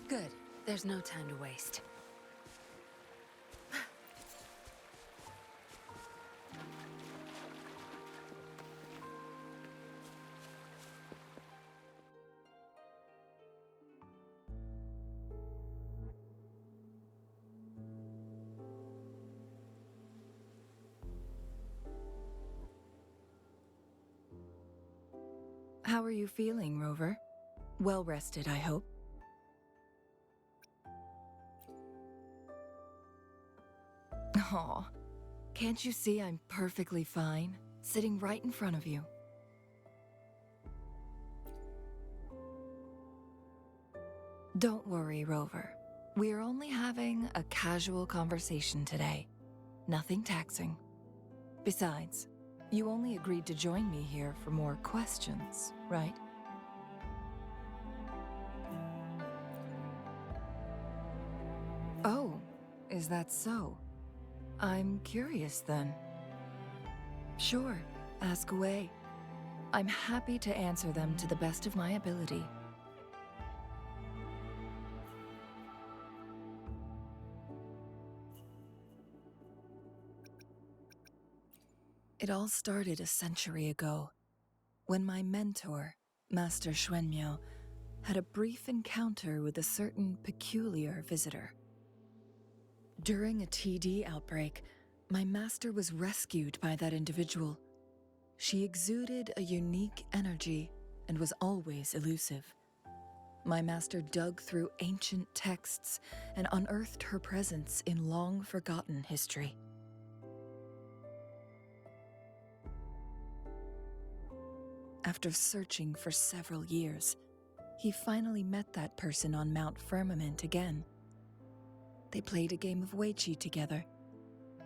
Good. There's no time to waste. How are you feeling, Rover? Well rested, I hope. Aw, can't you see I'm perfectly fine, sitting right in front of you? Don't worry, Rover. We're only having a casual conversation today. Nothing taxing. Besides, you only agreed to join me here for more questions, right? Oh, is that so? I'm curious then. Sure, ask away. I'm happy to answer them to the best of my ability. It all started a century ago, when my mentor, Master Xuanmiao, had a brief encounter with a certain peculiar visitor. During a TD outbreak, my master was rescued by that individual. She exuded a unique energy and was always elusive. My master dug through ancient texts and unearthed her presence in long-forgotten history. After searching for several years, he finally met that person on Mount Firmament again. They played a game of Weiqi together,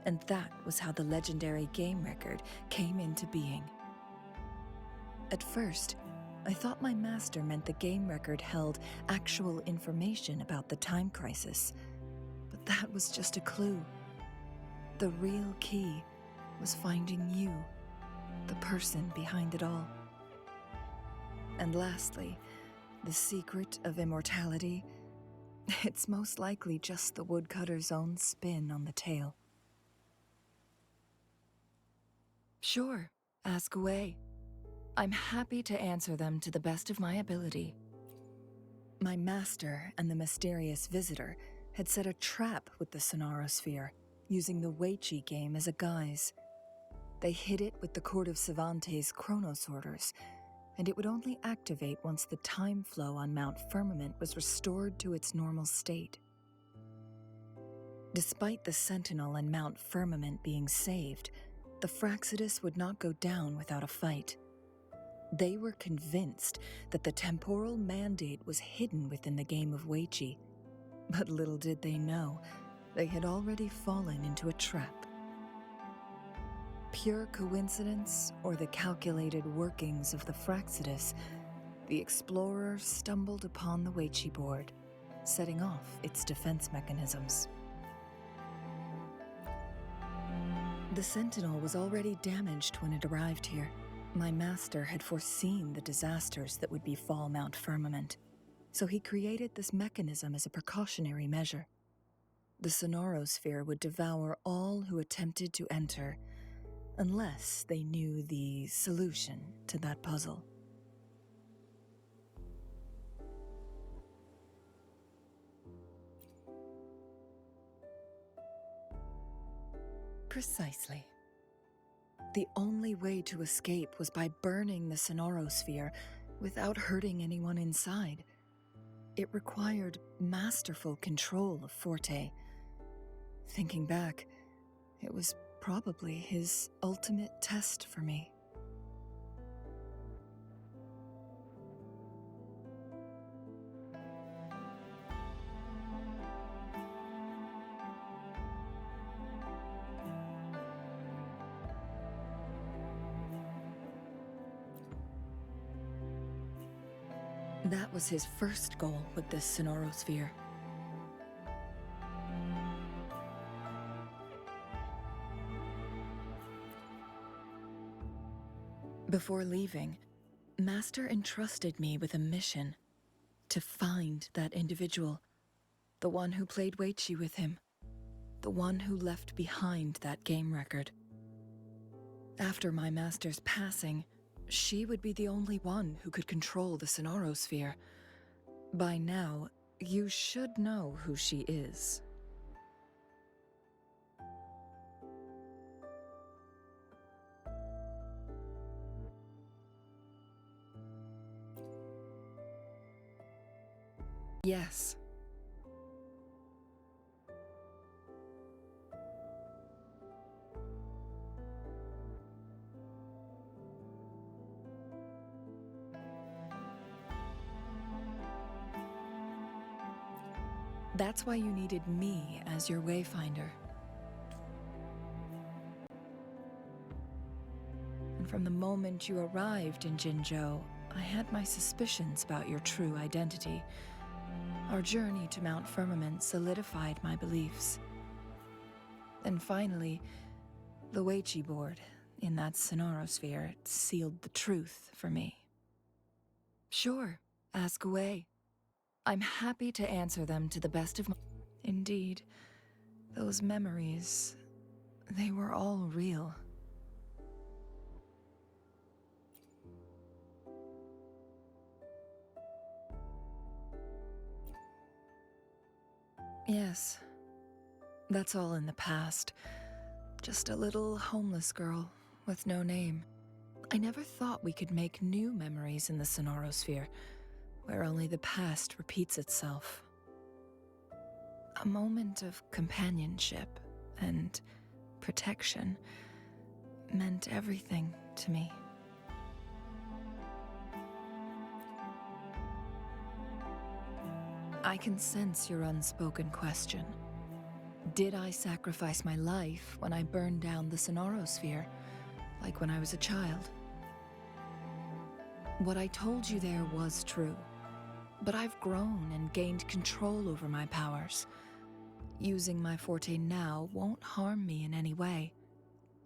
and that was how the legendary game record came into being. At first, I thought my master meant the game record held actual information about the time crisis, but that was just a clue. The real key was finding you, the person behind it all. And lastly, the secret of immortality, it's most likely just the woodcutter's own spin on the tale. Sure, ask away. I'm happy to answer them to the best of my ability. My master and the mysterious visitor had set a trap with the Sonarosphere, using the Weiqi game as a guise. They hid it with the Court of Cervantes' chronosorters, and it would only activate once the time flow on Mount Firmament was restored to its normal state. Despite the Sentinel and Mount Firmament being saved, the Fraxidus would not go down without a fight. They were convinced that the temporal mandate was hidden within the game of Weiqi, but little did they know, they had already fallen into a trap. Pure coincidence or the calculated workings of the Fraxidus, the explorer stumbled upon the Weiqi board, setting off its defense mechanisms. The Sentinel was already damaged when it arrived here. My master had foreseen the disasters that would befall Mount Firmament, so he created this mechanism as a precautionary measure. The Sonarosphere would devour all who attempted to enter, unless they knew the solution to that puzzle. Precisely. The only way to escape was by burning the Sonarosphere without hurting anyone inside. It required masterful control of Forte. Thinking back, it was probably his ultimate test for me. That was his first goal with this Sonarosphere. Before leaving, Master entrusted me with a mission to find that individual, the one who played Weiqi with him, the one who left behind that game record. After my master's passing, she would be the only one who could control the Sonarosphere. By now, you should know who she is. Yes. That's why you needed me as your wayfinder. And from the moment you arrived in Jinzhou, I had my suspicions about your true identity. Our journey to Mount Firmament solidified my beliefs. And finally, the Weiqi board in that Sonarosphere sealed the truth for me. Sure, ask away. I'm happy to answer them to the best of my... Indeed, those memories, they were all real. Yes, that's all in the past. Just a little homeless girl with no name. I never thought we could make new memories in the Sonarosphere, where only the past repeats itself. A moment of companionship and protection meant everything to me. I can sense your unspoken question. Did I sacrifice my life when I burned down the Sonarosphere, like when I was a child? What I told you there was true, but I've grown and gained control over my powers. Using my forte now won't harm me in any way.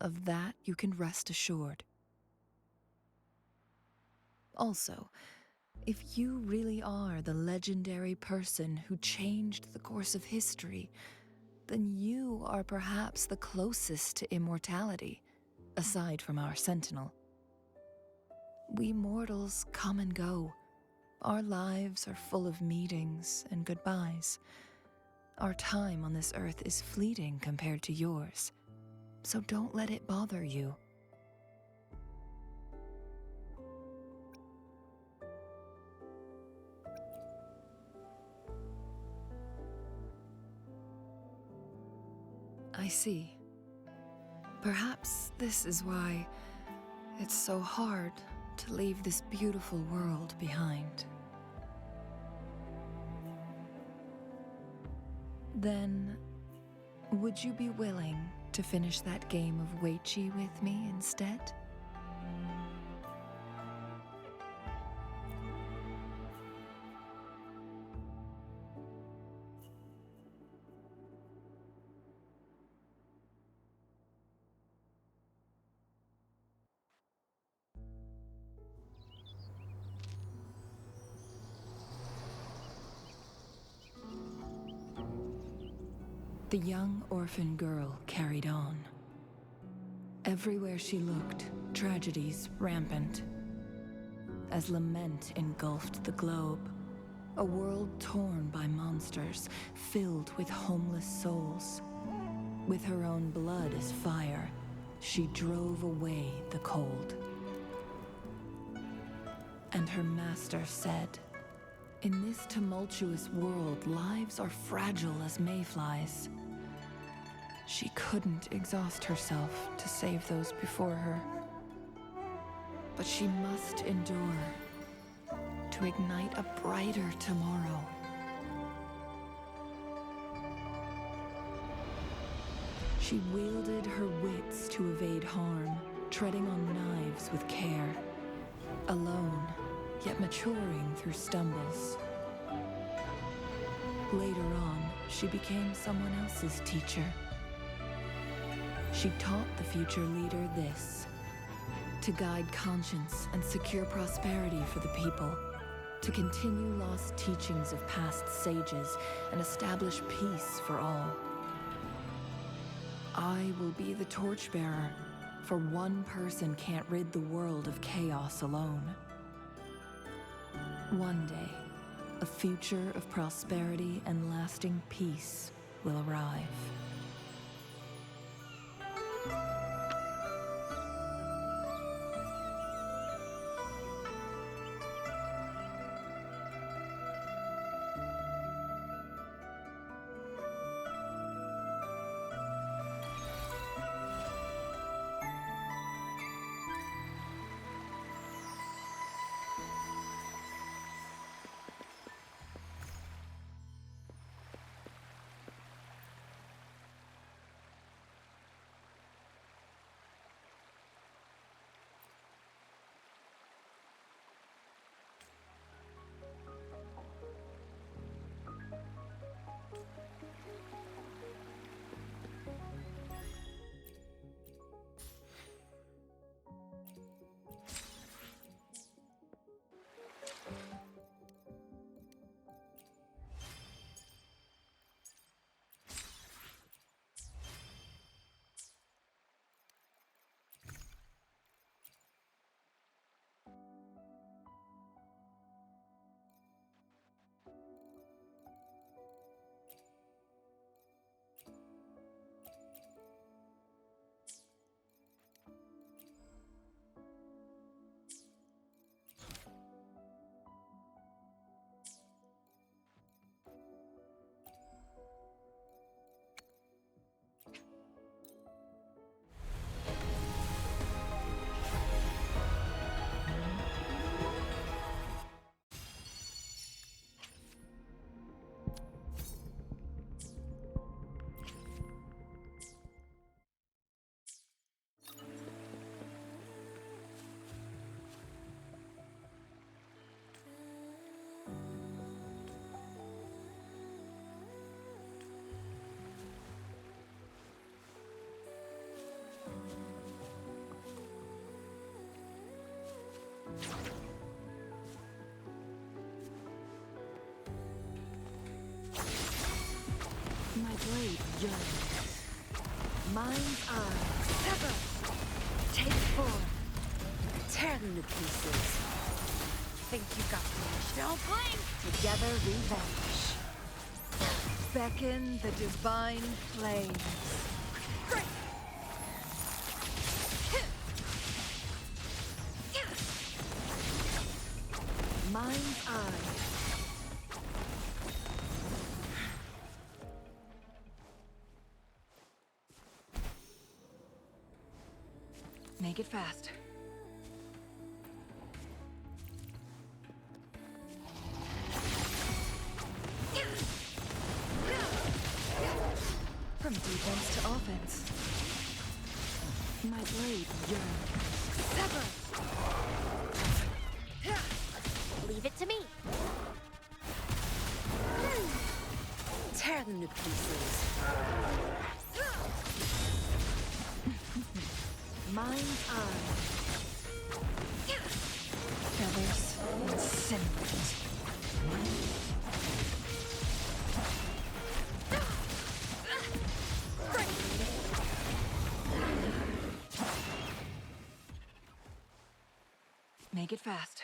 Of that you can rest assured. Also, if you really are the legendary person who changed the course of history, then you are perhaps the closest to immortality, aside from our Sentinel. We mortals come and go. Our lives are full of meetings and goodbyes. Our time on this earth is fleeting compared to yours, so don't let it bother you. I see. Perhaps this is why it's so hard to leave this beautiful world behind. Then, would you be willing to finish that game of Weiqi with me instead? The young orphan girl carried on. Everywhere she looked, tragedies rampant. As lament engulfed the globe, a world torn by monsters, filled with homeless souls. With her own blood as fire, she drove away the cold. And her master said, "In this tumultuous world, lives are fragile as mayflies." She couldn't exhaust herself to save those before her. But she must endure to ignite a brighter tomorrow. She wielded her wits to evade harm, treading on knives with care. Alone, yet maturing through stumbles. Later on, she became someone else's teacher. She taught the future leader this: to guide conscience and secure prosperity for the people, to continue lost teachings of past sages and establish peace for all. I will be the torchbearer, for one person can't rid the world of chaos alone. One day, a future of prosperity and lasting peace will arrive. My blade yearns. Mind's eye. Sever! Take form. Tear them to pieces. Think you got me? Don't blink! Together we vanish. Beckon the divine flames. Mind's eye. Make it fast. From defense to offense. My blade yearns. Sever! Leave it to me. Tear them to pieces. Mind's eye. Feathers and cinders. Make it fast.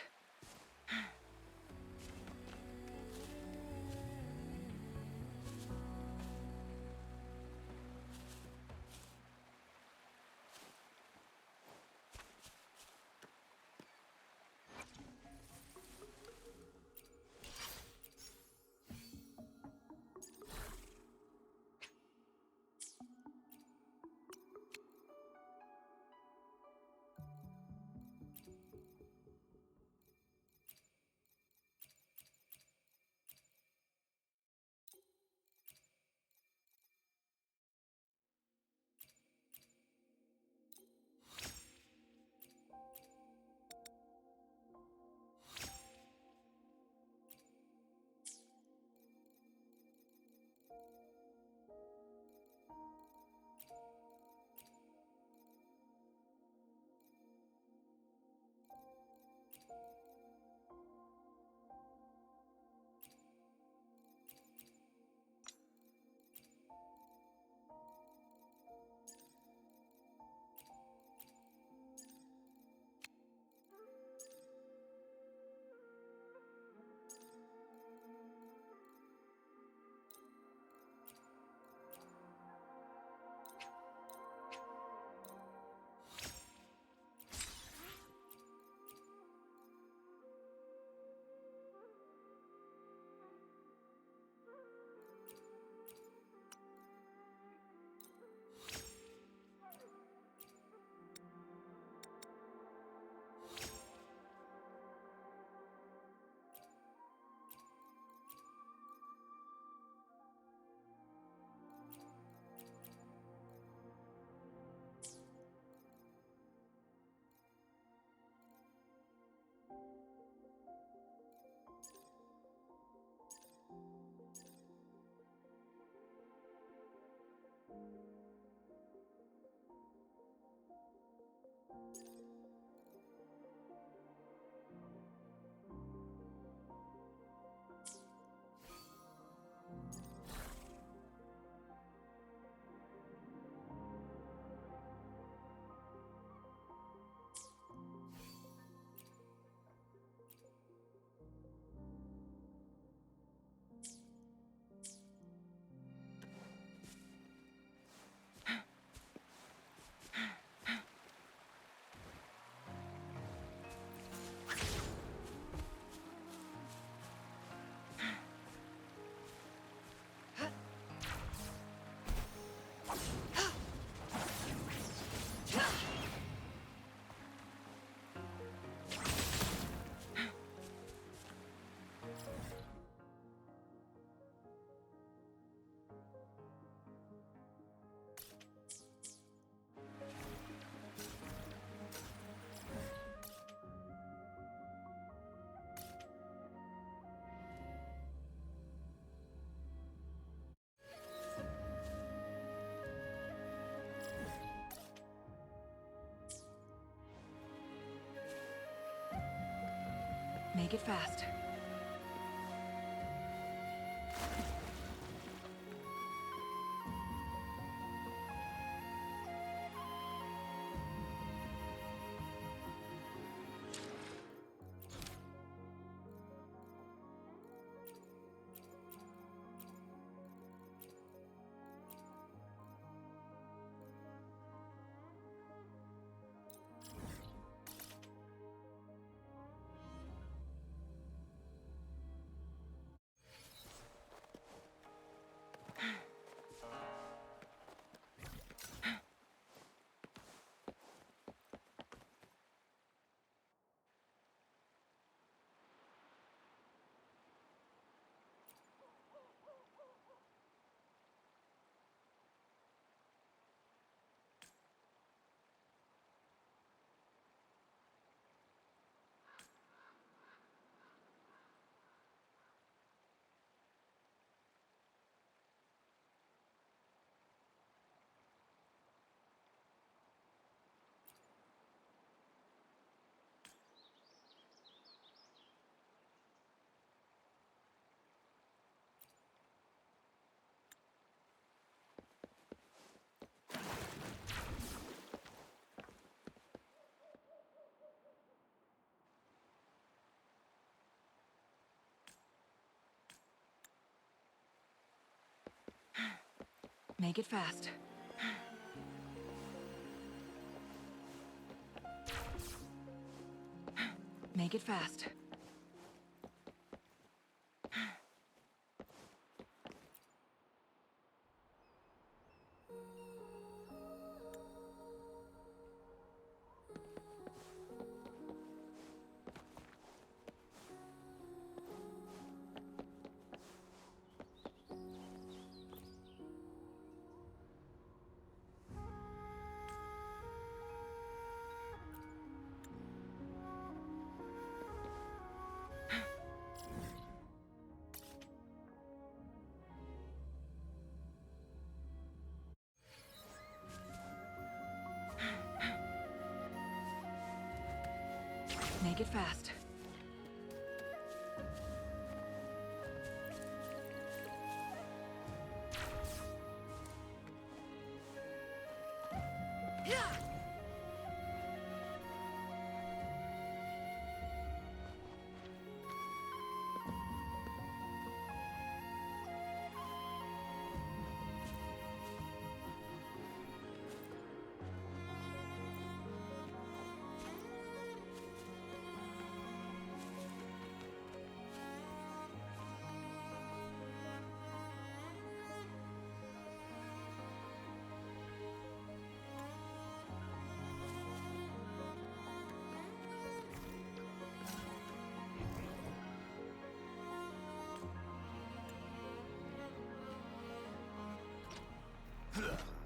Make it fast. Make it fast. Make it fast. Make it fast.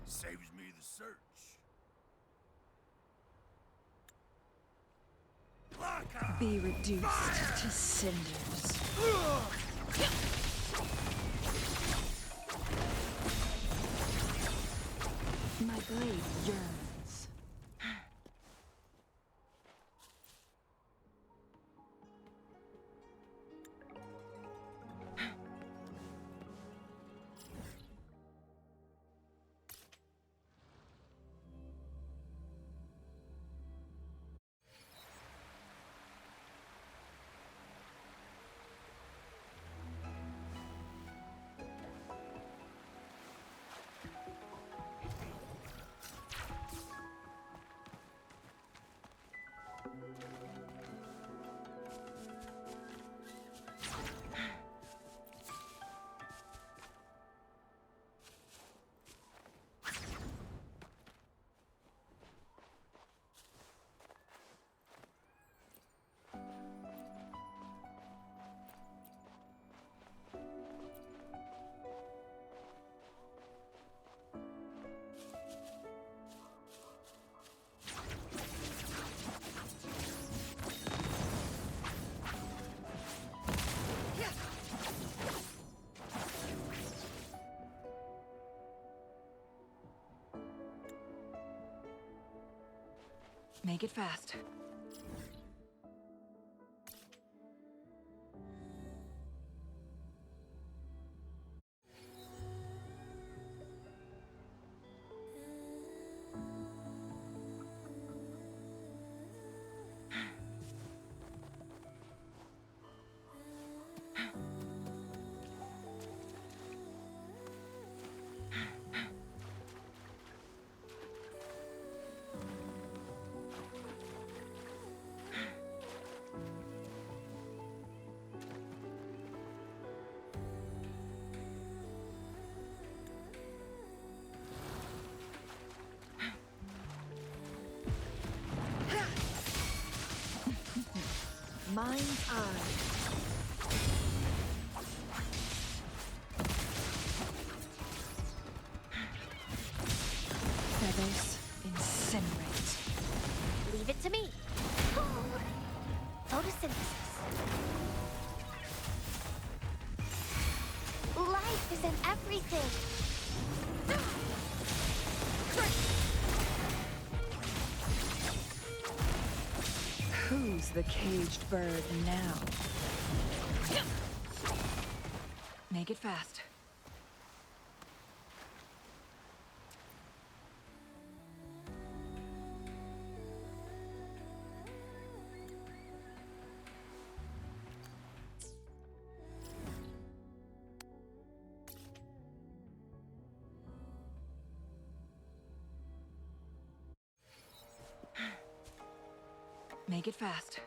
Saves me the search. Be reduced to cinders. My blade yearns. Make it fast. Mind's eye. Feathers incinerate. Leave it to me. Photosynthesis. Life is in everything. Who's the caged bird now? Make it fast. Make it fast.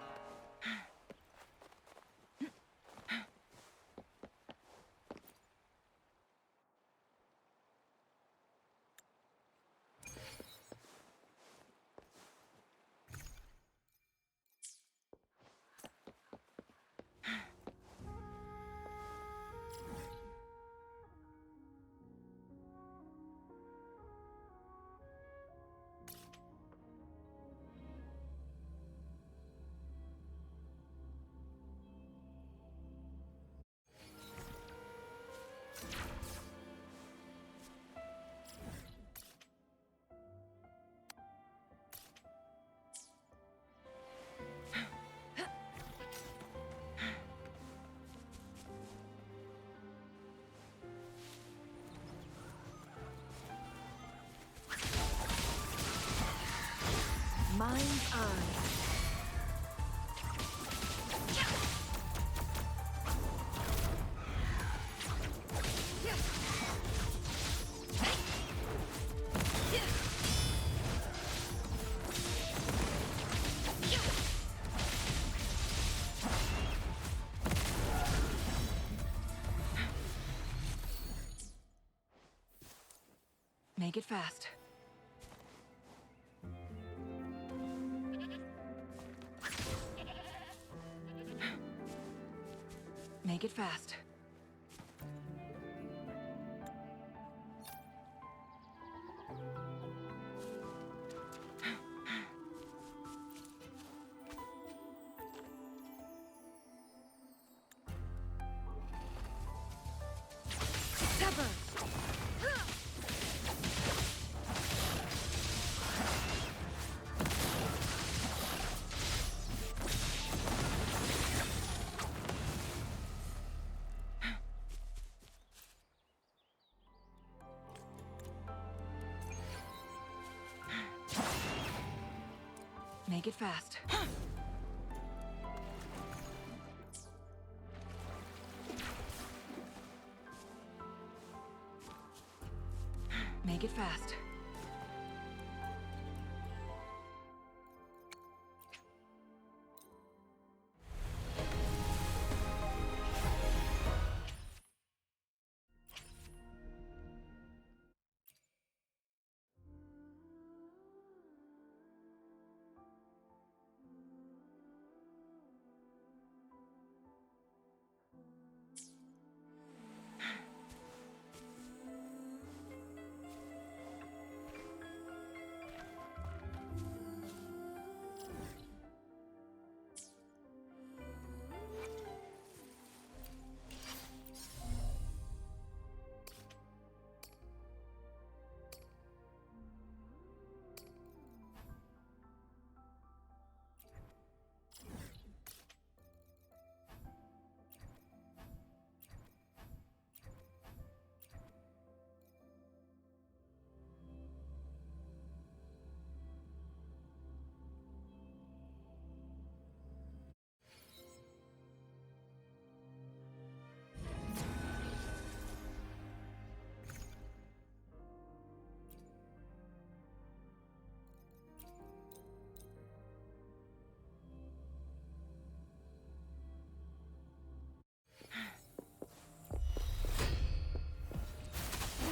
Mind's eye. Make it fast. Make it fast. Sever! Make it fast. Make it fast.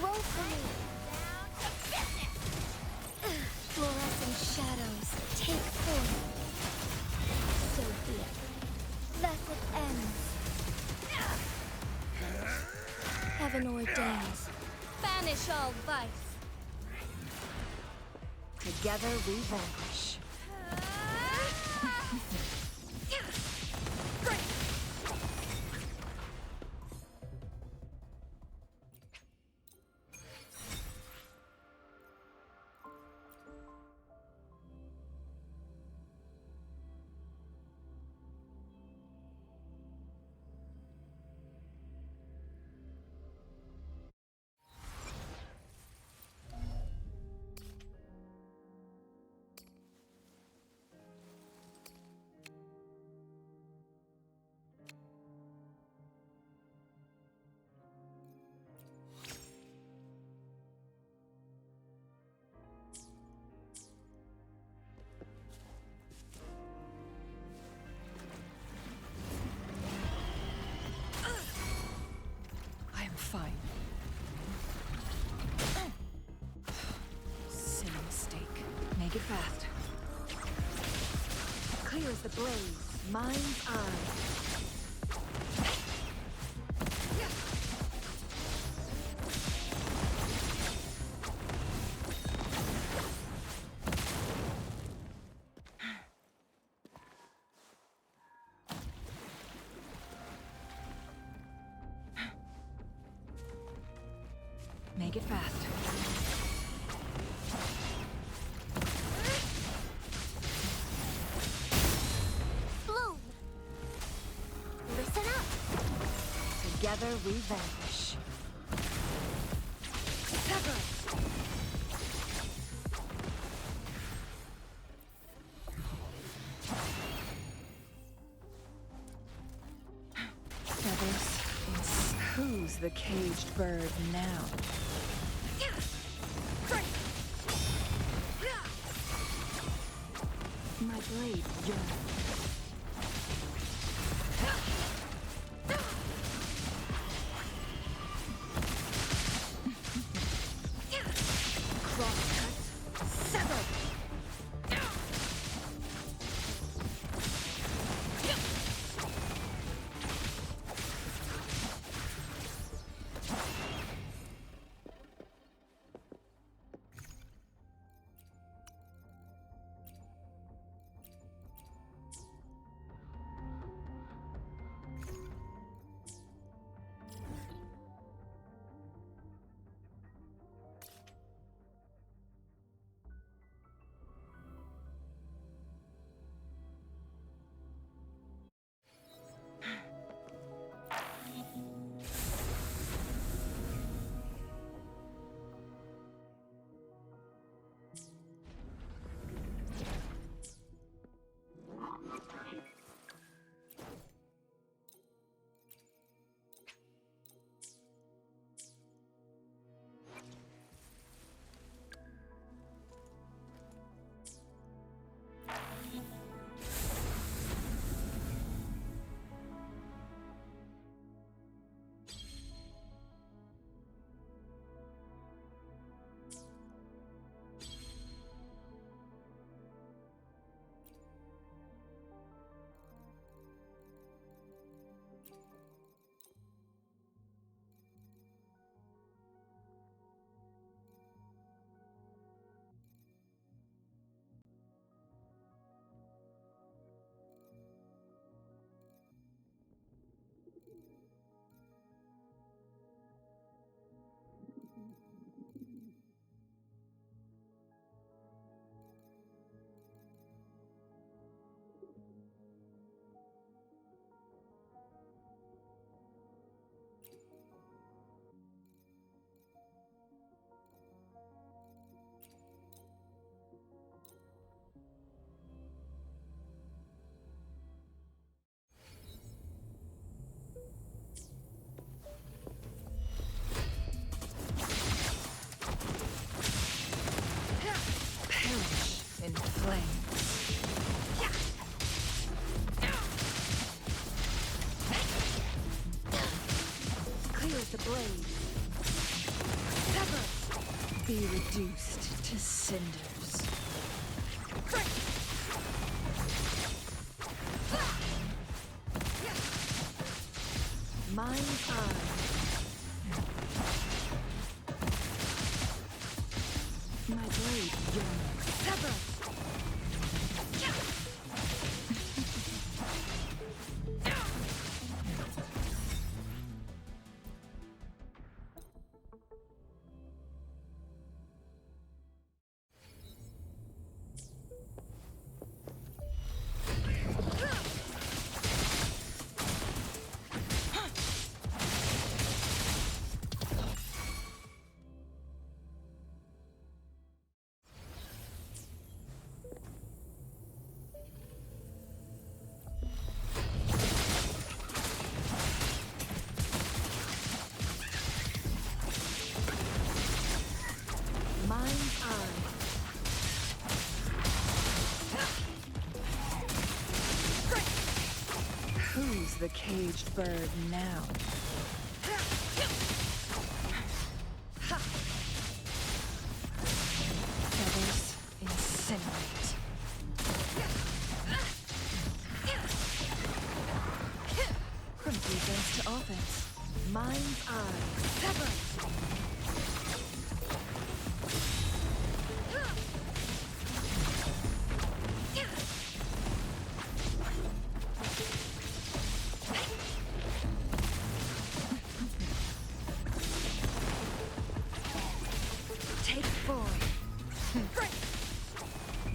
Woefully! Down to business! Fluorescent shadows take form. So be it. Thus it ends. Heaven ordains. Banish all vice. Together we vanquish. Make it fast. Clear as the blaze. Mind's eye. Make it fast. Bloom! Listen up! Together we vanish. Sever! Feathers, who's the caged bird now? My blade yearns. Crosscut, severed. In flames. Clear as the blade. Sever! Be reduced to cinders. Mind's eye. My blade yearns. Sever! Who's the caged bird now? Feathers in incinerate. From defense to offense. Mind's eye. Sever! Take forward.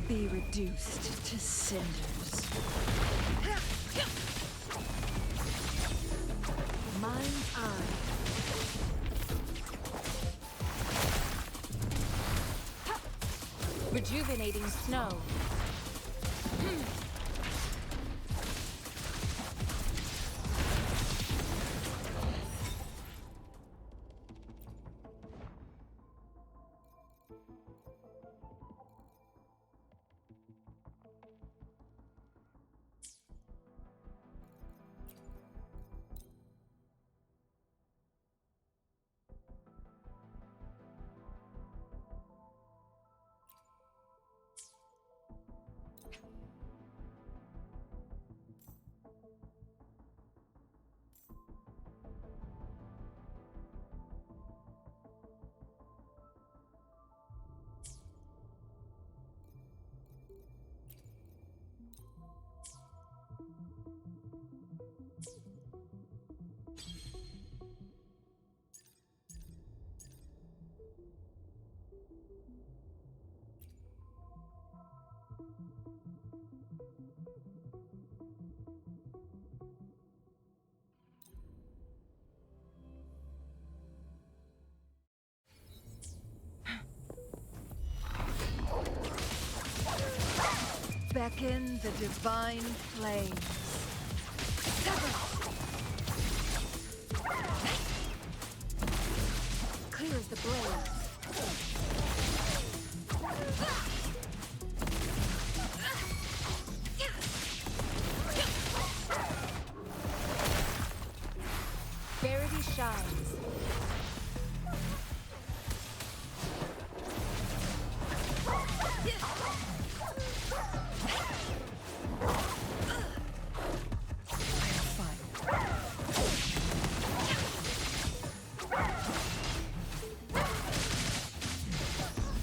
Be reduced to cinders. Mind's eye. Rejuvenating snow. Beckon the divine flames. Clear as the blaze. Verity shines.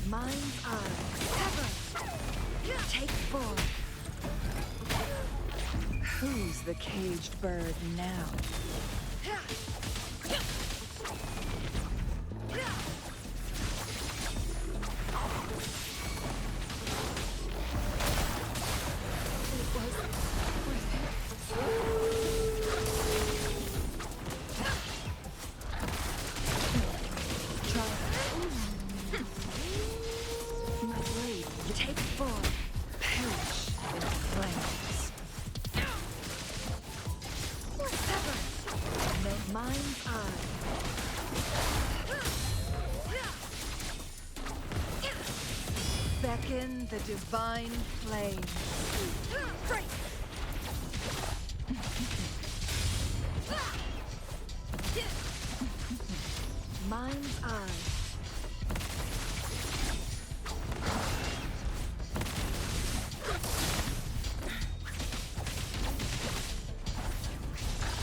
Mind's eye. Sever! Take form. Who's the caged bird now? My blade, take form. Perish in flames. Sever! Mind's eye. Beckon the divine flame. Mind's eye.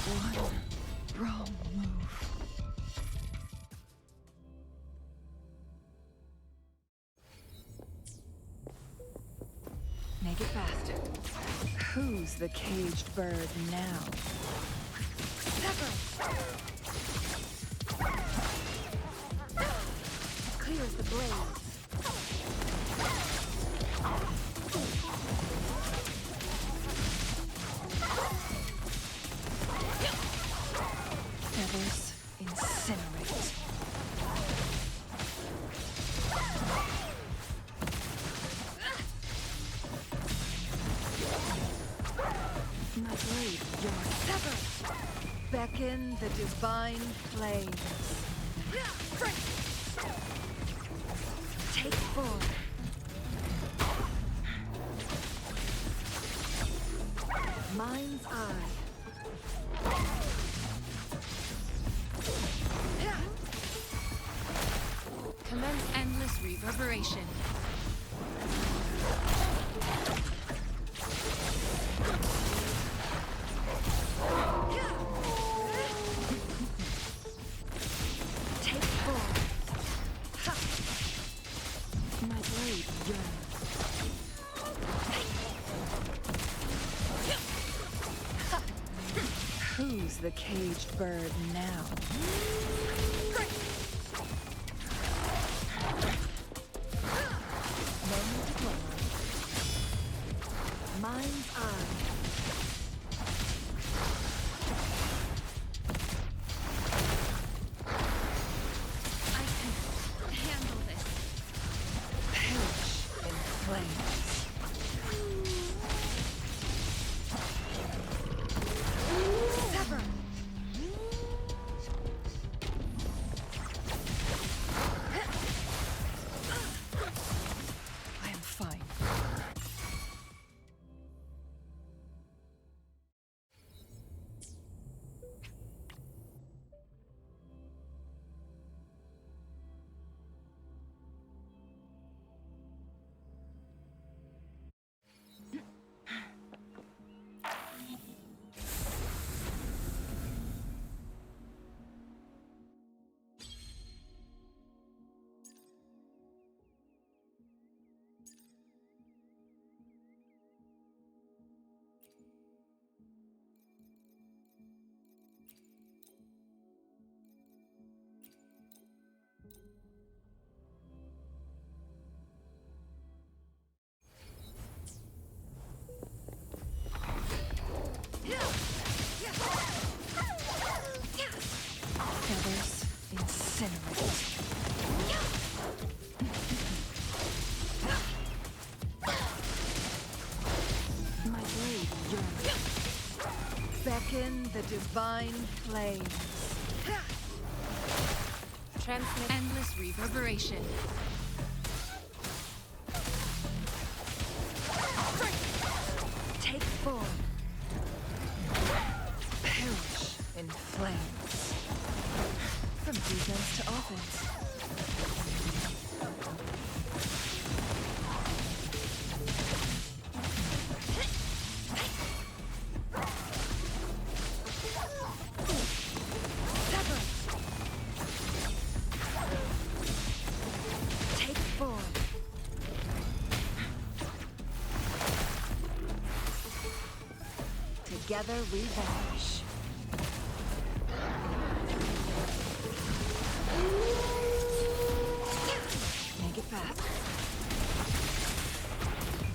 One wrong move. Make it faster. Who's the caged bird now? Clear as the blaze. Feathers incinerate. My blade, you're severed. Beckon the divine flames. Take form. Mind's eye. Commence endless reverberation. Take full. Ha. My blade yearns. Ha. Who's the caged bird now? Moment to glow. Mind's eye. I can handle this. Perish in flames. Sever. I am fine. Feathers incinerate. My blade yearns. Beckon the divine flames. Transmit endless reverberation. Take form. Perish in flames. From defense to offense. Sever. Take form. Together we vanish. Make it fast.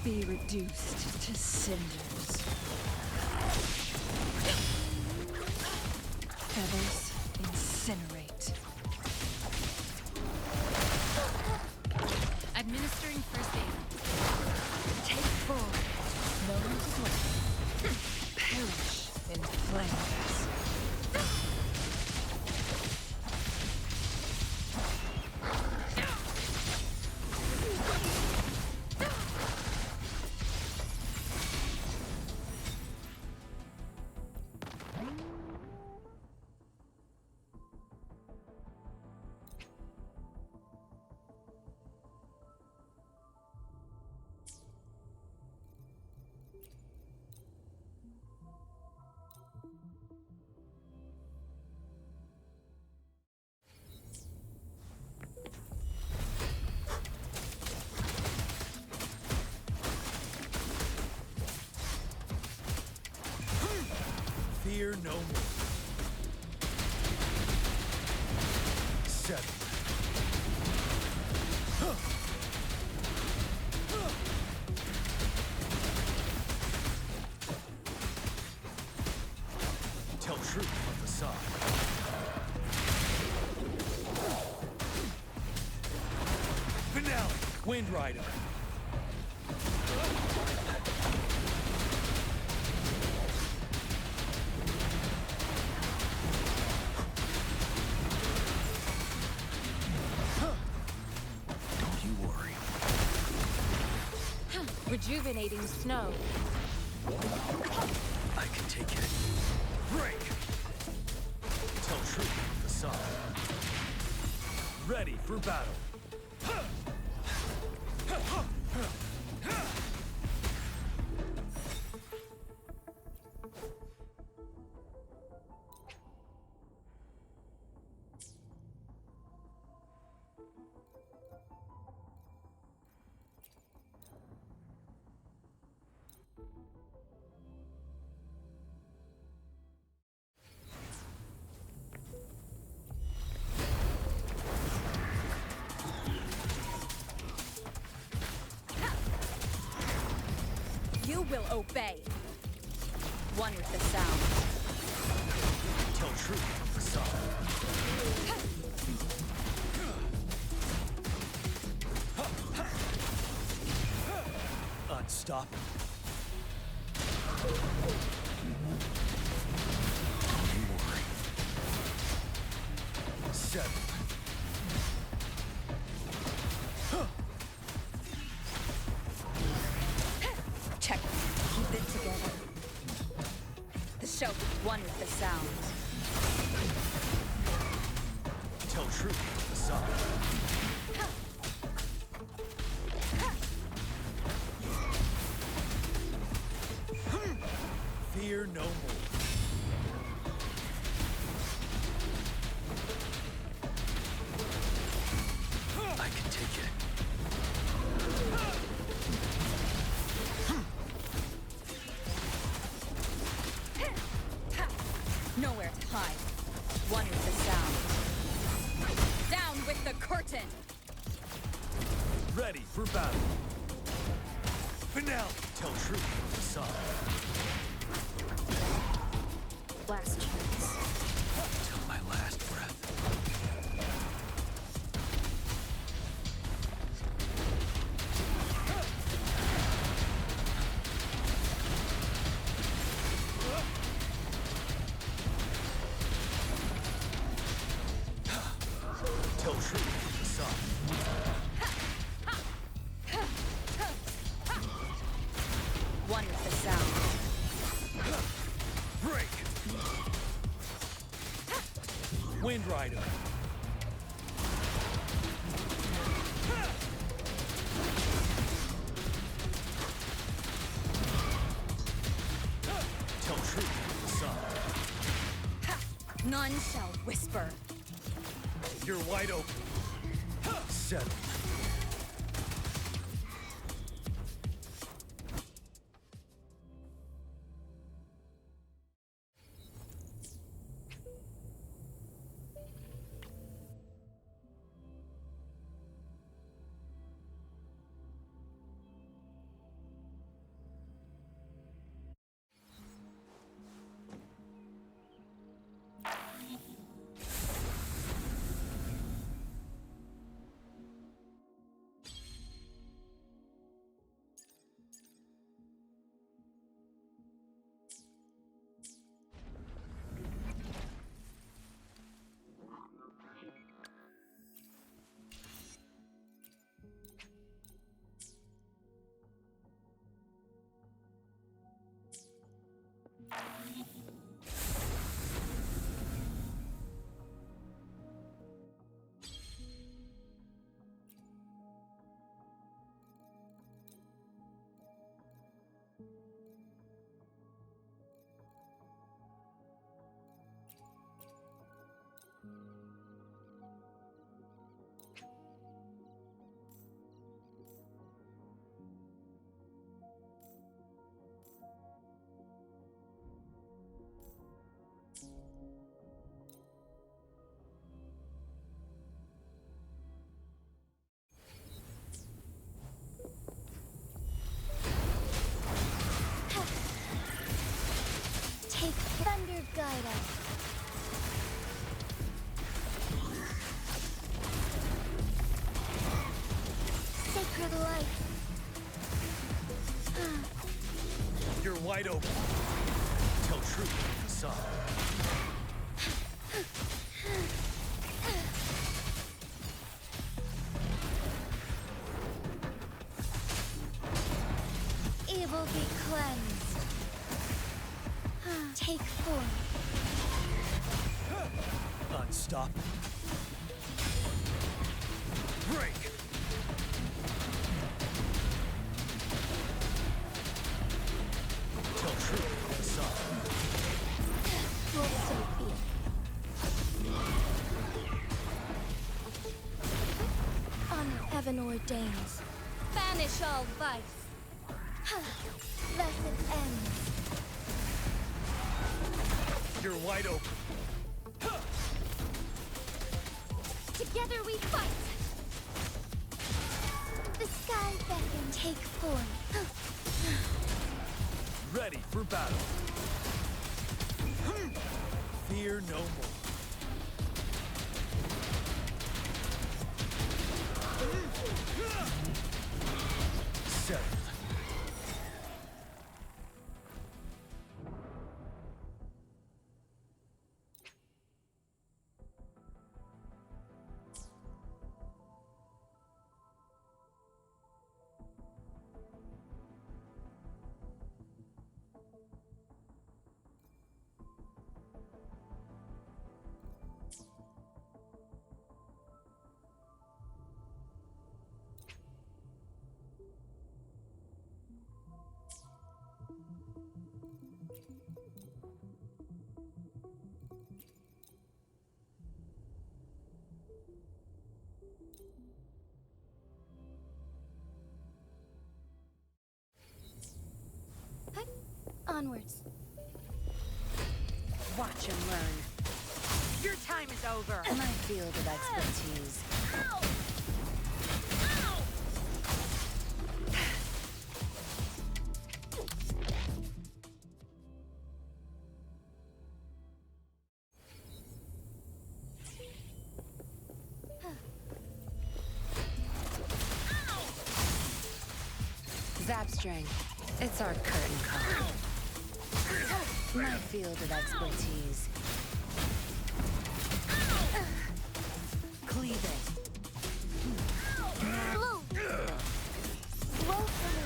Be reduced to cinders. Feathers incinerate. Administering first aid. Take form. No one to blame. Perish in flames. Fear no more. 7. Tell truth on the side. Finale, Wind Rider. Rejuvenating snow. I can take it. Break! Tell truth on the side. Ready for battle. will obey. One with the sound. Tell truth from facade. Unstoppable. Glory. Settle. Check. Keep it together. The show. One with the sound. Tell truth from facade. Fear no more. I can take it. Nowhere to hide. One with the sound. Down with the curtain. Ready for battle. Finale. Tell truth from facade. Last chance. Till my last breath. Tell truth from facade. One with the sound. Break! Wind Rider. Tell truth from facade. None shall whisper. You're wide open. Settle. Take thunder guide us. Sacred light. You're wide open. Tell truth from facade. Evil be cleansed. Take form. Unstoppable. Break! Tell truth from facade. Will so be. Honor heaven ordains. Banish all vice. Thus it ends. You're wide open. Together we fight. The sky beckons. Take form. ready for battle. Fear no more. Settled. Onwards. Watch and learn. Your time is over. My field of expertise. Ow! Zap strength. It's our curtain call. My field of expertise. Cleave it. Blue! Blow for me!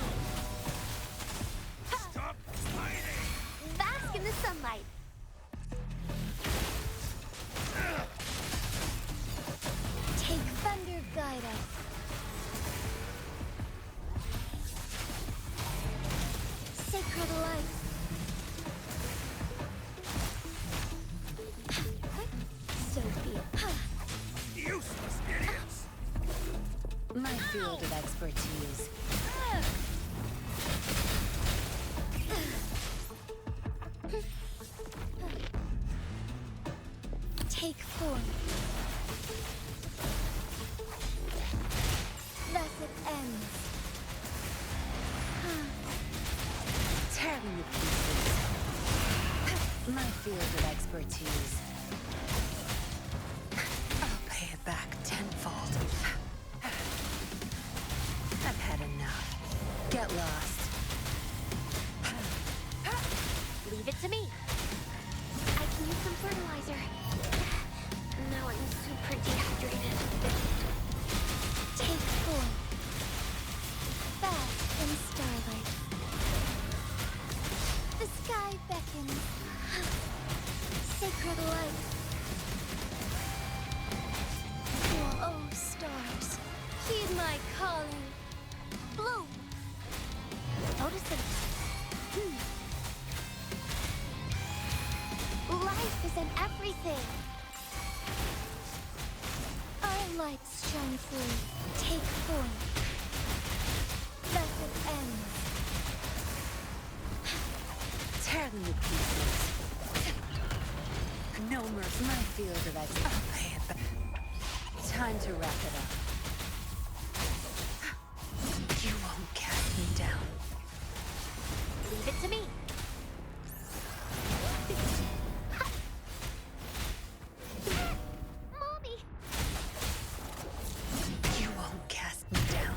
Stop fighting! Bask in the sunlight! Take thunder, guide us. Sacred light. So be it. Useless idiots! My field of expertise. Take form. Thus it ends. Tear them to pieces. My field of expertise. I'll pay it back tenfold. I've had enough. Get lost. Leave it to me. I can use some fertilizer. Now I'm super dehydrated. Take form. Bask in starlight. The sky beckons. Sacred light. Oh, stars, heed my calling. Bloom. Notice them. Life is in everything. Our lights shine through. Take form. Thus it ends. Tear them to pieces. No mercy. My field of expertise. I'll pay it back. Time to wrap it up. You won't cast me down. Leave it to me. Mommy! You won't cast me down.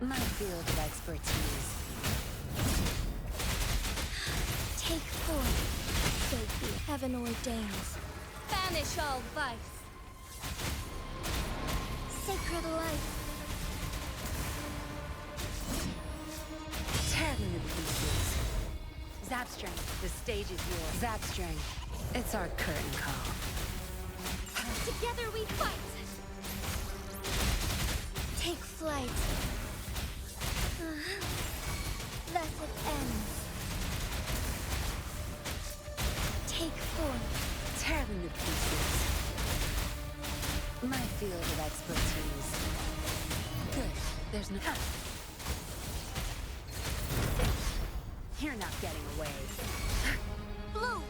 My field of expertise. Take form. So be heaven ordains. Banish all vice. Sacred light. Tear them to pieces. Zap strength. The stage is yours. Zap strength. It's our curtain call. Together we fight. Take flight. Thus it ends. Take form. Tear them to pieces. My field of expertise. Good. There's no... You're not getting away. Blue.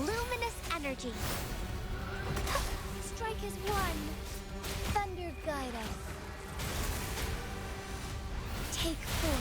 Luminous energy. Strike as one. Thunder guide us. take form.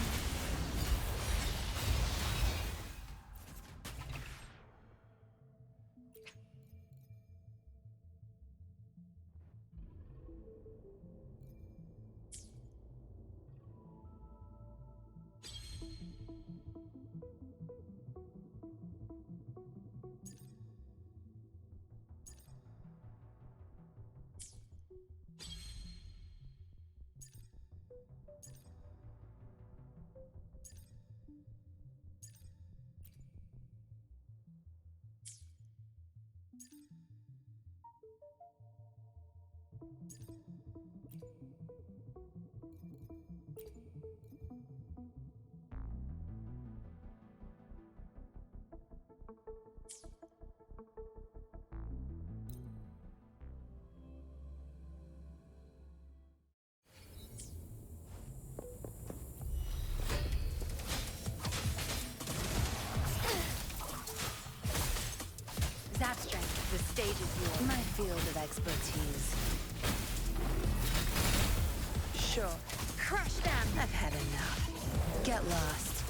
Zap strength, the stage is yours. My field of expertise. Sure. Crush them! I've had enough. Get lost.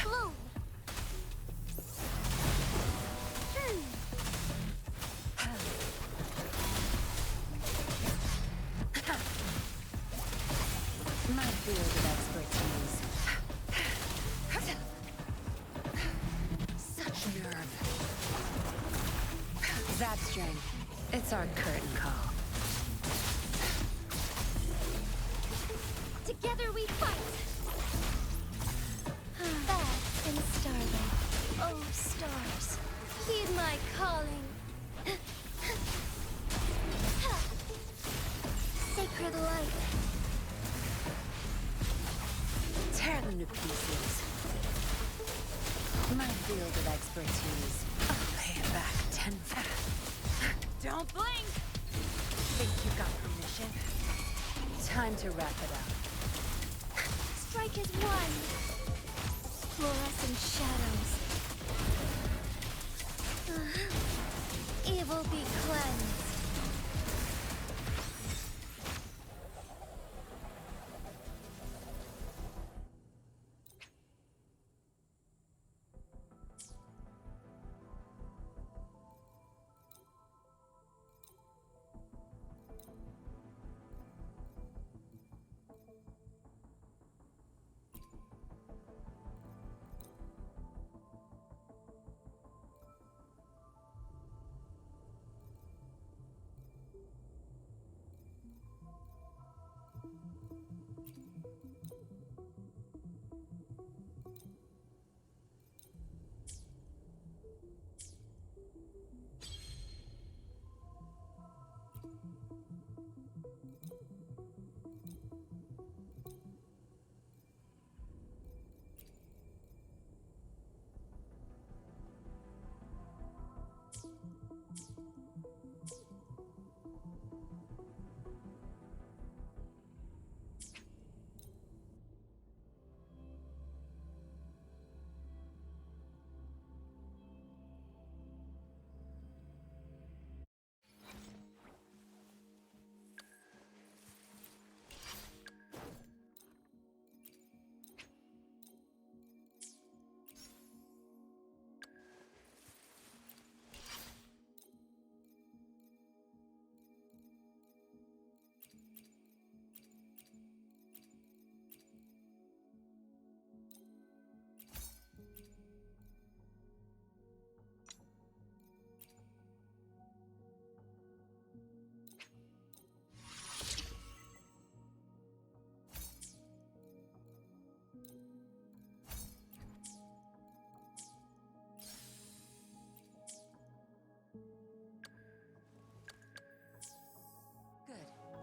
Bloom! My field of expertise. Such nerve. Zap strength. It's our curtain call. Together we fight! Bath in starlight. Oh, stars, heed my calling. Sacred light. Tear them to pieces. My field of expertise. I'll pay it back tenfold. Don't blink! Think you got permission? Time to wrap it up. Strike as one. Fluorescent shadows. Evil be cleansed.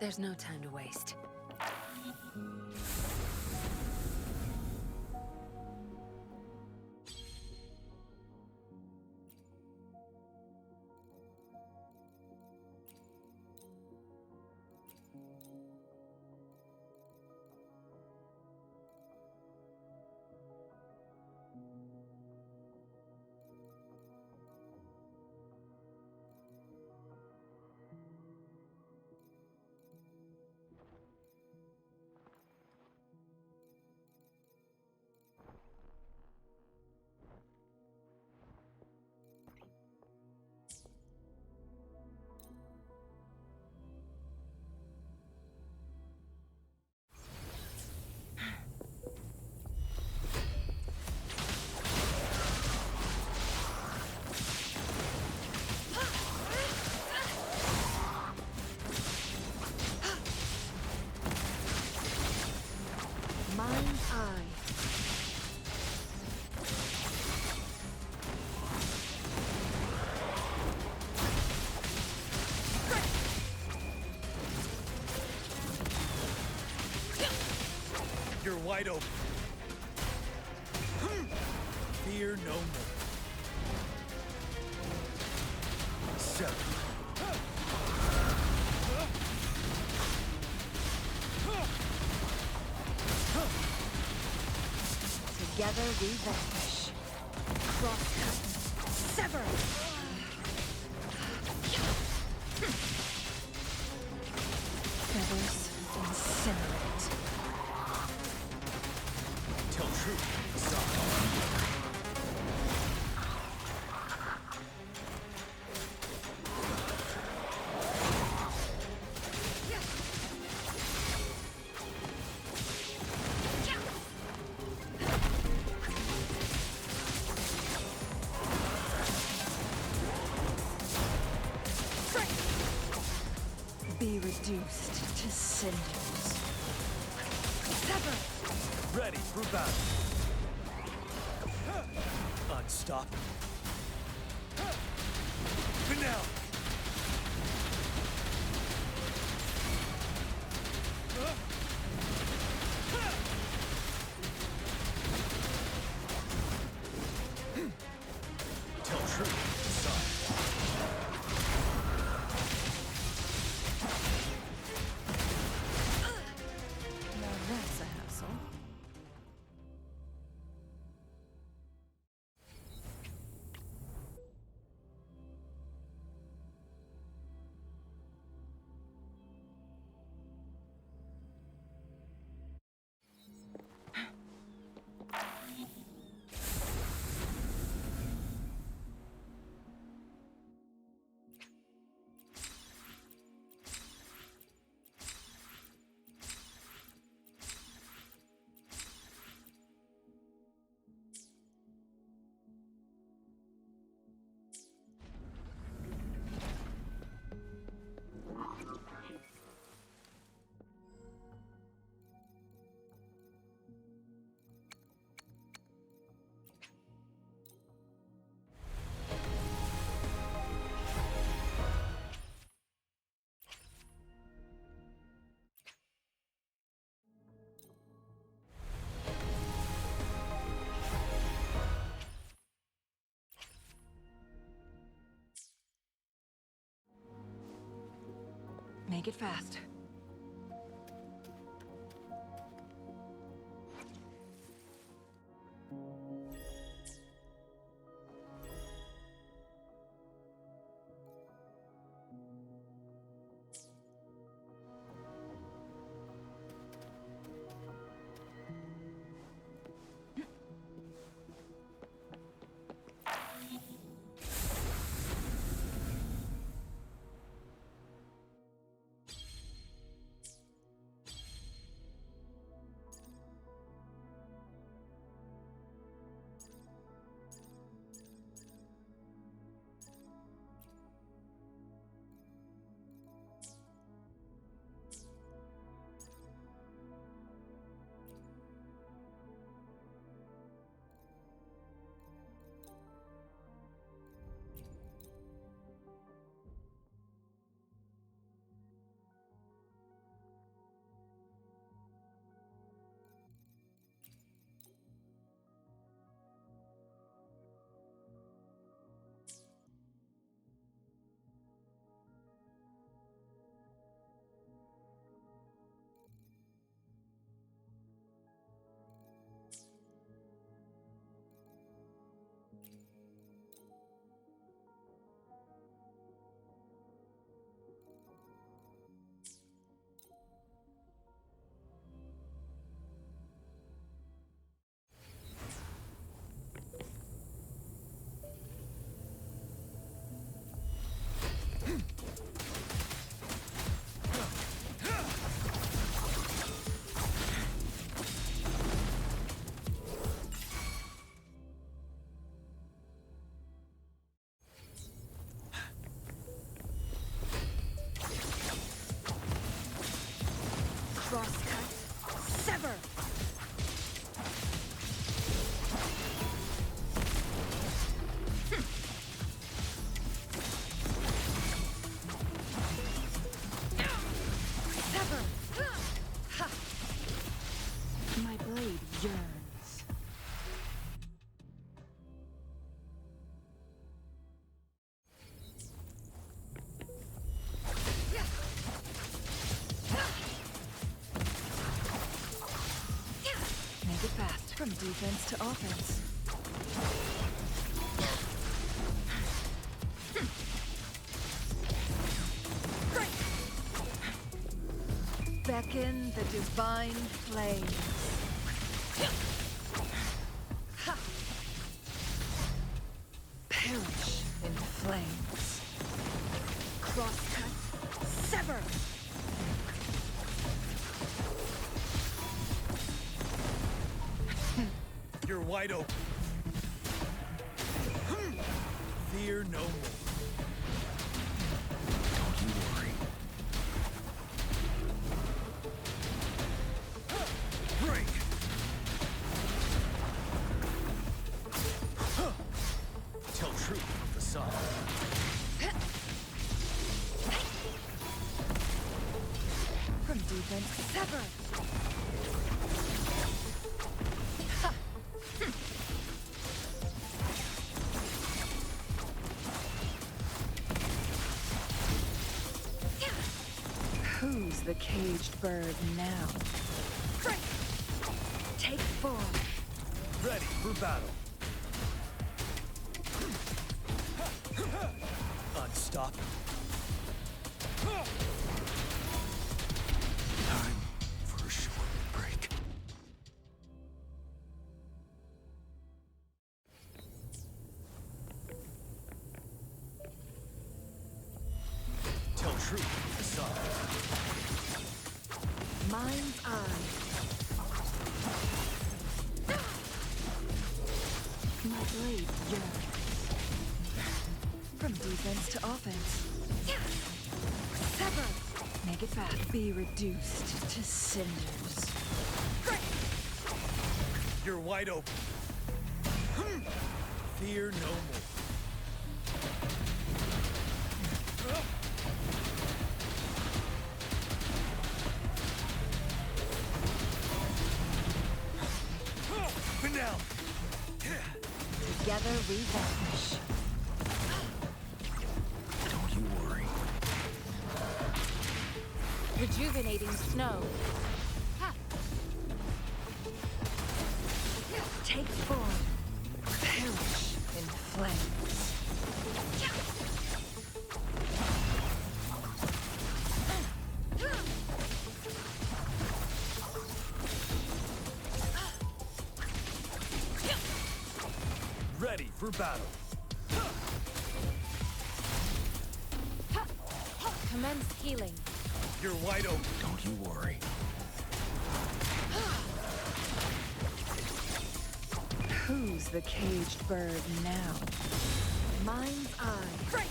There's no time to waste. Divine Eye. You're wide open. Fear no more. 7. Together we vanish. Cross cut. Sever! Feathers incinerate. Tell truth, son. Be reduced to cinders. Sever! Ready for battle. Unstoppable. Finale. Tell truth, son. Now that's a hassle. Make it fast. blade yearns. Make it fast. From defense to offense. Beckon the divine flames. Perish in flames. Crosscut, sever. You're wide open. Fear no more. Don't you worry. Break! Tell truth from the sun. From defense, sever. Who's the caged bird now? Take form. Ready for battle. Unstoppable. Time for a short break. Tell truth from the sun. Mind's eye. My blade yearns. From defense to offense. Sever. Make it fast. Be reduced to cinders. You're wide open. Fear no more. Finale. Together we vanish. Don't you worry. Rejuvenating snow. Take form. Perish in flames. Ready for battle. Commence healing. You're wide open. Don't you worry. Who's the caged bird now? Mind's eye.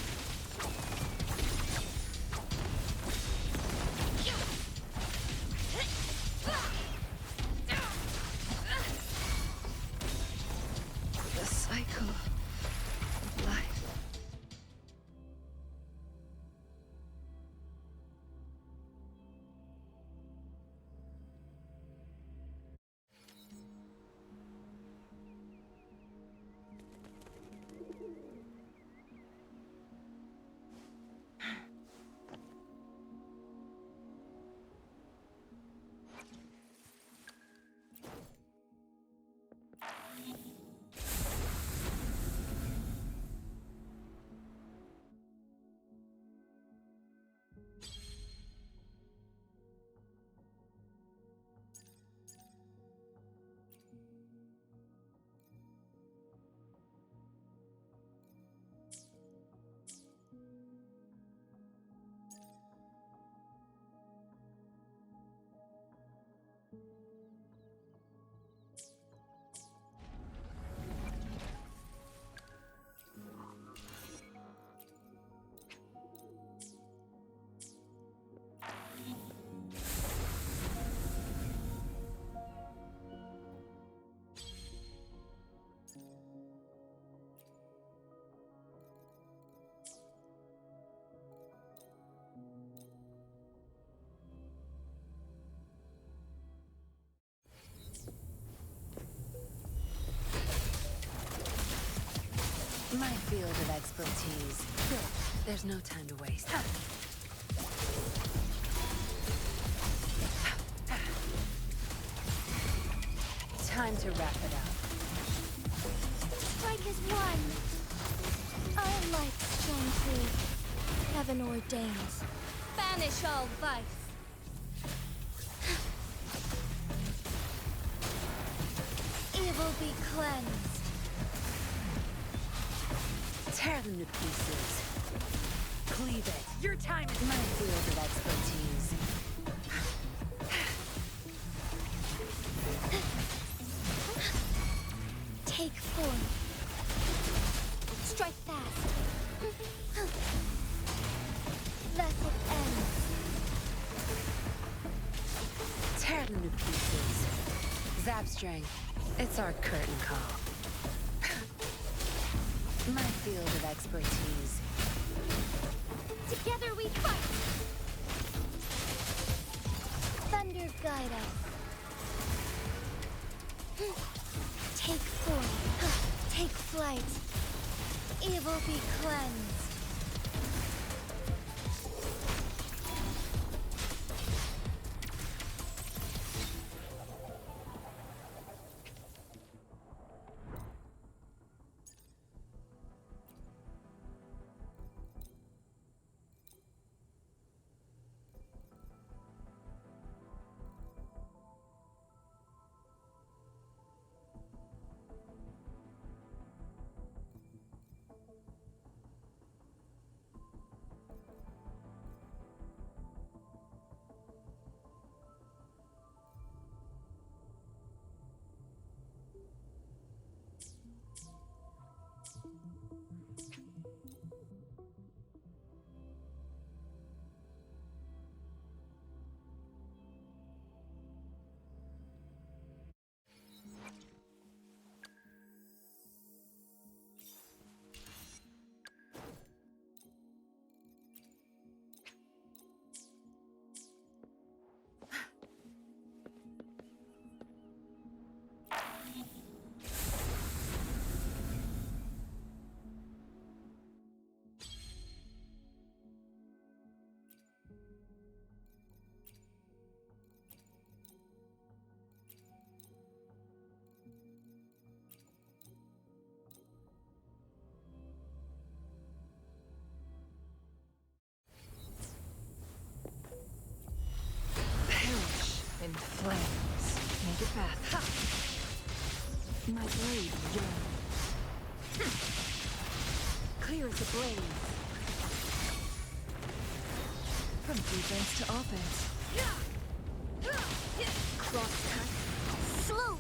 The cycle of life. My field of expertise. Good. There's no time to waste. Time to wrap it up. Strike is one. I like Changli. Heaven ordains. Banish all vice. Evil be cleansed. Tear them to pieces. Cleave it. Your time is my field of expertise. Take form. Strike fast. Let it end. Tear them to pieces. Zap strength. It's our curtain call. My field of expertise. Together we fight. Thunder guide us. Take form. Take flight. Evil be cleansed. In flames. Make it fast. Ha! My blade yearns. Clear as a blaze. From defense to offense. Crosscut. Slow.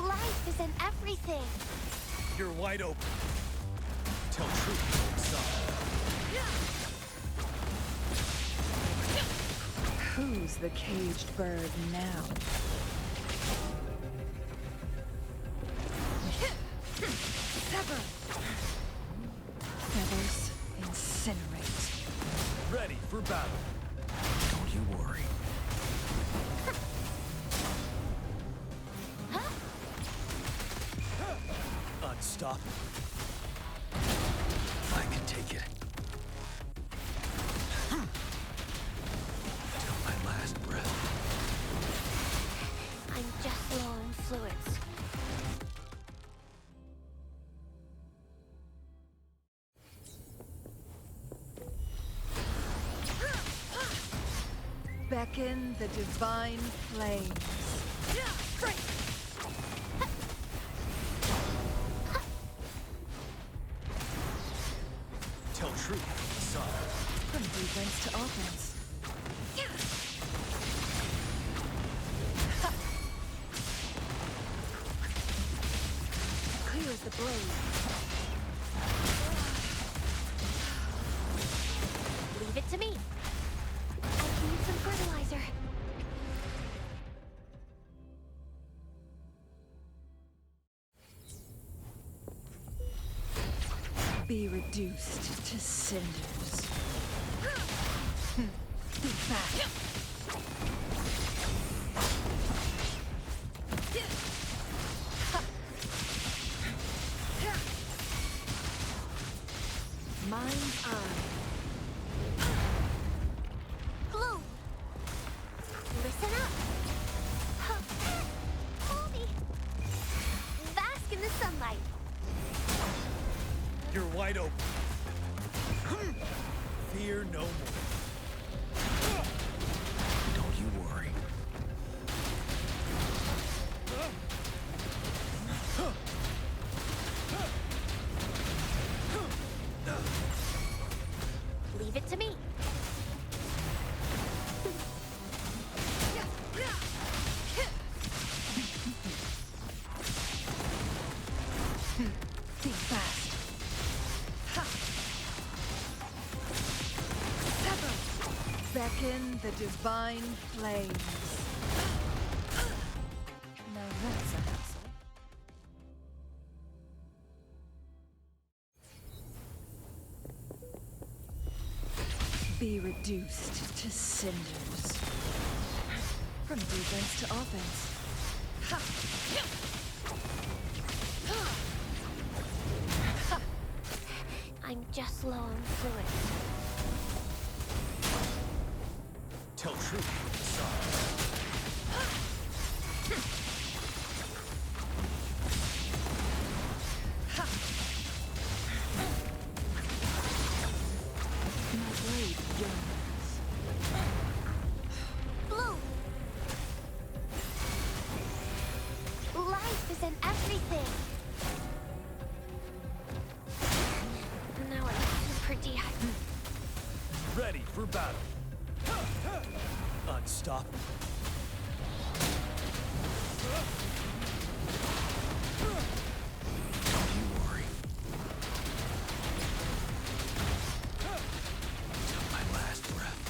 Life is in everything. You're wide open. Tell truth to the sun. Who's the caged bird now? Sever! Feathers incinerate. Ready for battle. Don't you worry. Unstoppable. I can take it. Till my last breath. I'm just low on fluids. Beckon the divine flames. Tell truth to the sun. From defense to offense. Clear as the blade. Leave it to me. I can use some fertilizer. Be reduced to cinders. Be back. Ha! You're wide open. Fear no more. Don't you worry. Leave it to me. Think fast. Ha! Sever! Beckon the divine flames. Now that's a hassle. Be reduced to cinders. From defense to offense. Ha! I'm just low on fluids. Tell truth with the sun. My blade yearns. Blue! Life is in everything. Now I'm super dehydrated. Ready for battle. Unstoppable. Don't you worry. Till my last breath.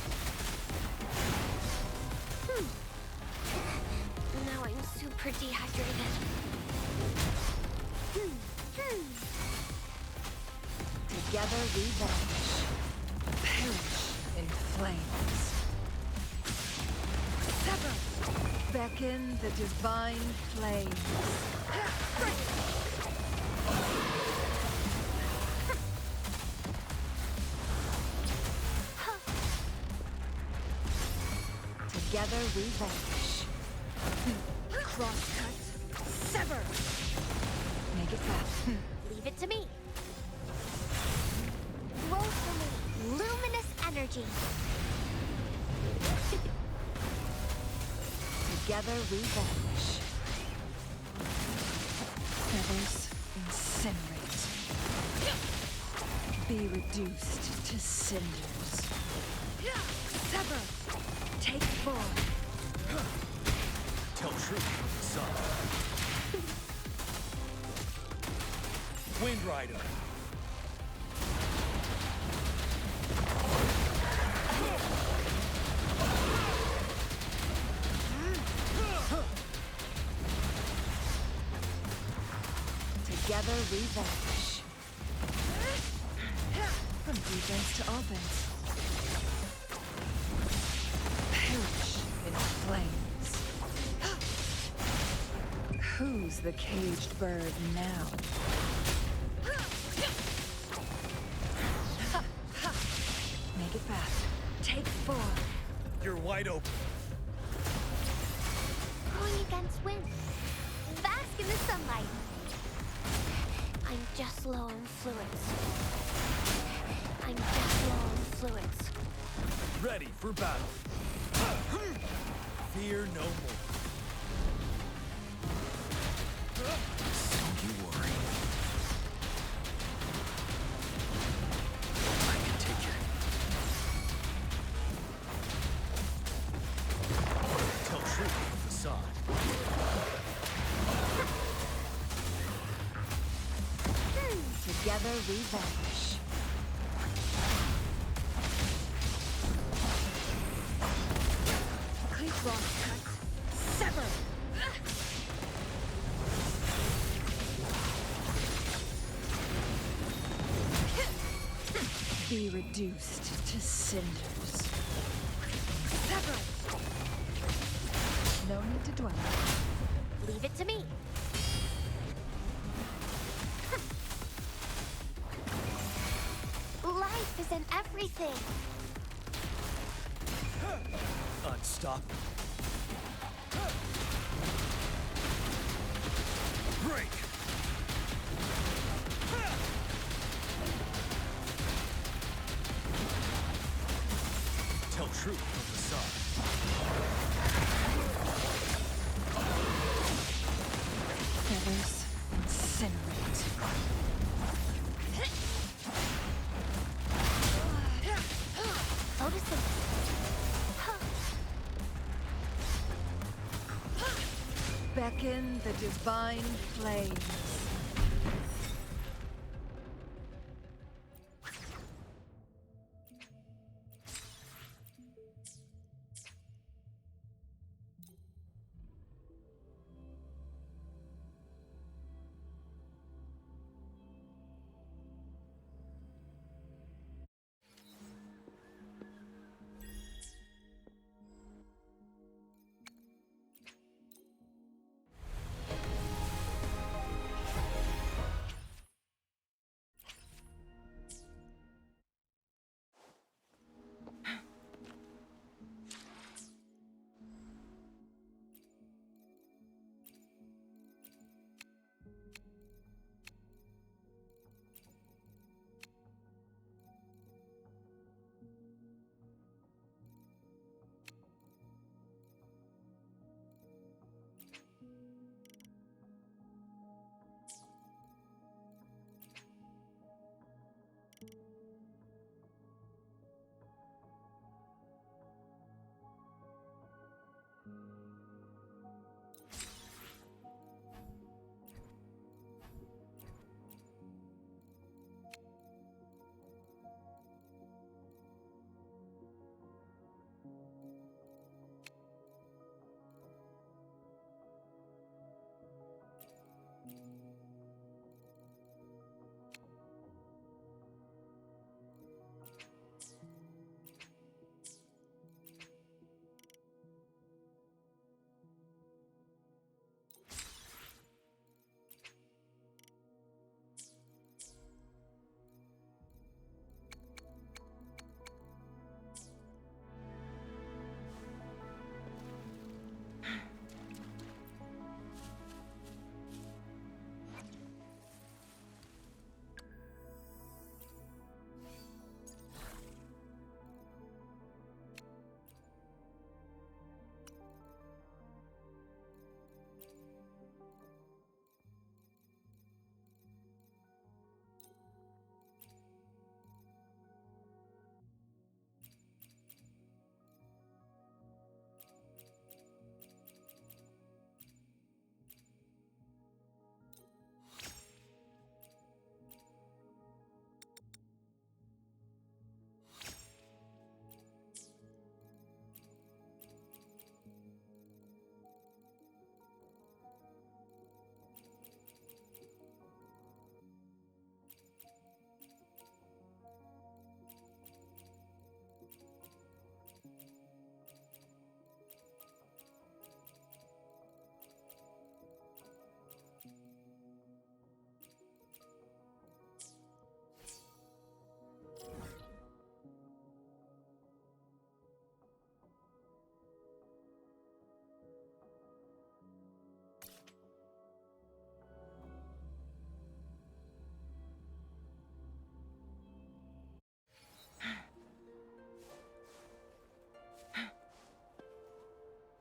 Now I'm super dehydrated. Together we vanish. Perish in flames. Sever! Beckon the divine flames. Together we vanish. Crosscut. Sever! Make it fast. Leave it to me. Roll for me. Luminous energy. Together we vanish. Feathers incinerate. Be reduced to cinders. Sever! Take form. Tell truth with the sun. Wind Rider. Together we vanish. From defense to offense. Perish in flames. Who's the caged bird now? Make it fast. Take form. You're wide open. Going against wind. Bask in the sunlight. I'm just low on fluids. I'm just low on fluids. Ready for battle. Fear no more. Don't you worry. I can take it. Tell truth with the sun. Together we vanish. Quick crosscut. Sever! Be reduced to cinders. Sever! No need to dwell. Leave it to me. Life is in everything. Unstoppable. Break. truth of the sun. Feathers incinerate. Beckon the divine flames.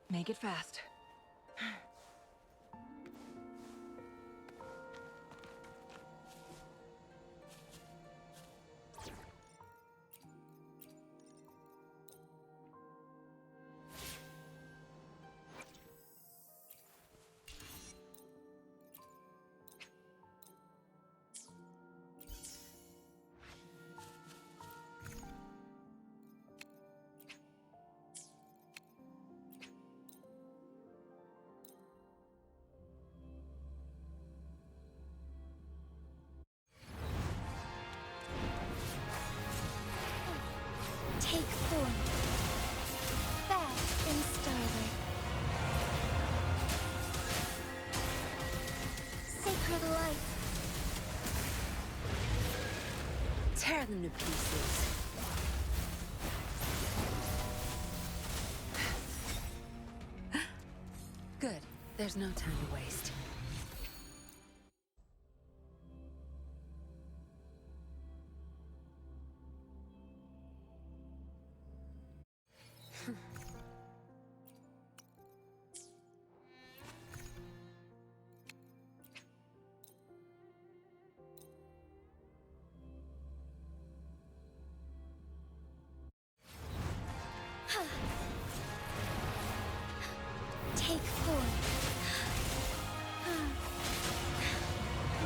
Make it fast. Take form, fast and starlight. Sacred light. Tear them to pieces. Good. There's no time to waste. Take 4.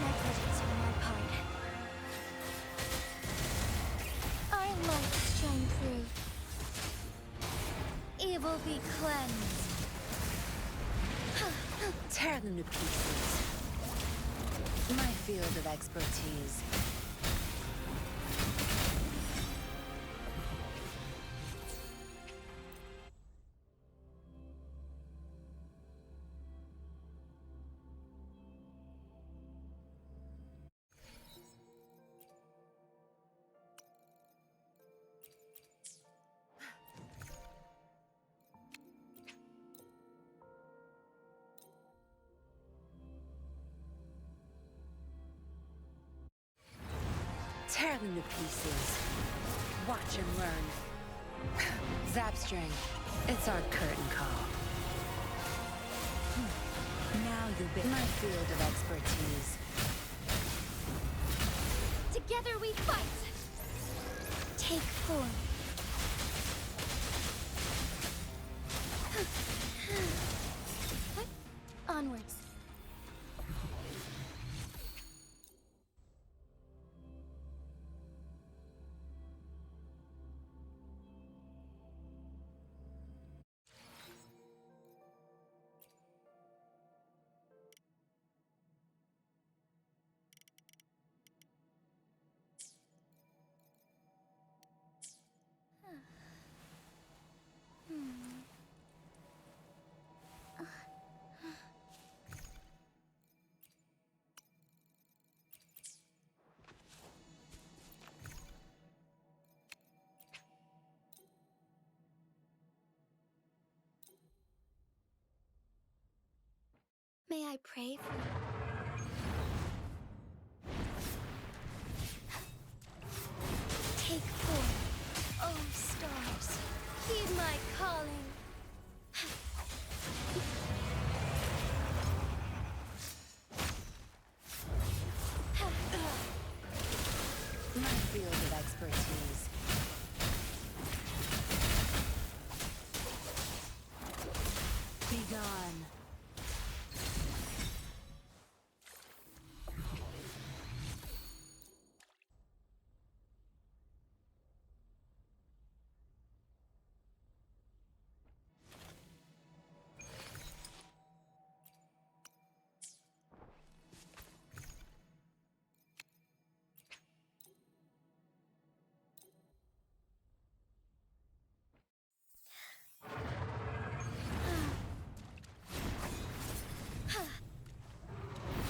My pleasure for my part. Our lights shine through. Evil be cleansed. Tear them to pieces. My field of expertise. Tear them to pieces. Watch and learn. Zapstring, it's our curtain call. Now you'll be my field of expertise. Together we fight! Take 4. Onwards. May I pray for you? Take 4. Oh, stars, heed my calling. My field of expertise. Be gone.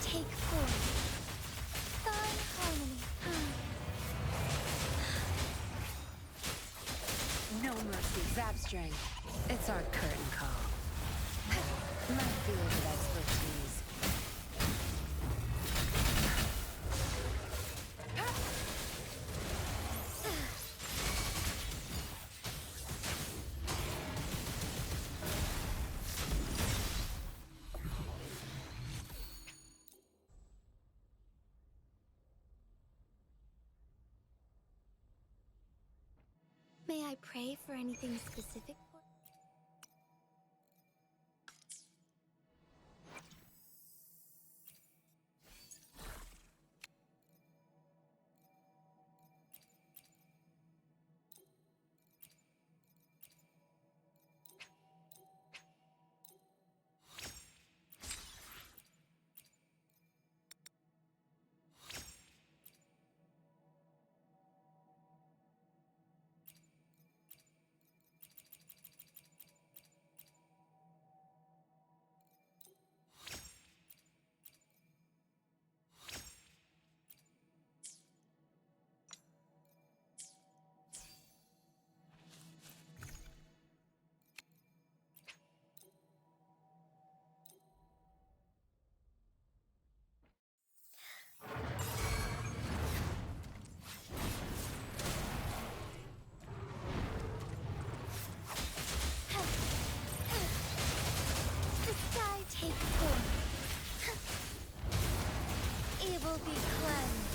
Take 4. Thy harmony. No mercy, Zapstring. It's our curtain call. My field of expertise. May I pray for anything specific for? The sky take 4. Evil be cleansed.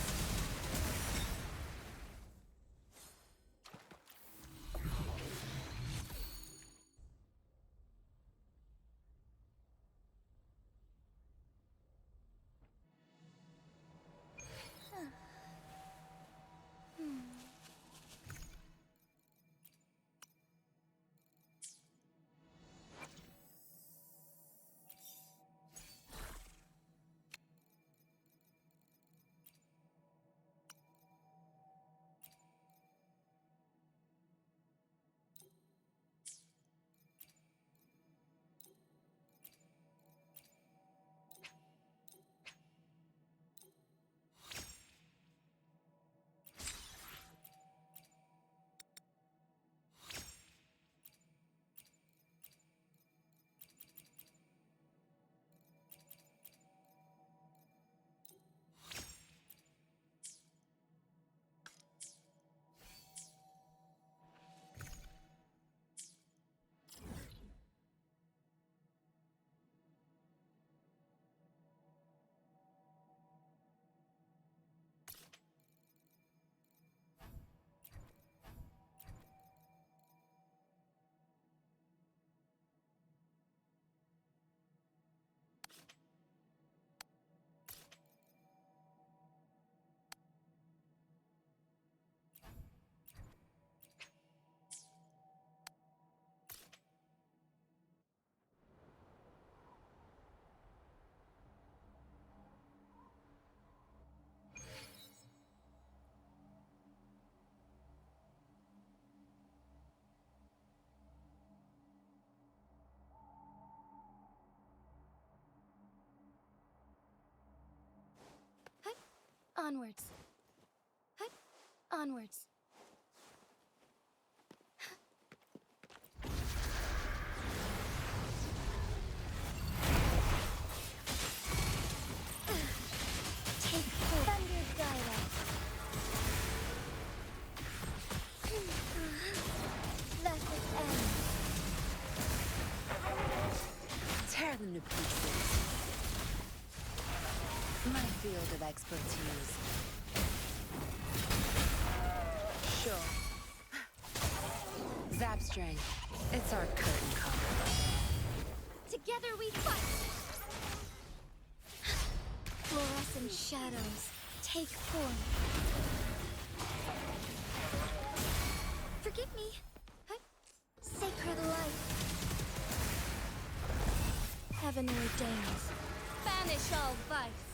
Onwards. Hut. Onwards. Take thunder guide us. Let it end. Tear them to pieces. My field of expertise. Sure. Zap strength. It's our curtain call. Together we fight! Fluorescent shadows, take form. Forgive me. Huh? Sacred light. Heaven ordains. Banish all vice.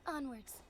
Onwards.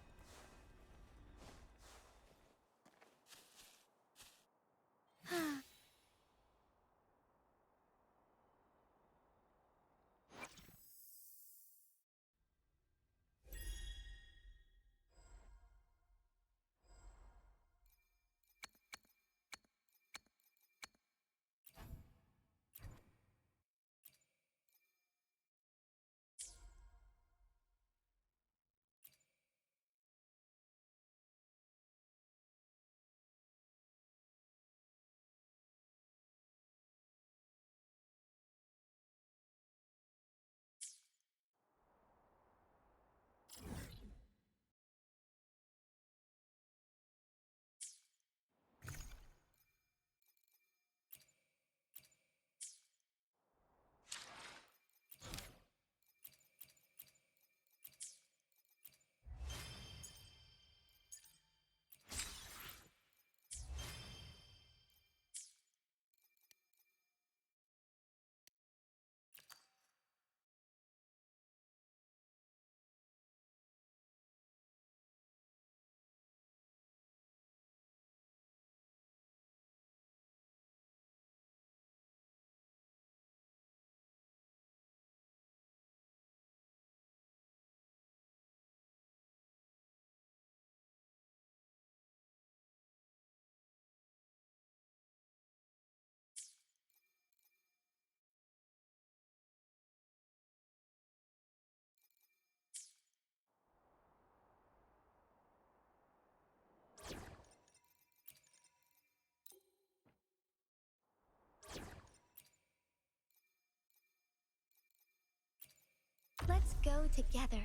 Let's go together.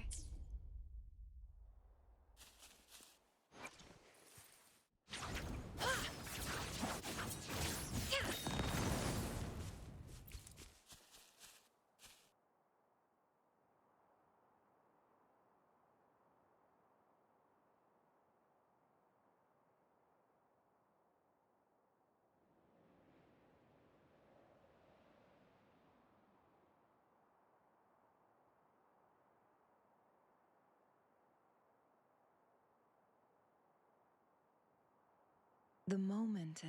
The moment